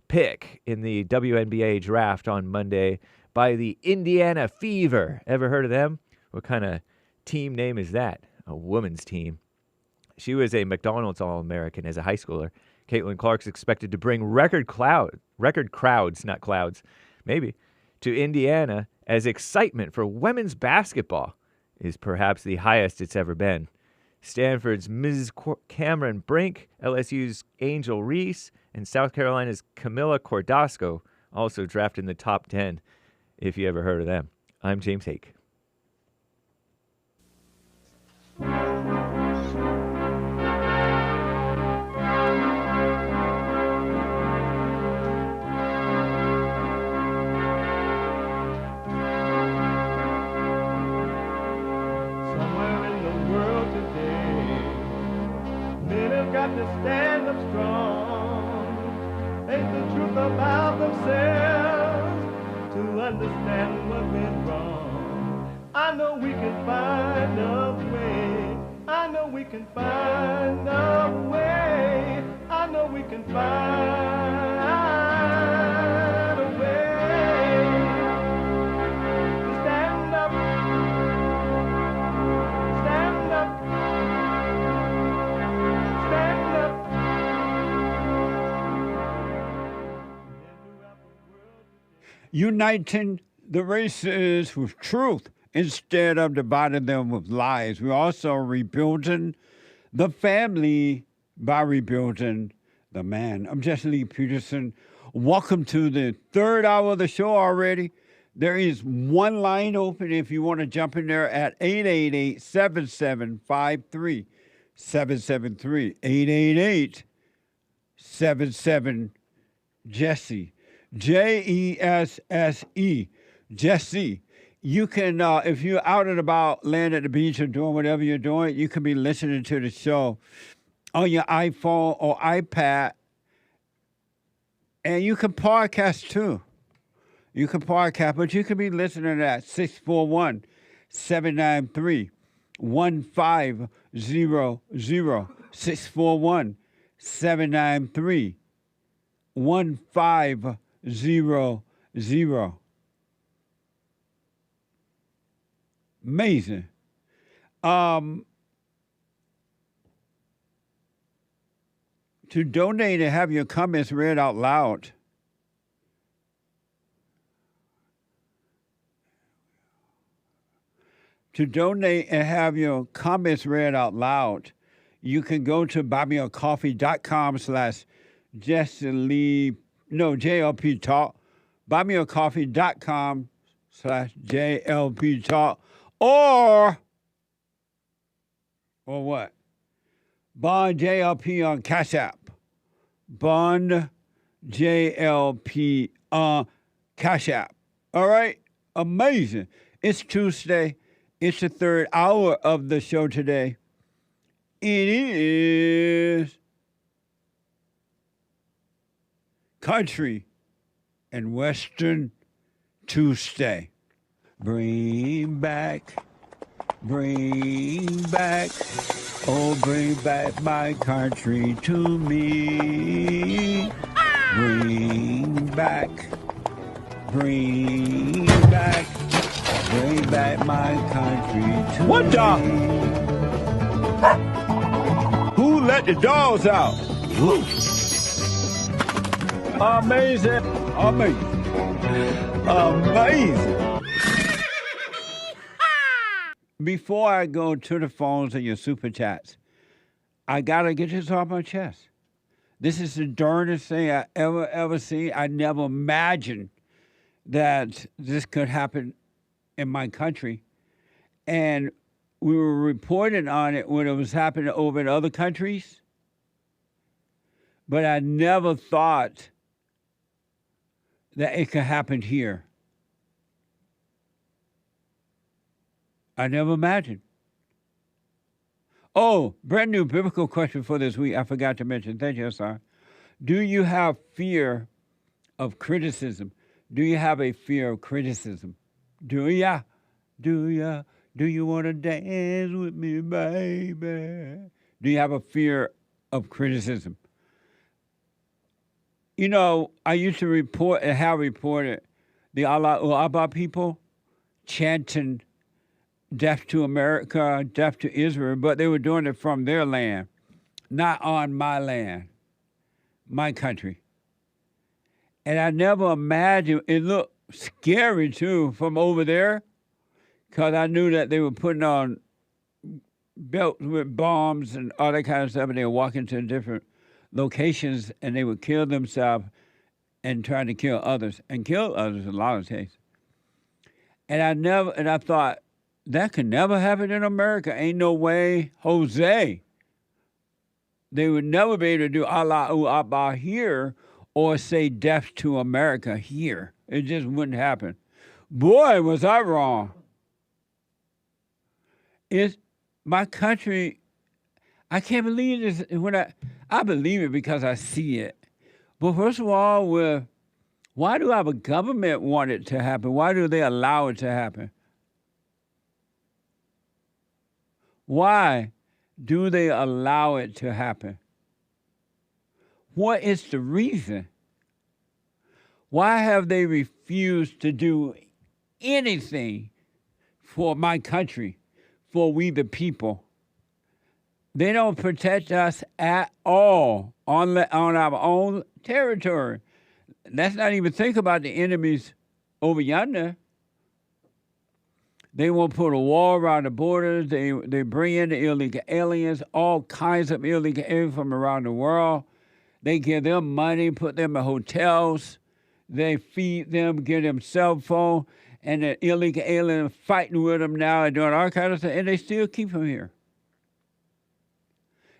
Speaker 14: pick in the WNBA draft on Monday by the Indiana Fever. Ever heard of them? What kind of team name is that? A woman's team. She was a McDonald's All-American as a high schooler. Caitlin Clark's expected to bring record crowds, not clouds, maybe, to Indiana as excitement for women's basketball is perhaps the highest it's ever been. Stanford's Ms. Cameron Brink, LSU's Angel Reese, and South Carolina's Camilla Cordasco also drafted in the top 10, if you ever heard of them. I'm James Hake.
Speaker 1: about themselves to understand what went wrong. I know we can find a way. I know we can find a way. I know we can find a way to stand up, stand up, stand up.
Speaker 2: Uniting the races with truth instead of dividing them with lies. We're also rebuilding the family by rebuilding the man. I'm Jesse Lee Peterson. Welcome to the third hour of the show already. There is one line open if you want to jump in there at 888-7753-773. 888-77-JESSE. Jesse. Jesse. You can, if you're out and about, laying at the beach or doing whatever you're doing, you can be listening to the show on your iPhone or iPad. And you can podcast too. You can podcast, but you can be listening at 641-793-1500. 641-793-1500. Amazing. To donate and have your comments read out loud, you can go to buymeacoffee.com/JLP Talk, buymeacoffee.com/JLP Talk, or what? Bond JLP on Cash App. Bond JLP on Cash App. All right? Amazing. It's Tuesday. It's the third hour of the show today. It is Country and Western Tuesday. Bring back, oh, bring back my country to me. Bring back my country to what me. dog? Who let the dogs out? Amazing. Before I go to the phones and your super chats, I gotta get this off my chest. This is the darndest thing I ever seen. I never imagined that this could happen in my country. And we were reporting on it when it was happening over in other countries. But I never thought that it could happen here. I never imagined. Oh, brand new biblical question for this week. I forgot to mention. Thank you, sir. Do you have fear of criticism? Do you have a fear of criticism? Do ya? Do you want to dance with me, baby? Do you have a fear of criticism? You know, I used to report and have reported the Allah Abba people chanting death to America, death to Israel, but they were doing it from their land, not on my land, my country. And I never imagined, it looked scary too from over there, because I knew that they were putting on belts with bombs and all that kind of stuff, and they were walking to different locations, and they would kill themselves and try to kill others, and kill others in a lot of cases. And I thought, that could never happen in America. Ain't no way, Jose. They would never be able to do Allahu Akbar here or say death to America here. It just wouldn't happen. Boy, was I wrong. It's my country. I can't believe this. When I believe it because I see it. But first of all, with Why do our government want it to happen? Why do they allow it to happen? Why do they allow it to happen? What is the reason? Why have they refused to do anything for my country, for we the people? They don't protect us at all on our own territory. Let's not even think about the enemies over yonder. They won't put a wall around the borders. They bring in the illegal aliens, all kinds of illegal aliens from around the world. They give them money, put them in hotels. They feed them, give them cell phone, and the illegal aliens fighting with them now and doing all kinds of stuff, and they still keep them here.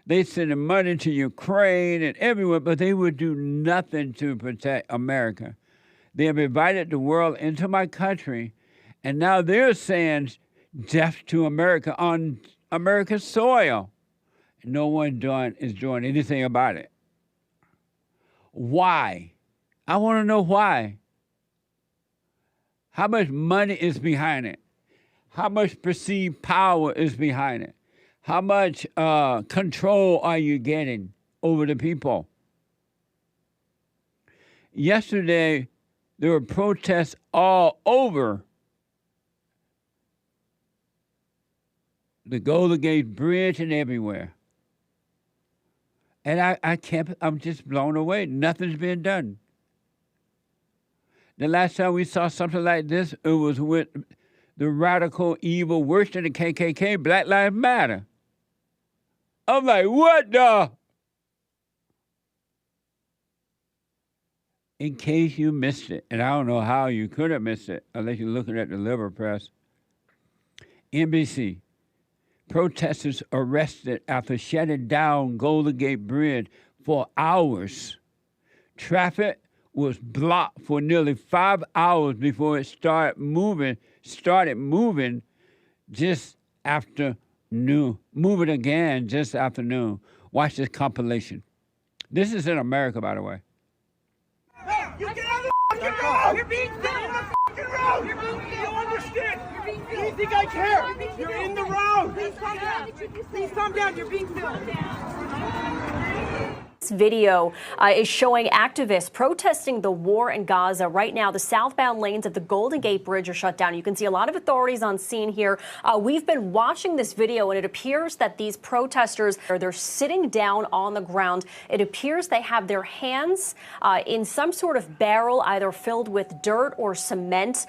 Speaker 2: They send money to Ukraine and everywhere, but they would do nothing to protect America. They have invited the world into my country, and now they're saying death to America on American soil. No one is doing anything about it. Why? I want to know why. How much money is behind it? How much perceived power is behind it? How much control are you getting over the people? Yesterday, there were protests all over the Golden Gate Bridge and everywhere. And I'm just blown away. Nothing's been done. The last time we saw something like this, it was with the radical evil, worse than the KKK, Black Lives Matter. I'm like, what the? In case you missed it, and I don't know how you could have missed it unless you're looking at the liberal press, NBC, protesters arrested after shutting down Golden Gate Bridge for hours. Traffic was blocked for nearly 5 hours before it started moving just after noon. Moving again just after noon. Watch this compilation. This is in America, by the way.
Speaker 1: Hey, you get on the fucking road! You're being filmed on the fucking road! You don't understand! Do you think I care? You're in the road! Please calm down. Please calm down. You're being filmed.
Speaker 4: This video is showing activists protesting the war in Gaza. Right now, the southbound lanes of the Golden Gate Bridge are shut down. You can see a lot of authorities on scene here. We've been watching this video, and it appears that these protesters, they're sitting down on the ground. It appears they have their hands in some sort of barrel, either filled with dirt or cement.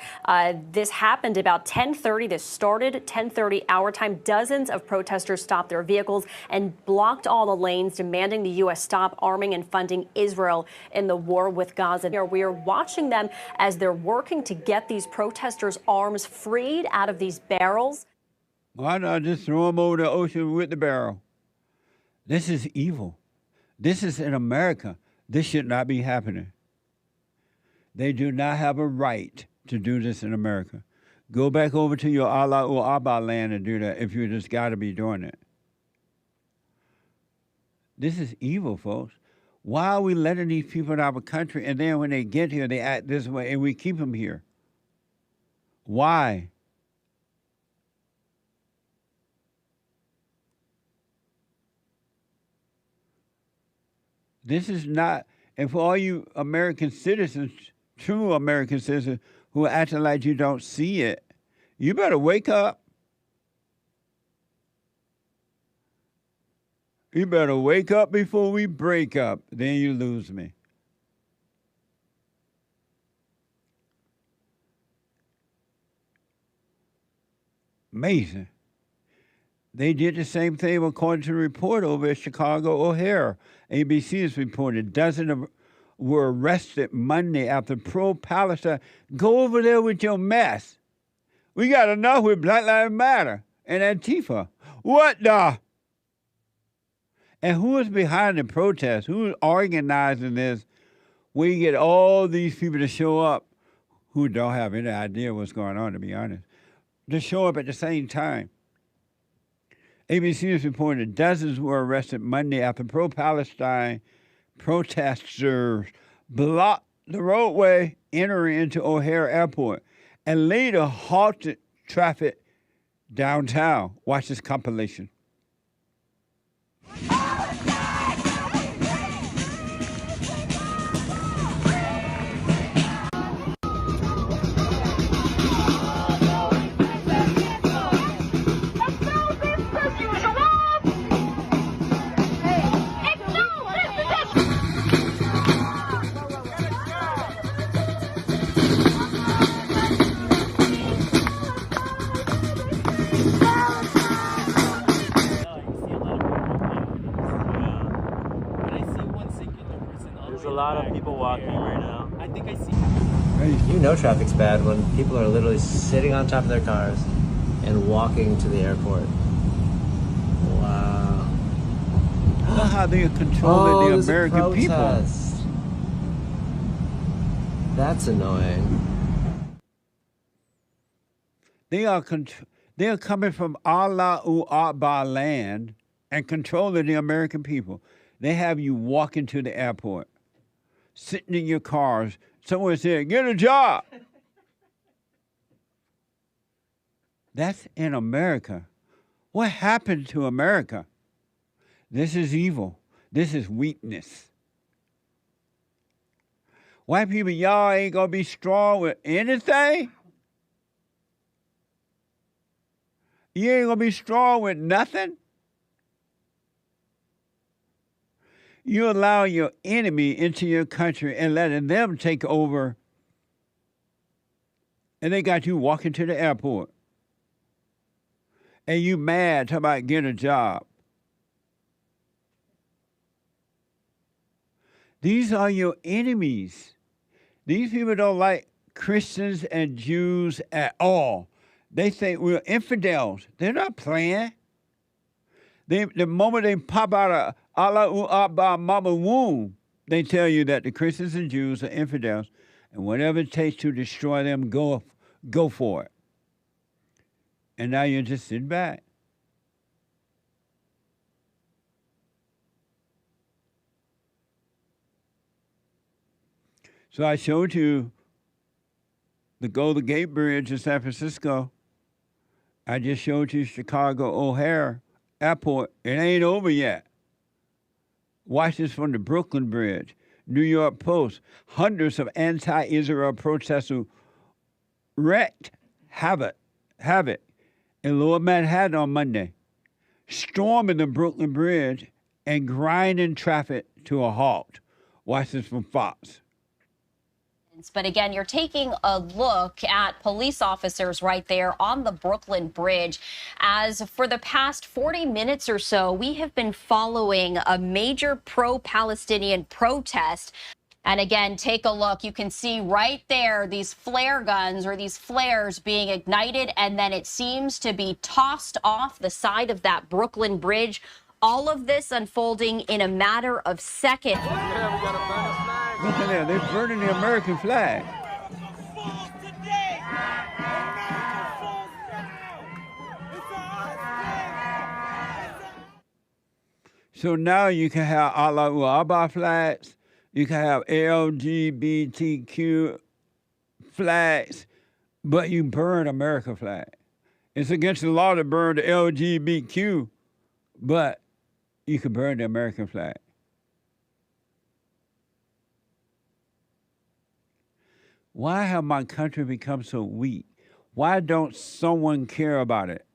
Speaker 4: This happened about 10:30. This started 10:30 our time. Dozens of protesters stopped their vehicles and blocked all the lanes, demanding the U.S. stop arming and funding Israel in the war with Gaza. We are watching them as they're working to get these protesters' arms freed out of these barrels.
Speaker 2: Why not just throw them over the ocean with the barrel? This is evil. This is in America. This should not be happening. They do not have a right to do this in America. Go back over to your Allah or Abba land and do that if you just got to be doing it. This is evil, folks. Why are we letting these people in our country, and then when they get here, they act this way, and we keep them here? Why? This is not, and for all you American citizens, true American citizens, who are acting like you don't see it, you better wake up. You better wake up before we break up. Then you lose me. Amazing. They did the same thing according to the report over at Chicago O'Hare. ABC has reported dozens were arrested Monday after pro-Palestine. Go over there with your mess. We got enough with Black Lives Matter and Antifa. What the? And who is behind the protest? Who is organizing this? We get all these people to show up who don't have any idea what's going on, to be honest, to show up at the same time. ABC has reported dozens were arrested Monday after pro-Palestine protesters blocked the roadway entering into O'Hare Airport and later halted traffic downtown. Watch this compilation.
Speaker 5: There's a lot of people walking right now. I think I see.
Speaker 22: You know traffic's bad when people are literally sitting on top of their cars and walking to the airport. Wow.
Speaker 2: Look how they are controlling the American people.
Speaker 22: That's annoying.
Speaker 2: They are coming from Allahu Akbar land and controlling the American people. They have you walking to the airport, sitting in your cars. Someone said, "Get a job." That's in America. What happened to America? This is evil. This is weakness. White people, y'all ain't gonna be strong with anything. You ain't gonna be strong with nothing. You allow your enemy into your country and letting them take over, and they got you walking to the airport. And you mad, talking about get a job. These are your enemies. These people don't like Christians and Jews at all. They think we're infidels. They're not playing. The moment they pop out of Allahu Akbar mama womb, they tell you that the Christians and Jews are infidels, and whatever it takes to destroy them, go for it. And now you're just sitting back. So I showed you the Golden Gate Bridge in San Francisco. I just showed you Chicago O'Hare Airport. It ain't over yet. Watch this from the Brooklyn Bridge. New York Post. Hundreds of anti-Israel protesters wreaked havoc in Lower Manhattan on Monday, storming the Brooklyn Bridge and grinding traffic to a halt. Watch this from Fox.
Speaker 4: But again, you're taking a look at police officers right there on the Brooklyn Bridge. As for the past 40 minutes or so, we have been following a major pro-Palestinian protest. And again, take a look. You can see right there these flare guns or these flares being ignited, and then it seems to be tossed off the side of that Brooklyn Bridge. All of this unfolding in a matter of seconds.
Speaker 2: Look at that, they're burning the American flag. So now you can have Allahu Akbar flags, you can have LGBTQ flags, but you burn American flag. It's against the law to burn the LGBTQ, but you can burn the American flag. Why have my country become so weak? Why don't someone care about it?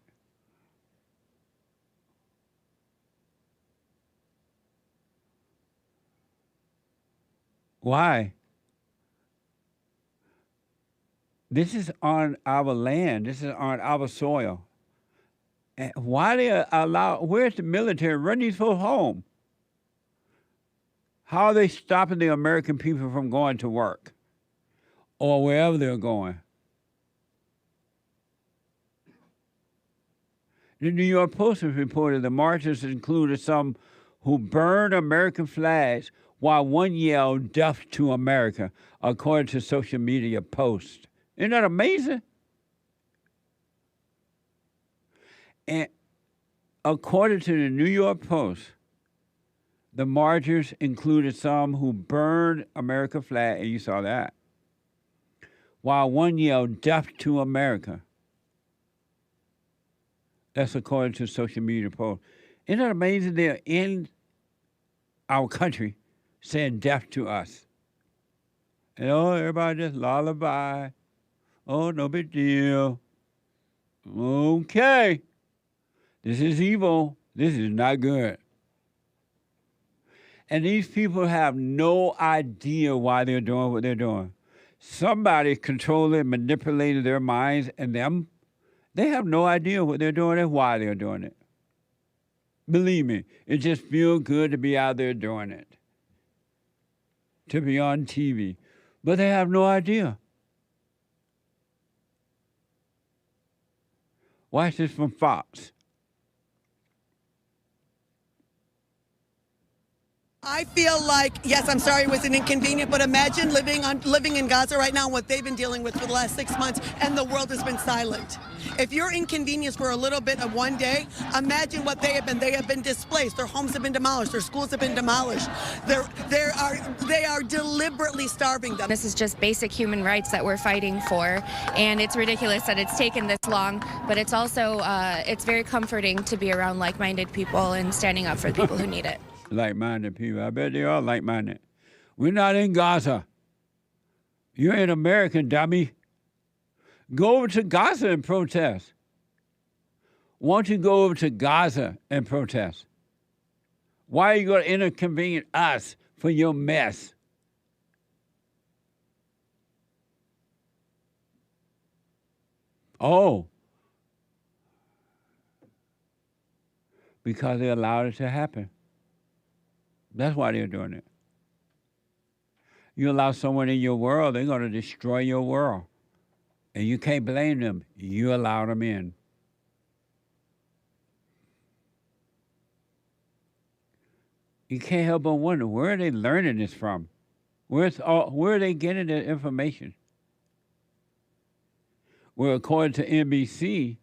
Speaker 2: Why? This is on our land. This is on our soil. And why they allow, where's the military? Run these folks home. How are they stopping the American people from going to work or wherever they're going? The New York Post has reported the marchers included some who burned American flags while one yelled "Death to America," according to social media posts. Isn't that amazing? And according to the New York Post, The marchers included some who burned America flag, and you saw that, while one yelled, "Death to America." That's according to social media posts. Isn't it amazing they're in our country saying death to us? And everybody just lullaby. Oh, no big deal. Okay. This is evil. This is not good. And these people have no idea why they're doing what they're doing. Somebody controlling, manipulating their minds, and they have no idea what they're doing and why they're doing it. Believe me, it just feels good to be out there doing it, to be on TV. But they have no idea. Watch this from Fox.
Speaker 3: I feel like, yes, I'm sorry it was an inconvenient, but imagine living in Gaza right now and what they've been dealing with for the last 6 months, and the world has been silent. If you're inconvenienced for a little bit of one day, imagine what they have been. They have been displaced. Their homes have been demolished. Their schools have been demolished. They are deliberately starving them.
Speaker 8: This is just basic human rights that we're fighting for, and it's ridiculous that it's taken this long, but it's also, it's very comforting to be around like-minded people and standing up for the people who need it.
Speaker 2: Like-minded people. I bet they are like-minded. We're not in Gaza. You're in America, dummy. Go over to Gaza and protest. Why don't you go over to Gaza and protest? Why are you going to inconvenience us for your mess? Oh. Because they allowed it to happen. That's why they're doing it. You allow someone in your world, they're going to destroy your world. And you can't blame them. You allow them in. You can't help but wonder, where are they learning this from? Where are they getting their information? Well, according to NBC,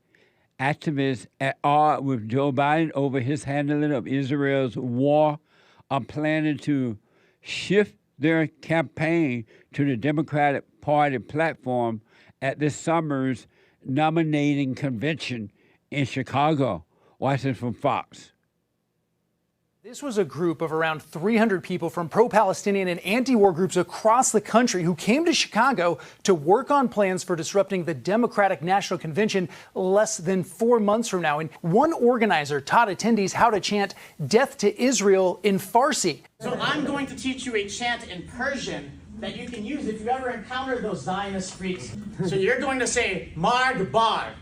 Speaker 2: activists at odds with Joe Biden over his handling of Israel's war are planning to shift their campaign to the Democratic Party platform at this summer's nominating convention in Chicago. Watch this from Fox.
Speaker 23: This was a group of around 300 people from pro-Palestinian and anti-war groups across the country who came to Chicago to work on plans for disrupting the Democratic National Convention less than 4 months from now. And one organizer taught attendees how to chant "Death to Israel" in Farsi.
Speaker 24: So I'm going to teach you a chant in Persian that you can use if you ever encounter those Zionist freaks. So you're going to say, "Marg bar.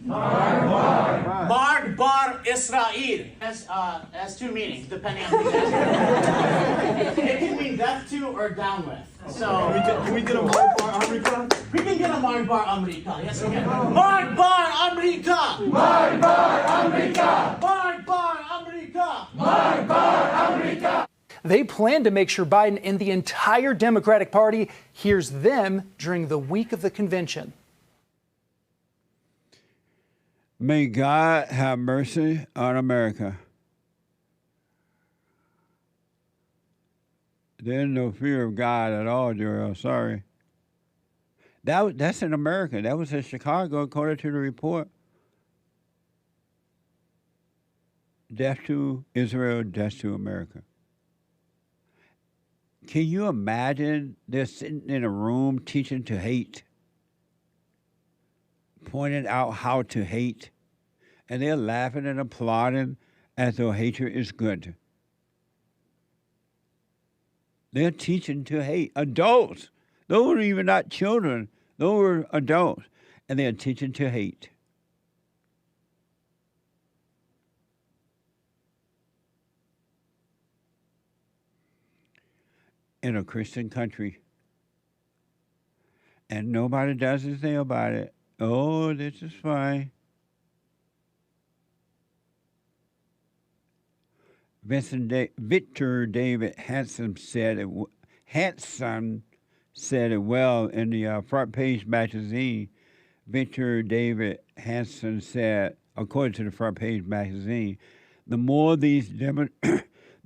Speaker 24: Marg bar. Marg bar Israel." Has two meanings, depending on who's asking. It can mean death to or down with. So can we get a Marg bar America? We can get a Marg bar America. Yes, we can. Marg bar America. Marg bar America. Marg bar America. Marg bar America.
Speaker 23: They plan to make sure Biden and the entire Democratic Party hears them during the week of the convention.
Speaker 2: May God have mercy on America. There's no fear of God at all, Joel. Sorry. That's in America. That was in Chicago, according to the report. Death to Israel, death to America. Can you imagine they're sitting in a room teaching to hate? Pointing out how to hate, and they're laughing and applauding as though hatred is good. They're teaching to hate. Adults. Those were even not children. Those were adults. And they're teaching to hate. In a Christian country. And nobody does anything about it. Oh, this is fine. Victor David Hanson said it well in the front page magazine. Victor David Hanson said, according to the front page magazine, the more these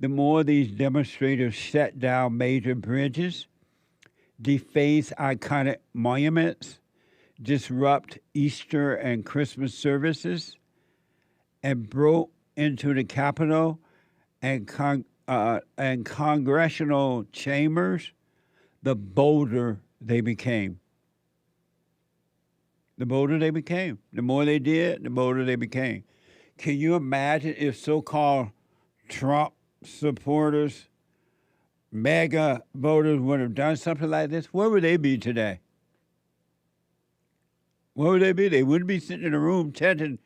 Speaker 2: the more these demonstrators shut down major bridges, deface iconic monuments, disrupt Easter and Christmas services, and broke into the Capitol and congressional chambers, the bolder they became. The bolder they became. The more they did, the bolder they became. Can you imagine if so-called Trump supporters, MAGA voters would have done something like this? Where would they be today? Where would they be? They wouldn't be sitting in a room chanting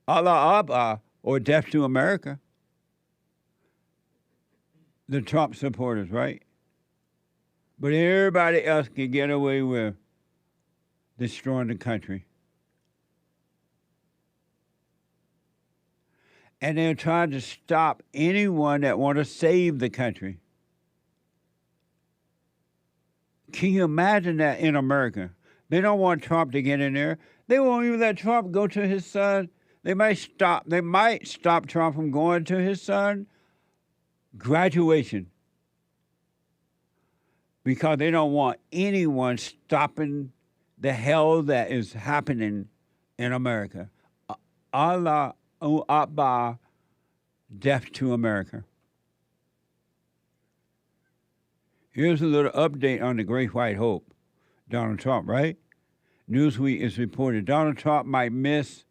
Speaker 2: Allah Abba or Death to America. The Trump supporters, right? But everybody else can get away with destroying the country. And they're trying to stop anyone that want to save the country. Can you imagine that in America? They don't want Trump to get in there. They won't even let Trump go to his son. They might stop Trump from going to his son graduation because they don't want anyone stopping the hell that is happening in America. Allah Akbar, death to America. Here's a little update on the Great White Hope, Donald Trump, right? Newsweek is reported Donald Trump might miss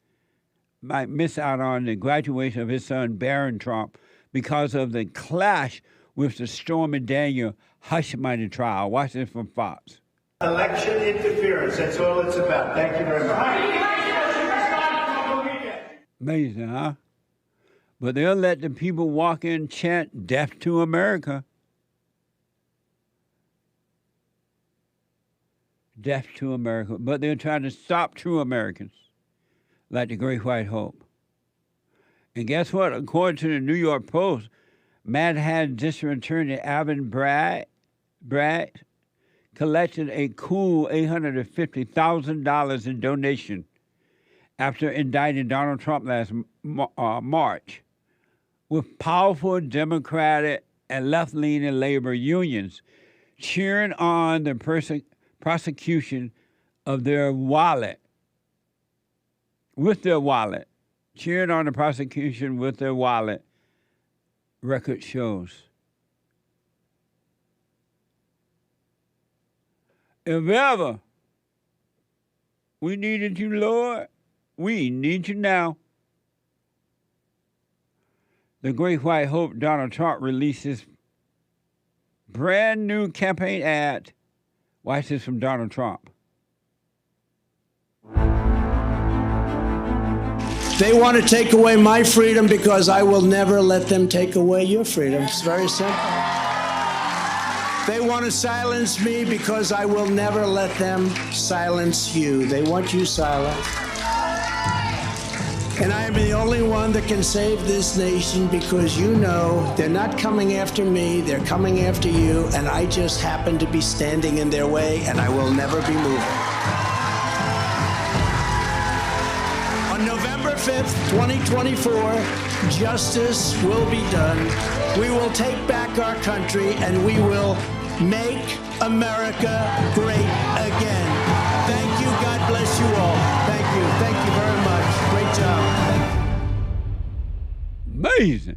Speaker 2: out on the graduation of his son Barron Trump because of the clash with the Stormy Daniels hush money trial. Watch this from Fox.
Speaker 6: Election interference, that's all it's about. Thank you very much.
Speaker 2: Amazing, huh? But they'll let the people walk in, chant death to America. Death to America. But they're trying to stop true Americans, like the Great White Hope. And guess what? According to the New York Post, Manhattan District Attorney Alvin Bragg collected a cool $850,000 in donation after indicting Donald Trump last March, with powerful Democratic and left-leaning labor unions cheering on the prosecution of their wallet, with their wallet, cheering on the prosecution with their wallet, record shows. If ever we needed you, Lord, we need you now. The Great White Hope, Donald Trump releases brand new campaign ad. Watch this from Donald Trump.
Speaker 7: They want to take away my freedom because I will never let them take away your freedom. It's very simple. They want to silence me because I will never let them silence you. They want you silent. And I am the only one that can save this nation because you know they're not coming after me, they're coming after you, and I just happen to be standing in their way, and I will never be moving. On November 5th, 2024, justice will be done. We will take back our country, and we will make America great again. Thank you. God bless you all. Thank you. Thank you very much. Great job.
Speaker 2: Amazing.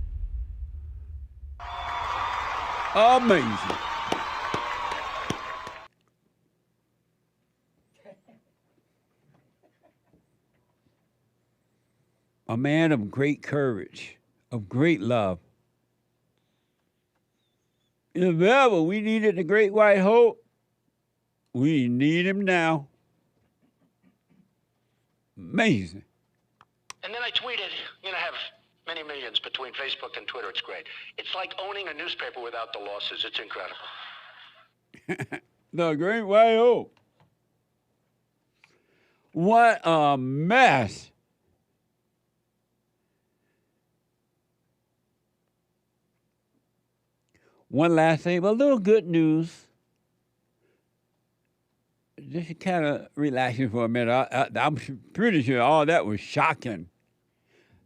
Speaker 2: Amazing. A man of great courage, of great love. If ever we needed the Great White Hope, we need him now. Amazing.
Speaker 10: And then I tweeted, have many millions between Facebook and Twitter. It's great. It's like owning a newspaper without the losses. It's incredible.
Speaker 2: The Great White Hope. What a mess. One last thing, but a little good news. Just to kind of relax you for a minute. I'm pretty sure all that was shocking.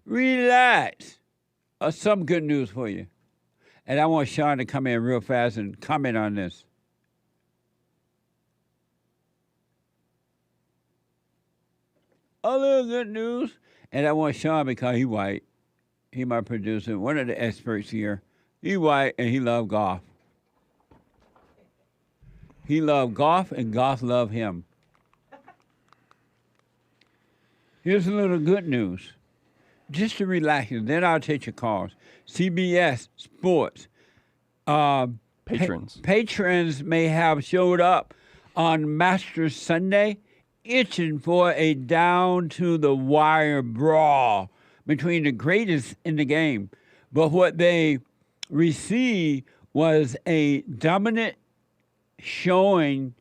Speaker 2: Relax. Some good news for you. And I want Sean to come in real fast and comment on this. Other good news. And I want Sean because he's white. He my producer, one of the experts here. He white and he love golf. He love golf and golf love him. Here's a little good news. Just to relax you, then I'll take your calls. CBS Sports.
Speaker 11: Patrons.
Speaker 2: Patrons may have showed up on Masters Sunday itching for a down-to-the-wire brawl between the greatest in the game. But what they received was a dominant showing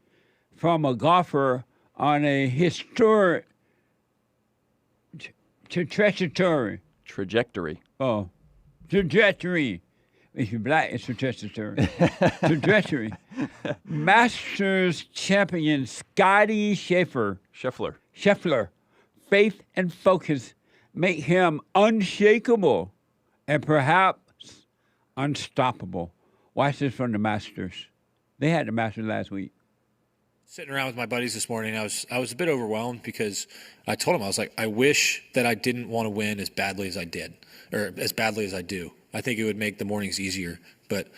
Speaker 2: from a golfer on a historic trajectory.
Speaker 11: Oh,
Speaker 2: trajectory. If you're black, it's trajectory. Trajectory. Masters champion Scotty Scheffler. Faith and focus make him unshakable and perhaps unstoppable. Watch this from the Masters. They had the Masters last week.
Speaker 12: Sitting around with my buddies this morning, I was a bit overwhelmed because I told them, I was like, I wish that I didn't want to win as badly as I did, or as badly as I do. I think it would make the mornings easier, but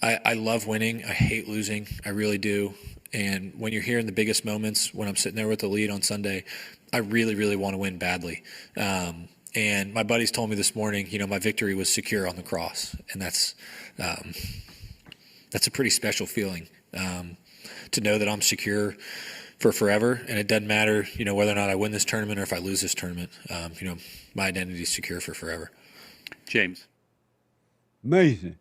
Speaker 12: I love winning. I hate losing. I really do. And when you're here in the biggest moments, when I'm sitting there with the lead on Sunday, I really, really want to win badly. And my buddies told me this morning, my victory was secure on the cross, and that's a pretty special feeling. To know that I'm secure for forever, and it doesn't matter, whether or not I win this tournament or if I lose this tournament. My identity is secure for forever.
Speaker 13: James.
Speaker 2: Amazing.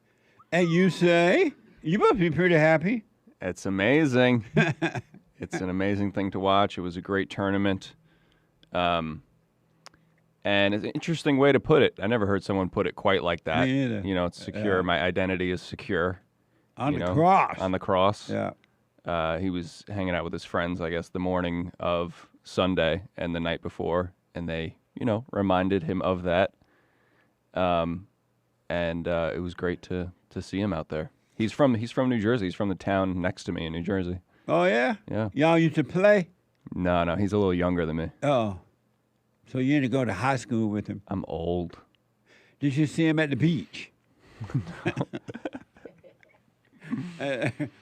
Speaker 2: And you say, you must be pretty happy.
Speaker 11: It's amazing. It's an amazing thing to watch. It was a great tournament. And it's an interesting way to put it. I never heard someone put it quite like that.
Speaker 2: Me either.
Speaker 11: It's secure. My identity is secure.
Speaker 2: On the cross.
Speaker 11: On the cross.
Speaker 2: Yeah.
Speaker 11: He was hanging out with his friends, I guess, the morning of Sunday and the night before, and they, reminded him of that. And it was great to see him out there. He's from New Jersey. He's from the town next to me in New Jersey.
Speaker 2: Oh, yeah?
Speaker 11: Yeah.
Speaker 2: Y'all used to play?
Speaker 11: No, he's a little younger than me.
Speaker 2: Oh. So you didn't go to high school with him?
Speaker 11: I'm old.
Speaker 2: Did you see him at the beach?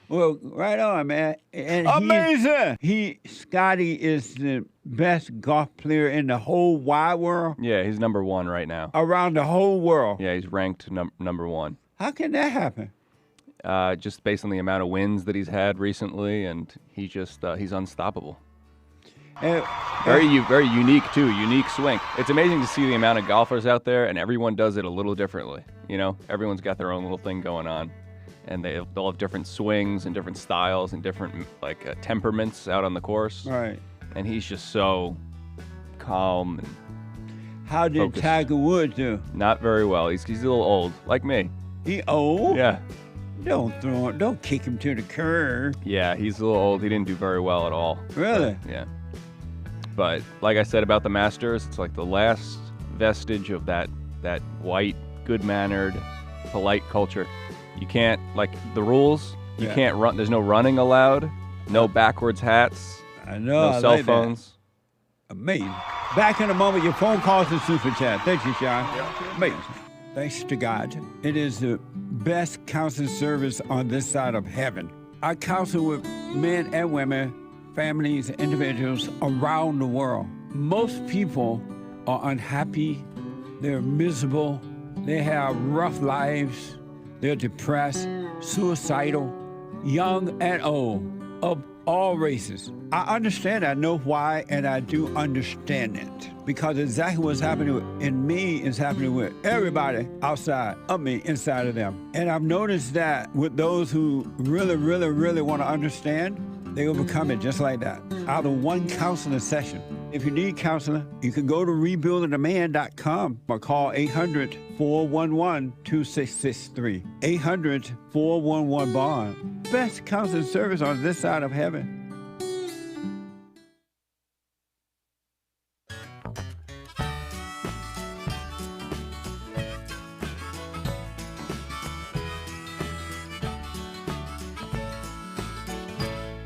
Speaker 2: Well, right on, man. And amazing! Scotty is the best golf player in the whole wide world?
Speaker 11: Yeah, he's number one right now.
Speaker 2: Around the whole world?
Speaker 11: Yeah, he's ranked number one.
Speaker 2: How can that happen?
Speaker 11: Just based on the amount of wins that he's had recently, and he's unstoppable. Very unique, too. Unique swing. It's amazing to see the amount of golfers out there, and everyone does it a little differently. Everyone's got their own little thing going on. And they'll have different swings and different styles and different temperaments out on the course.
Speaker 2: Right.
Speaker 11: And he's just so calm. And
Speaker 2: how did
Speaker 11: focused.
Speaker 2: Tiger Woods do?
Speaker 11: Not very well. He's a little old, like me.
Speaker 2: He old?
Speaker 11: Yeah.
Speaker 2: Don't kick him to the curb.
Speaker 11: Yeah, he's a little old. He didn't do very well at all.
Speaker 2: Really?
Speaker 11: But, yeah. But like I said about the Masters, it's like the last vestige of that white, good-mannered, polite culture. You can't, the rules, you can't run. There's no running allowed, no backwards hats, no cell phones.
Speaker 2: Amazing. Back in a moment, your phone calls and super chat. Thank you, Sean. Amazing. Thanks to God. It is the best counseling service on this side of heaven. I counsel with men and women, families, individuals around the world. Most people are unhappy. They're miserable. They have rough lives. They're depressed, suicidal, young and old, of all races. I understand, I know why, and I do understand it. Because exactly what's happening in me is happening with everybody outside of me, inside of them. And I've noticed that with those who really, really, really want to understand, they overcome it just like that, out of one counseling session. If you need counseling, you can go to rebuildingtheman.com or call 800-411-2663. 800-411-BOND. Best counseling service on this side of heaven.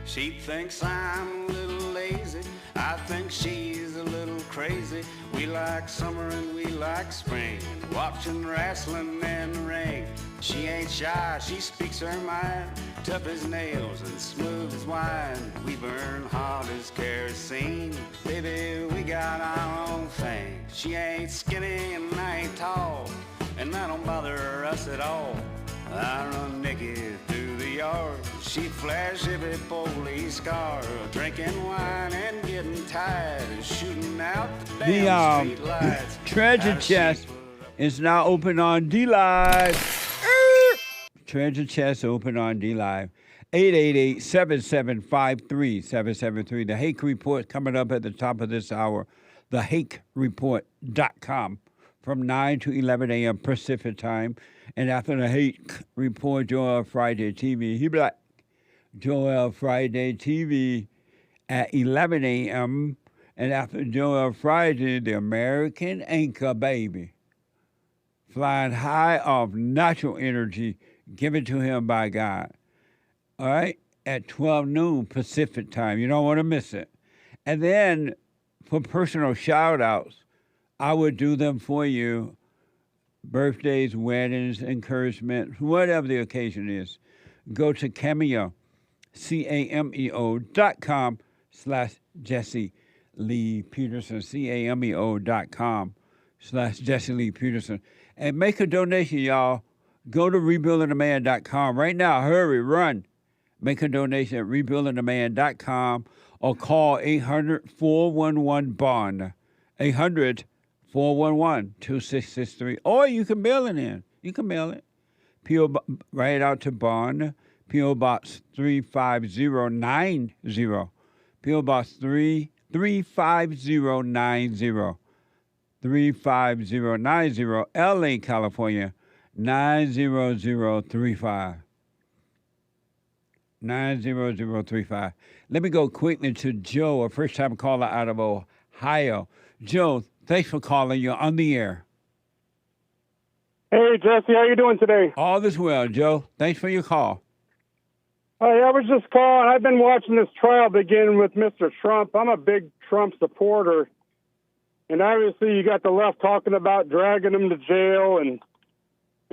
Speaker 9: She thinks I'm a little lazy. I think she's a little crazy. We like summer and we like spring, watching wrestling in the ring. She ain't shy, she speaks her mind, tough as nails and smooth as wine. We burn hot as kerosene, baby, we got our own thing. She ain't skinny and I ain't tall, and that don't bother us at all. I run naked through the yard, she flash every police car, drinking wine and getting tired, shooting out the damn street lights.
Speaker 2: Treasure chest is now open on D-Live. Treasure chest open on D-Live. 888-7753-773. The Hake Report coming up at the top of this hour. TheHakeReport.com from 9 to 11 a.m. Pacific time. And after the Hake Report, Joel Friday TV. He be like, Joel Friday TV at 11 a.m. And after Joel Friday, the American Anchor Baby. Flying high off natural energy given to him by God. All right? At 12 noon Pacific time. You don't want to miss it. And then for personal shout-outs, I would do them for you. Birthdays, weddings, encouragement, whatever the occasion is. Go to Cameo, cameo.com/Jesse Lee Peterson, cameo.com/Jesse Lee Peterson. And make a donation, y'all. Go to rebuildingtheman.com right now. Hurry, run. Make a donation at rebuildingtheman.com or call 800-411-BOND. 800-411-2663. Or you can mail it in. You can mail it. P.O. Write out to Bond. P.O. Box 35090. P.O. Box 35090. 35090. L.A., California. 90035. 90035. Let me go quickly to Joe, a first-time caller out of Ohio. Joe, thanks for calling. You're on the air.
Speaker 13: Hey, Jesse, how you doing today?
Speaker 2: All is well, Joe. Thanks for your call.
Speaker 13: Hey, I was just calling. I've been watching this trial begin with Mr. Trump. I'm a big Trump supporter. And obviously you got the left talking about dragging him to jail and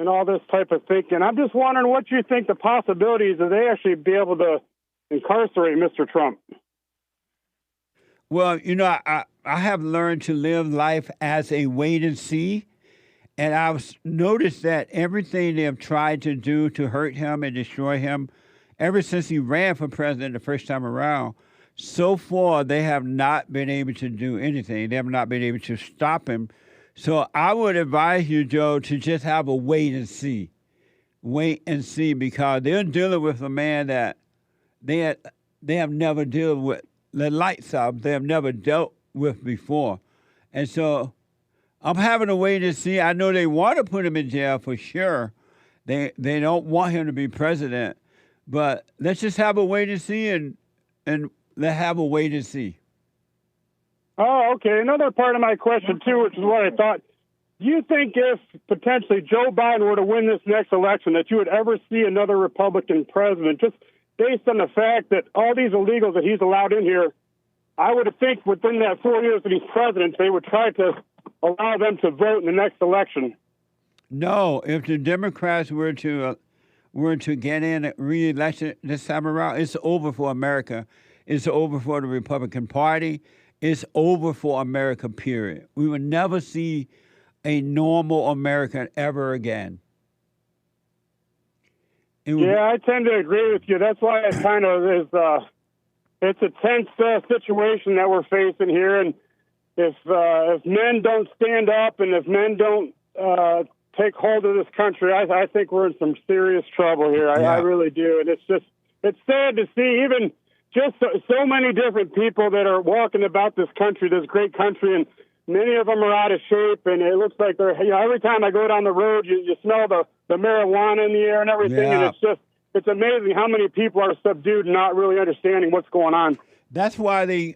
Speaker 13: all this type of thinking. I'm just wondering what you think the possibilities of they actually be able to incarcerate Mr. Trump.
Speaker 2: Well, you know, I have learned to live life as a wait and see. And I've noticed that everything they have tried to do to hurt him and destroy him, ever since he ran for president the first time around, so far they have not been able to do anything. They have not been able to stop him. So I would advise you, Joe, to just have a wait and see. Wait and see, because they're dealing with a man that they have never dealt with. The lights up, they have never dealt with before. And so I'm having to wait and see. I know they want to put him in jail for sure. They don't want him to be president. But let's just have a wait and see and let's have a wait and see.
Speaker 13: Oh, okay. Another part of my question, too, which is what I thought. Do you think if potentially Joe Biden were to win this next election that you would ever see another Republican president, just based on the fact that all these illegals that he's allowed in here, I would think within that 4 years that he's president, they would try to allow them to vote in the next election?
Speaker 2: No. If the Democrats were to get in re-election this time around, it's over for America. It's over for the Republican Party. It's over for America, period. We will never see a normal American ever again.
Speaker 13: Yeah, I tend to agree with you. That's why it kind of is, it's a tense situation that we're facing here. And if men don't stand up and if men don't take hold of this country, I think we're in some serious trouble here. I really do. And it's sad to see even just so many different people that are walking about this country, this great country, and many of them are out of shape, and it looks like they're, every time I go down the road, you smell the marijuana in the air and everything, and it's amazing how many people are subdued and not really understanding what's going on.
Speaker 2: That's why they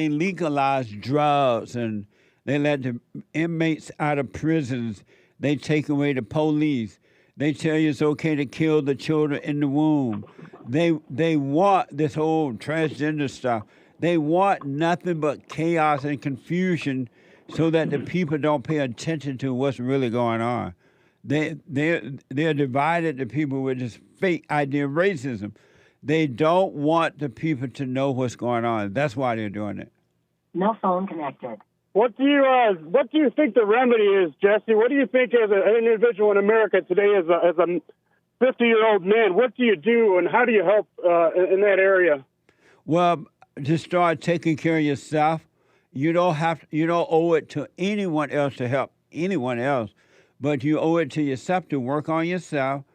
Speaker 2: legalize drugs, and they let the inmates out of prisons. They take away the police. They tell you it's okay to kill the children in the womb. They want this whole transgender stuff. They want nothing but chaos and confusion so that the people don't pay attention to what's really going on. They're divided, the people, with this fake idea of racism. They don't want the people to know what's going on. That's why they're doing it.
Speaker 15: No phone connected.
Speaker 13: What do you think the remedy is, Jesse? What do you think as an individual in America today, as a 50-year-old man? What do you do, and how do you help in that area?
Speaker 2: Well, just start taking care of yourself. You don't owe it to anyone else to help anyone else, but you owe it to yourself to work on yourself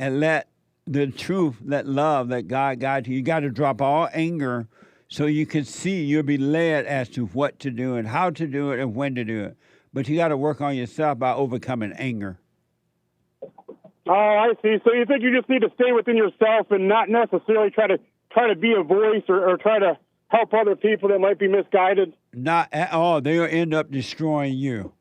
Speaker 2: and let the truth, let love, that God guide you. You got to drop all anger so you can see, you'll be led as to what to do and how to do it and when to do it. But you got to work on yourself by overcoming anger.
Speaker 13: Oh, I see. So you think you just need to stay within yourself and not necessarily try to be a voice or try to help other people that might be misguided?
Speaker 2: Not at all. They'll end up destroying you.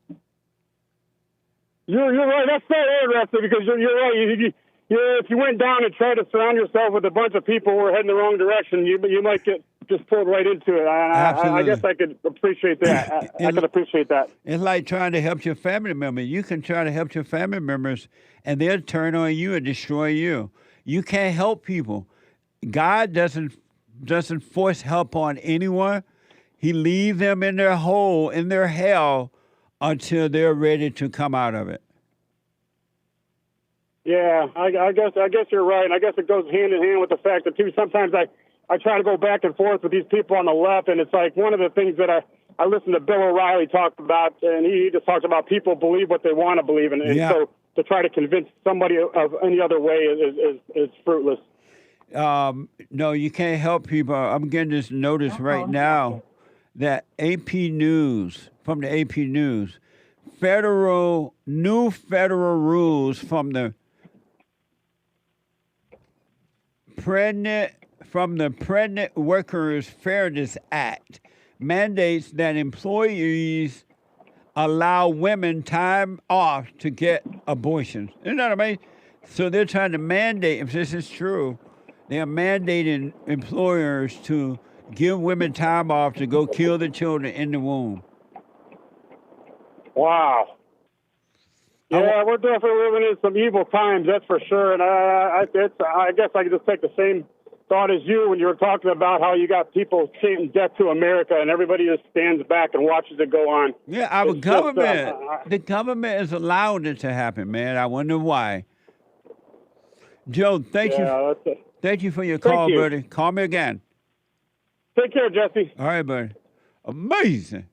Speaker 13: You're right. That's so interesting because you're right. If you went down and tried to surround yourself with a bunch of people who are heading the wrong direction, you might get just pulled right into it. I guess I could appreciate that. I could appreciate that.
Speaker 2: It's like trying to help your family member. You can try to help your family members, and they'll turn on you and destroy you. You can't help people. God doesn't force help on anyone. He leaves them in their hole, in their hell, until they're ready to come out of it.
Speaker 13: Yeah, I guess you're right. And I guess it goes hand in hand with the fact that, too, sometimes I try to go back and forth with these people on the left, and it's like one of the things that I listened to Bill O'Reilly talk about, and he just talks about people believe what they want to believe, and so to try to convince somebody of any other way is fruitless.
Speaker 2: No, you can't help people. I'm getting this notice right now that AP News, from the AP News, new federal rules from the Pregnant Workers Fairness Act mandates that employees allow women time off to get abortions. Isn't that amazing? So they're trying to mandate, if this is true, they are mandating employers to give women time off to go kill the children in the womb.
Speaker 13: Wow. Yeah, we're definitely living in some evil times, that's for sure. And I guess I could just take the same thought as you when you were talking about how you got people chanting death to America and everybody just stands back and watches it go on.
Speaker 2: Yeah, our government, the government is allowing it to happen, man. I wonder why. Joe, thank you for your call, buddy. Call me again.
Speaker 13: Take care, Jesse.
Speaker 2: All right, buddy. Amazing.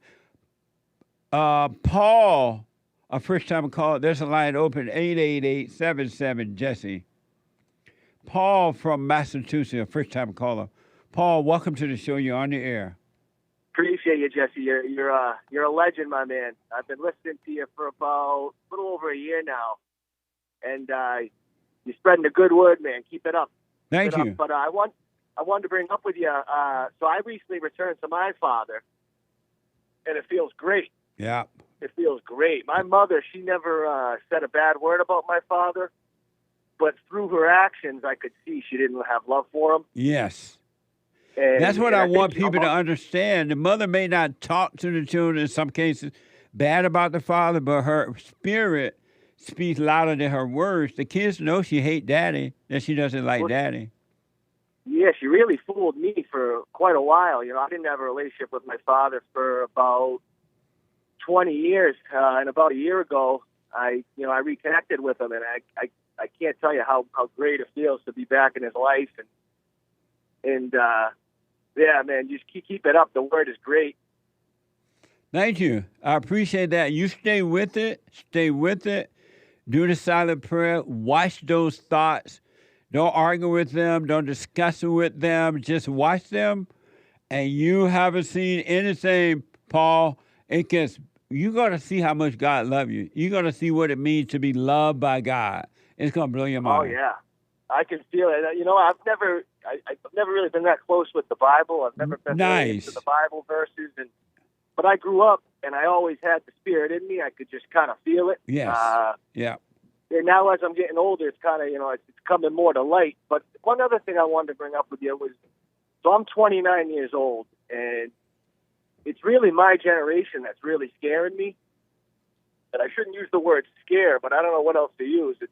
Speaker 2: Paul, a first-time call. There's a line open, 888-77-JESSE. Paul from Massachusetts, a first-time caller. Paul, welcome to the show. You're on the air.
Speaker 16: Appreciate you, Jesse. You're a legend, my man. I've been listening to you for about a little over a year now, and you're spreading the good word, man. Keep it up.
Speaker 2: Thank you.
Speaker 16: But I wanted to bring up with you. So I recently returned to my father, and it feels great.
Speaker 2: Yeah.
Speaker 16: It feels great. My mother, she never said a bad word about my father, but through her actions, I could see she didn't have love for him.
Speaker 2: Yes.
Speaker 16: And,
Speaker 2: that's what I want people to understand. The mother may not talk to the children in some cases bad about the father, but her spirit speaks louder than her words. The kids know she hates daddy, that she doesn't like daddy.
Speaker 16: Yeah, she really fooled me for quite a while. You know, I didn't have a relationship with my father for about 20 years. And about a year ago, I reconnected with him, and I can't tell you how great it feels to be back in his life. And yeah, man, just keep it up. The word is great.
Speaker 2: Thank you. I appreciate that. You stay with it. Stay with it. Do the silent prayer. Watch those thoughts. Don't argue with them. Don't discuss it with them. Just watch them. And you haven't seen anything, Paul. You're going to see how much God loves you. You're going to see what it means to be loved by God. It's going to blow your mind.
Speaker 16: Oh, yeah. I can feel it. You know, I've never really been that close with the Bible. I've never been really into the Bible verses. But I grew up, and I always had the Spirit in me. I could just kind of feel it.
Speaker 2: Yes. Yeah.
Speaker 16: now as I'm getting older, it's kind of, it's coming more to light. But one other thing I wanted to bring up with you was, so I'm 29 years old, and it's really my generation that's really scaring me. And I shouldn't use the word scare, but I don't know what else to use. It's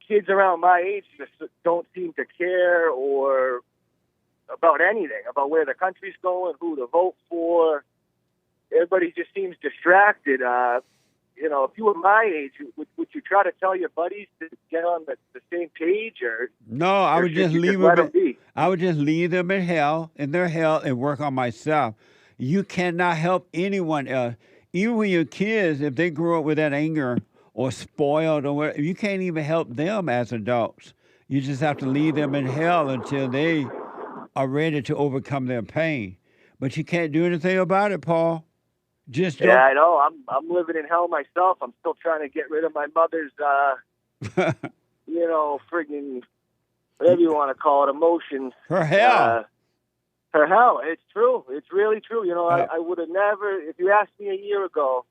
Speaker 16: kids around my age just don't seem to care or about anything, about where the country's going, who to vote for. Everybody just seems distracted. If you were my age, would you try to tell your buddies to get on the same page, or
Speaker 2: no? I would just leave
Speaker 16: them be?
Speaker 2: I would just leave them in their hell, and work on myself. You cannot help anyone else. Even when your kids, if they grew up with that anger or spoiled or whatever, you can't even help them as adults. You just have to leave them in hell until they are ready to overcome their pain. But you can't do anything about it, Paul. Just don't.
Speaker 16: Yeah, I know. I'm living in hell myself. I'm still trying to get rid of my mother's, friggin', whatever you want to call it, emotions.
Speaker 2: Her hell.
Speaker 16: Her hell. It's true. It's really true. I would have never, if you asked me a year ago,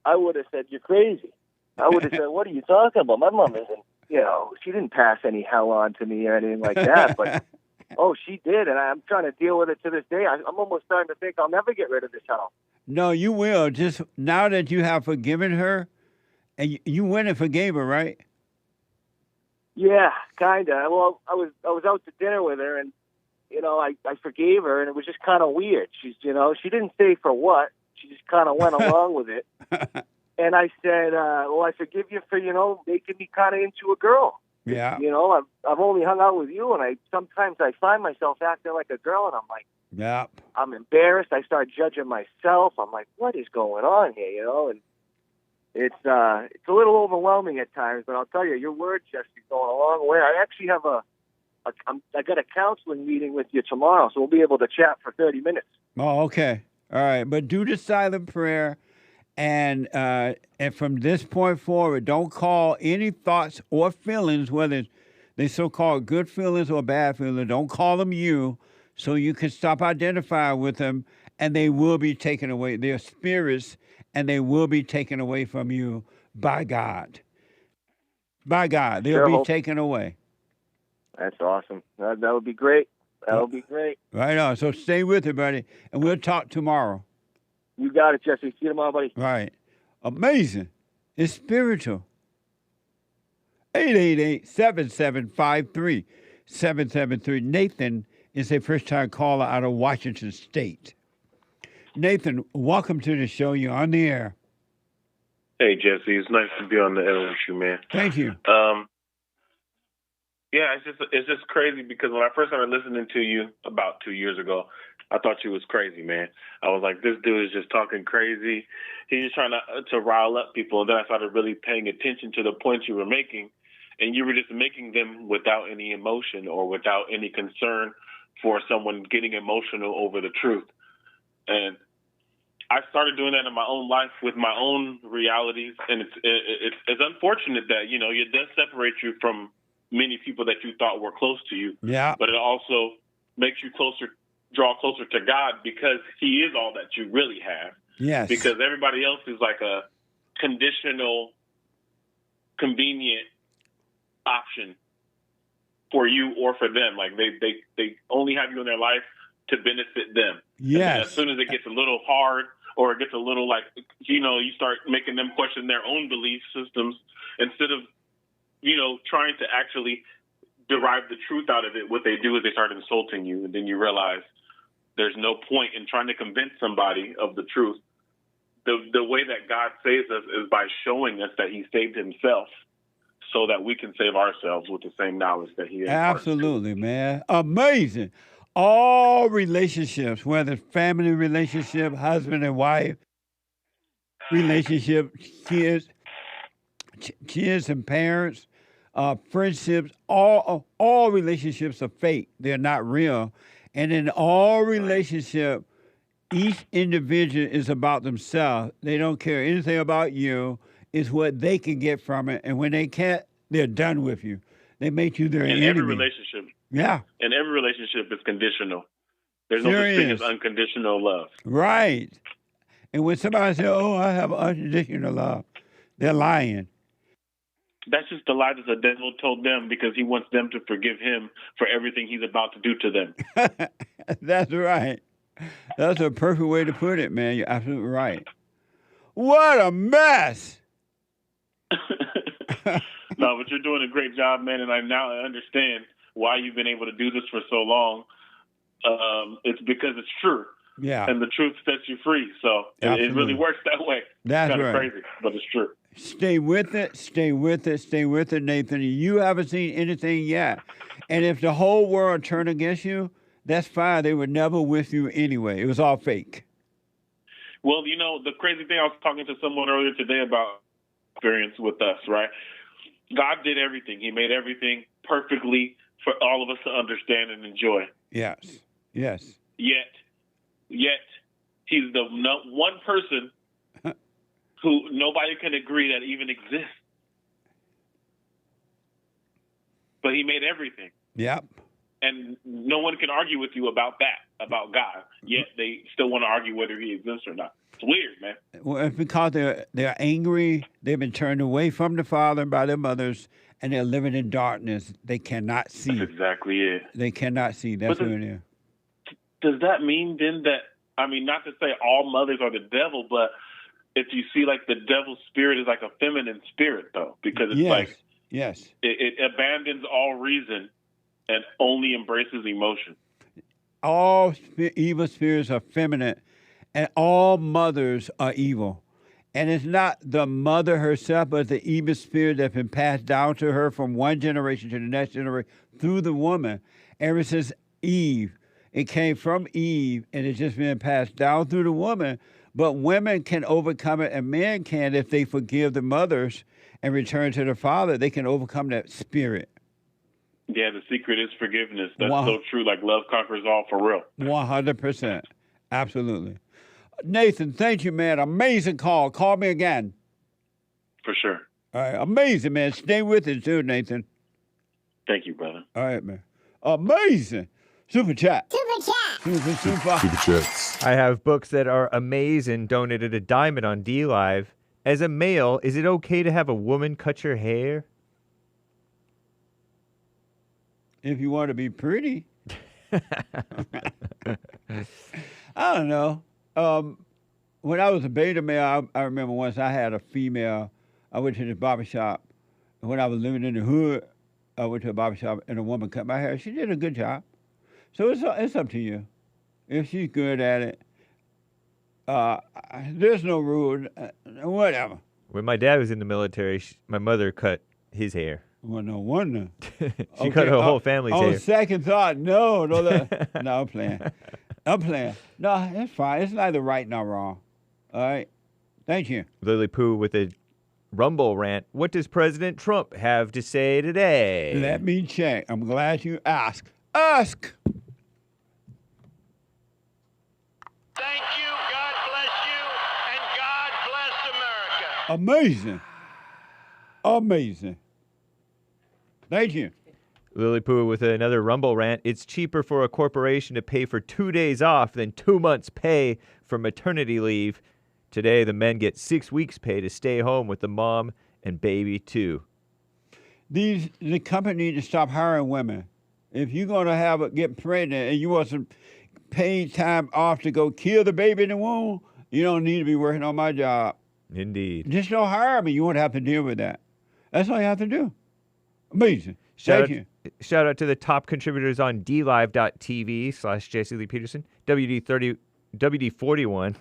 Speaker 16: I would have said, you're crazy. I would have said, what are you talking about? My mom isn't, she didn't pass any hell on to me or anything like that. But, she did. And I'm trying to deal with it to this day. I'm almost starting to think I'll never get rid of this hell.
Speaker 2: No, you will. Just now that you have forgiven her, and you went and forgave her, right?
Speaker 16: Yeah, kind of. Well, I was out to dinner with her, and I forgave her, and it was just kind of weird. She's, she didn't say for what. She just kind of went along with it. And I said, I forgive you for, making me kind of into a girl.
Speaker 2: Yeah.
Speaker 16: I've only hung out with you, and sometimes I find myself acting like a girl, and I'm like,
Speaker 2: yeah,
Speaker 16: I'm embarrassed. I start judging myself. I'm like, what is going on here, And it's a little overwhelming at times, but I'll tell you, your word, Jesse's going a long way. I actually have I got a counseling meeting with you tomorrow, so we'll be able to chat for 30 minutes.
Speaker 2: Oh, okay. All right. But do the silent prayer, and from this point forward, don't call any thoughts or feelings, whether they so-called good feelings or bad feelings, don't call them you, so you can stop identifying with them, and they will be taken away. They're spirits, and they will be taken away from you by God. By God. They'll be taken away.
Speaker 16: That's awesome. That would be great. That would be great.
Speaker 2: Right on. So stay with it, buddy, and we'll talk tomorrow.
Speaker 16: You got it, Jesse. See you tomorrow, buddy.
Speaker 2: Right. Amazing. It's spiritual. 888-7753-773. Nathan is a first-time caller out of Washington State. Nathan, welcome to the show. You're on the air.
Speaker 17: Hey, Jesse. It's nice to be on the air with you, man.
Speaker 2: Thank you.
Speaker 17: Yeah, it's just crazy because when I first started listening to you about 2 years ago, I thought you was crazy, man. I was like, this dude is just talking crazy. He's just trying to rile up people. And then I started really paying attention to the points you were making, and you were just making them without any emotion or without any concern for someone getting emotional over the truth. And I started doing that in my own life with my own realities, and it's unfortunate that it does separate you from many people that you thought were close to you.
Speaker 2: Yeah.
Speaker 17: But it also makes you draw closer to God, because He is all that you really have.
Speaker 2: Yes.
Speaker 17: Because everybody else is like a conditional, convenient option for you or for them. Like they only have you in their life to benefit them.
Speaker 2: Yes.
Speaker 17: And as soon as it gets a little hard, or it gets a little you start making them question their own belief systems instead of, trying to actually derive the truth out of it. What they do is they start insulting you, and then you realize there's no point in trying to convince somebody of the truth. The way that God saves us is by showing us that He saved Himself so that we can save ourselves with the same knowledge that He has.
Speaker 2: Absolutely, man. Amazing. All relationships, whether it's family relationship, husband and wife, relationship, kids and parents, friendships, all relationships are fake. They're not real. And in all relationship, each individual is about themselves. They don't care anything about you. It's what they can get from it. And when they can't, they're done with you. They make you their enemy.
Speaker 17: Every relationship.
Speaker 2: Yeah.
Speaker 17: And every relationship is conditional. There's no such thing as unconditional love.
Speaker 2: Right. And when somebody says, I have unconditional love, they're lying.
Speaker 17: That's just the lie that the devil told them because he wants them to forgive him for everything he's about to do to them.
Speaker 2: That's right. That's a perfect way to put it, man. You're absolutely right. What a mess.
Speaker 17: No, but you're doing a great job, man, and I now understand why you've been able to do this for so long. It's because it's true.
Speaker 2: Yeah.
Speaker 17: And the truth sets you free. So it really works that way.
Speaker 2: That's
Speaker 17: it's kind
Speaker 2: right.
Speaker 17: of crazy, but it's true.
Speaker 2: Stay with it, stay with it, stay with it, Nathan. You haven't seen anything yet. And if the whole world turned against you, that's fine. They were never with you anyway. It was all fake.
Speaker 17: Well, you know, the crazy thing, I was talking to someone earlier today about experience with us, right? God did everything. He made everything perfectly for all of us to understand and enjoy.
Speaker 2: Yes, yes.
Speaker 17: Yet, he's the one person who nobody can agree that even exists. But he made everything.
Speaker 2: Yep.
Speaker 17: And no one can argue with you about that, about God. Yet they still want to argue whether he exists or not. It's weird, man.
Speaker 2: Well, it's because they're angry. They've been turned away from the Father by their mothers, and they're living in darkness. They cannot see.
Speaker 17: That's exactly it.
Speaker 2: They cannot see. That's what it is.
Speaker 17: Does that mean then that, I mean, not to say all mothers are the devil, but if you see like the devil's spirit is like a feminine spirit, though, because it's it abandons all reason and only embraces emotion.
Speaker 2: All evil spirits are feminine, and all mothers are evil. And it's not the mother herself, but the evil spirit that's been passed down to her from one generation to the next generation through the woman. Ever since Eve, it came from Eve, and it's just been passed down through the woman. But women can overcome it, and men can if they forgive the mothers and return to the Father. They can overcome that spirit.
Speaker 17: Yeah, the secret is forgiveness. That's so true. Like love conquers all, for real.
Speaker 2: 100%. Absolutely. Nathan, thank you, man. Amazing call. Call me again.
Speaker 17: For sure.
Speaker 2: All right. Amazing, man. Stay with it, too, Nathan.
Speaker 17: Thank you, brother.
Speaker 2: All right, man. Amazing. Super chat. Super
Speaker 14: chats. I have books that are amazing, donated a diamond on DLive. As a male, is it okay to have a woman cut your hair?
Speaker 2: If you want to be pretty. I don't know. When I was a beta male, I remember once I had a female. I went to the barbershop. And when I was living in the hood, I went to a barbershop and a woman cut my hair. She did a good job. So it's up to you. If she's good at it, there's no rule. Whatever.
Speaker 14: When my dad was in the military, my mother cut his hair.
Speaker 2: Well, no wonder.
Speaker 14: She cut her whole family's hair.
Speaker 2: On second thought, no, no, I'm playing. I'm playing. No, it's fine. It's neither right nor wrong. All right. Thank you.
Speaker 14: Lily Pooh with a Rumble rant. What does President Trump have to say today?
Speaker 2: Let me check. I'm glad you asked. Ask.
Speaker 10: Thank you, God bless you, and God bless America.
Speaker 2: Amazing. Amazing. Thank you.
Speaker 14: Lily Pooh with another Rumble rant. It's cheaper for a corporation to pay for 2 days off than 2 months' pay for maternity leave. Today, the men get 6 weeks' pay to stay home with the mom and baby, too.
Speaker 2: The company need to stop hiring women. If you're going to get pregnant and you want some paid time off to go kill the baby in the womb, you don't need to be working on my job.
Speaker 14: Indeed.
Speaker 2: Just don't hire me. You won't have to deal with that. That's all you have to do. Amazing. Thank you.
Speaker 14: Shout out to the top contributors on dlive.tv/Jesse Lee Peterson, WD41,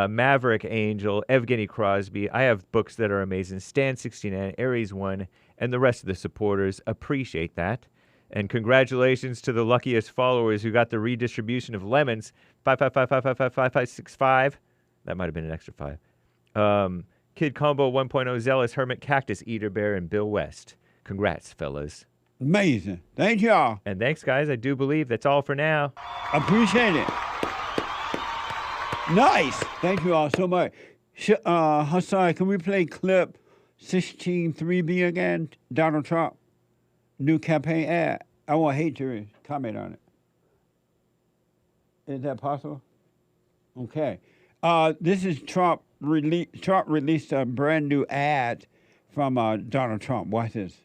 Speaker 14: Maverick Angel, Evgeny Crosby. I have books that are amazing. Stan69, Aries 1, and the rest of the supporters. Appreciate that. And congratulations to the luckiest followers who got the redistribution of lemons. 555555565. That might have been an extra 5. Kid Combo 1.0, Zealous Hermit, Cactus Eater Bear, and Bill West. Congrats, fellas.
Speaker 2: Amazing. Thank y'all.
Speaker 14: And thanks, guys. I do believe that's all for now.
Speaker 2: Appreciate it. Nice. Thank you all so much. Hassan, can we play clip 16.3b again? Donald Trump. New campaign ad. I want Hake to comment on it. Is that possible? Okay. This is Trump released a brand new ad from Donald Trump. Watch this.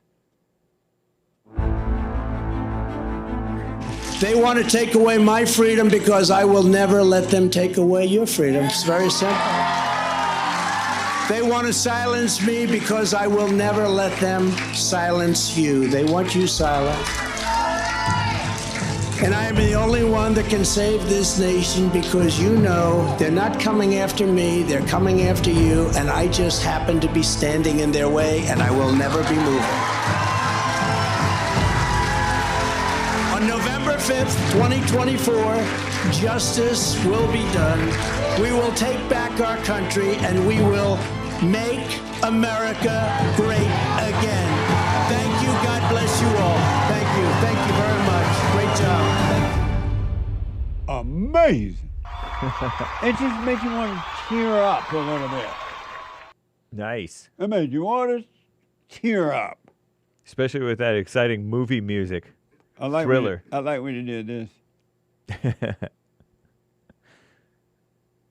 Speaker 7: They want to take away my freedom because I will never let them take away your freedom. It's very simple. They want to silence me because I will never let them silence you. They want you silent. And I am the only one that can save this nation because you know they're not coming after me, they're coming after you, and I just happen to be standing in their way, and I will never be moving. On November 5th, 2024, justice will be done. We will take back our country and we will make America great again. Thank you. God bless you all. Thank you. Thank you very much. Great job.
Speaker 2: Amazing. It just makes you want to tear up a little bit.
Speaker 14: Nice.
Speaker 2: It makes you want to tear up.
Speaker 14: Especially with that exciting movie music.
Speaker 2: I like
Speaker 14: Thriller.
Speaker 2: I like when he did this.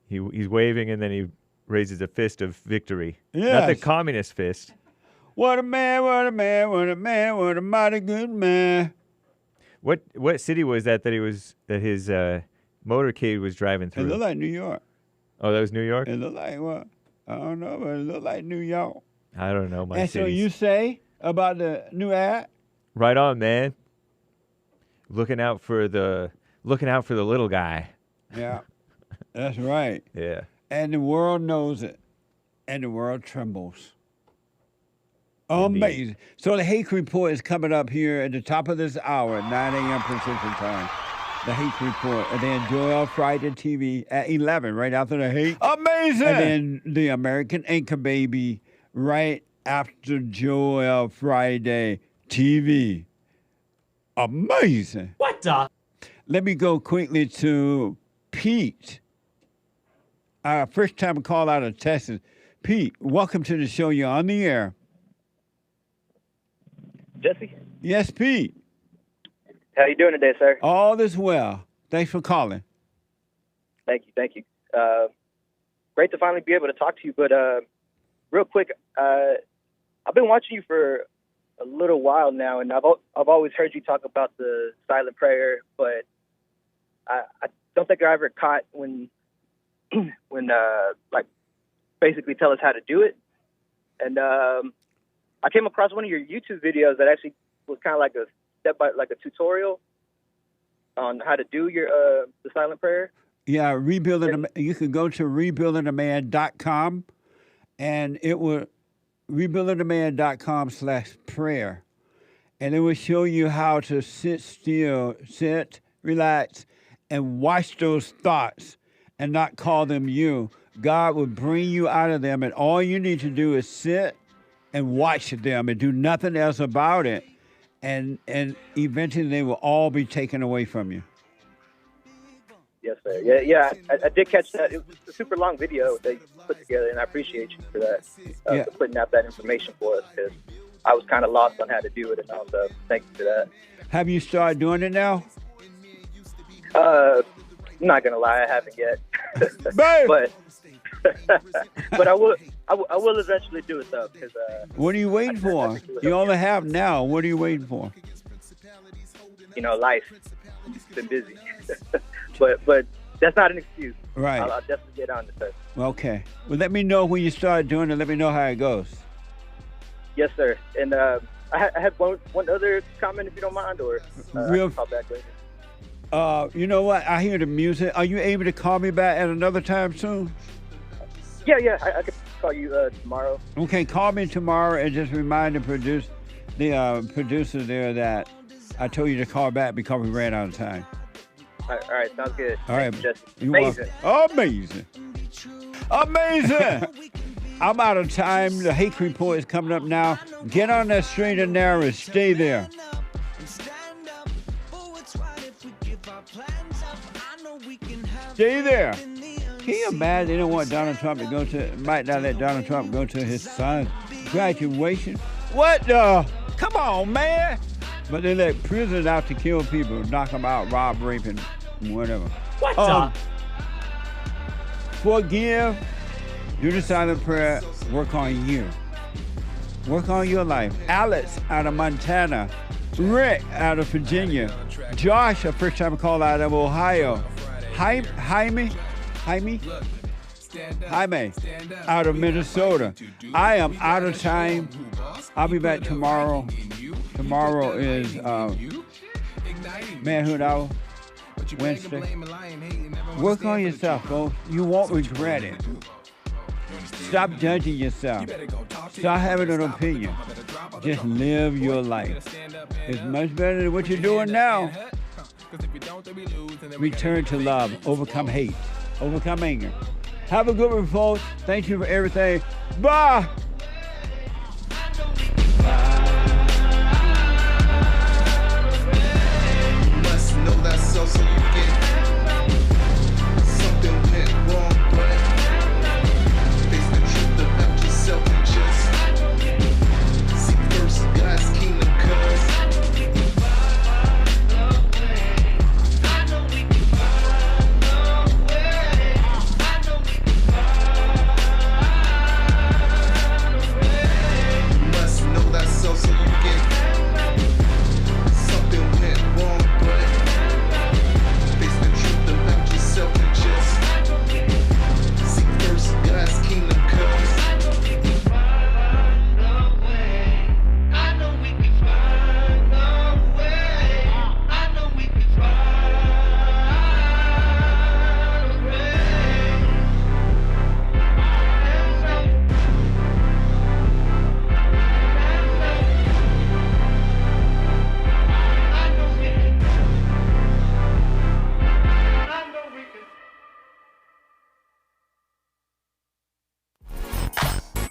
Speaker 14: He's waving and then he raises a fist of victory.
Speaker 2: Yes.
Speaker 14: Not the communist fist.
Speaker 2: What a man, what a man, what a man, what a mighty good man.
Speaker 14: What city was that his motorcade was driving
Speaker 2: It
Speaker 14: through?
Speaker 2: looked like New York.
Speaker 14: Oh, that was New York?
Speaker 2: It looked like what? I don't know, but it looked like New York.
Speaker 14: I don't know my
Speaker 2: And so
Speaker 14: cities.
Speaker 2: you say about the new ad?
Speaker 14: Right on, man. Looking out for the little guy.
Speaker 2: Yeah, that's right.
Speaker 14: Yeah.
Speaker 2: And the world knows it, and the world trembles. Amazing. So the Hake Report is coming up here at the top of this hour at 9 a.m. Pacific time. The Hake Report. And then Joel Friday TV at 11, right after the Hake.
Speaker 18: Amazing.
Speaker 2: And then the American Anchor Baby right after Joel Friday TV. Amazing.
Speaker 18: What the?
Speaker 2: Let me go quickly to Pete. First time call out of Texas. Pete, welcome to the show. You're on the air.
Speaker 19: Jesse?
Speaker 2: Yes, Pete.
Speaker 19: How you doing today, sir?
Speaker 2: All is well. Thanks for calling.
Speaker 19: Thank you. Great to finally be able to talk to you, but real quick, I've been watching you for a little while now, and I've always heard you talk about the silent prayer, but I don't think I ever caught when like basically tell us how to do it. And I came across one of your YouTube videos that actually was kind of like a like a tutorial on how to do your the silent prayer.
Speaker 2: Yeah, you can go to rebuildingaman.com, and it will rebuildingaman.com/prayer, and it will show you how to sit, relax, and watch those thoughts and not call them you. God will bring you out of them, and all you need to do is sit and watch them and do nothing else about it, and eventually they will all be taken away from you.
Speaker 19: Yes, sir. Yeah. I did catch that. It was a super long video that you put together, and I appreciate you for that, for putting out that information for us, because I was kind of lost on how to do it, and also thank you for that.
Speaker 2: Have you started doing it now?
Speaker 19: I'm not gonna lie, I haven't yet. but I will eventually do it though, because.
Speaker 2: What are you waiting for? You only have now. What are you waiting for?
Speaker 19: Life. Been busy. but that's not an excuse.
Speaker 2: Right.
Speaker 19: I'll definitely get on to it.
Speaker 2: Okay. Well, let me know when you start doing it. Let me know how it goes.
Speaker 19: Yes, sir. And I had one other comment, if you don't mind, or I'll call back later.
Speaker 2: You know what? I hear the music. Are you able to call me back at another time soon?
Speaker 19: Yeah. I could call you tomorrow.
Speaker 2: Okay, call me tomorrow and just remind the producer there that I told you to call back because we ran out of time.
Speaker 19: All right, sounds good.
Speaker 2: All right.
Speaker 19: Amazing.
Speaker 2: Amazing. I'm out of time. The Hake Report is coming up now. Get on that straight and narrow. Stay there. Stay there. Can you imagine they don't want Donald Trump to might not let Donald Trump go to his son's graduation? What the? Come on, man. But they let prisoners out to kill people, knock them out, rob, rape, and whatever.
Speaker 18: What the?
Speaker 2: Forgive, do the silent prayer, work on you. Work on your life. Alex out of Montana. Rick out of Virginia. Josh, a first-time call out of Ohio. Jaime out of Minnesota. I am out of time. I'll be back tomorrow. Tomorrow is Manhood Hour, Wednesday. Work on yourself, folks. You won't regret it. Stop judging yourself. Stop having an opinion. Just live your life. It's much better than what you're doing now. Return to love. Overcome hate. Overcome anger. Have a good one, folks. Thank you for everything. Bye.
Speaker 1: You must know that's so you get something went wrong, but face the truth about yourself and just seek first God's kingdom, so you get something went wrong, but face the truth about yourself and just seek first God's kingdom, I know we can find a way. I know we can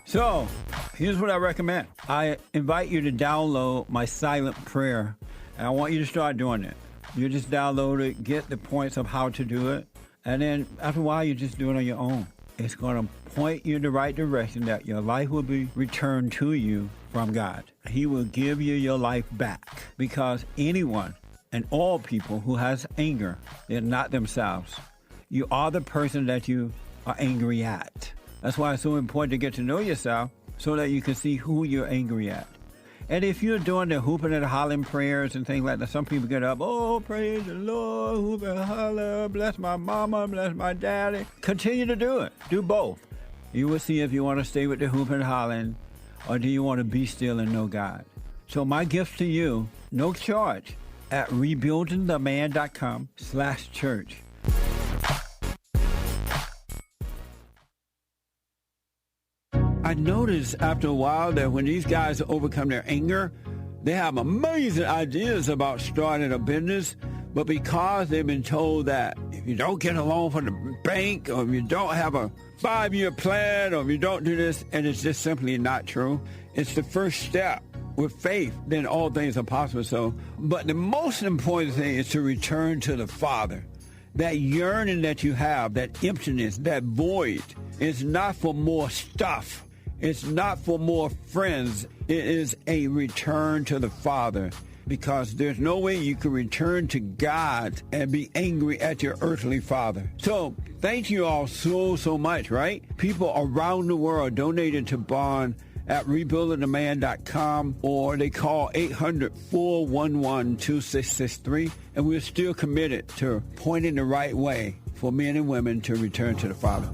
Speaker 2: So, here's what I recommend. I invite you to download my silent prayer, and I want you to start doing it. You just download it, get the points of how to do it, and then after a while, you just do it on your own. It's going to point you in the right direction that your life will be returned to you from God. He will give you your life back, because anyone and all people who has anger, they're not themselves. You are the person that you are angry at. That's why it's so important to get to know yourself so that you can see who you're angry at. And if you're doing the hooping and hollering prayers and things like that, some people get up, oh, praise the Lord, hoop and holler, bless my mama, bless my daddy. Continue to do it. Do both. You will see if you want to stay with the hooping and hollering, or do you want to be still and know God. So my gift to you, no charge, at rebuildingtheman.com/church. I noticed after a while that when these guys overcome their anger, they have amazing ideas about starting a business, but because they've been told that if you don't get a loan from the bank, or if you don't have a 5-year plan, or if you don't do this, and it's just simply not true, it's the first step. With faith, then all things are possible. So, but the most important thing is to return to the Father. That yearning that you have, that emptiness, that void, is not for more stuff. It's not for more friends. It is a return to the Father, because there's no way you can return to God and be angry at your earthly father. So thank you all so much, right? People around the world donated to Bond at rebuildingtheman.com, or they call 800-411-2663, and we're still committed to pointing the right way for men and women to return to the Father.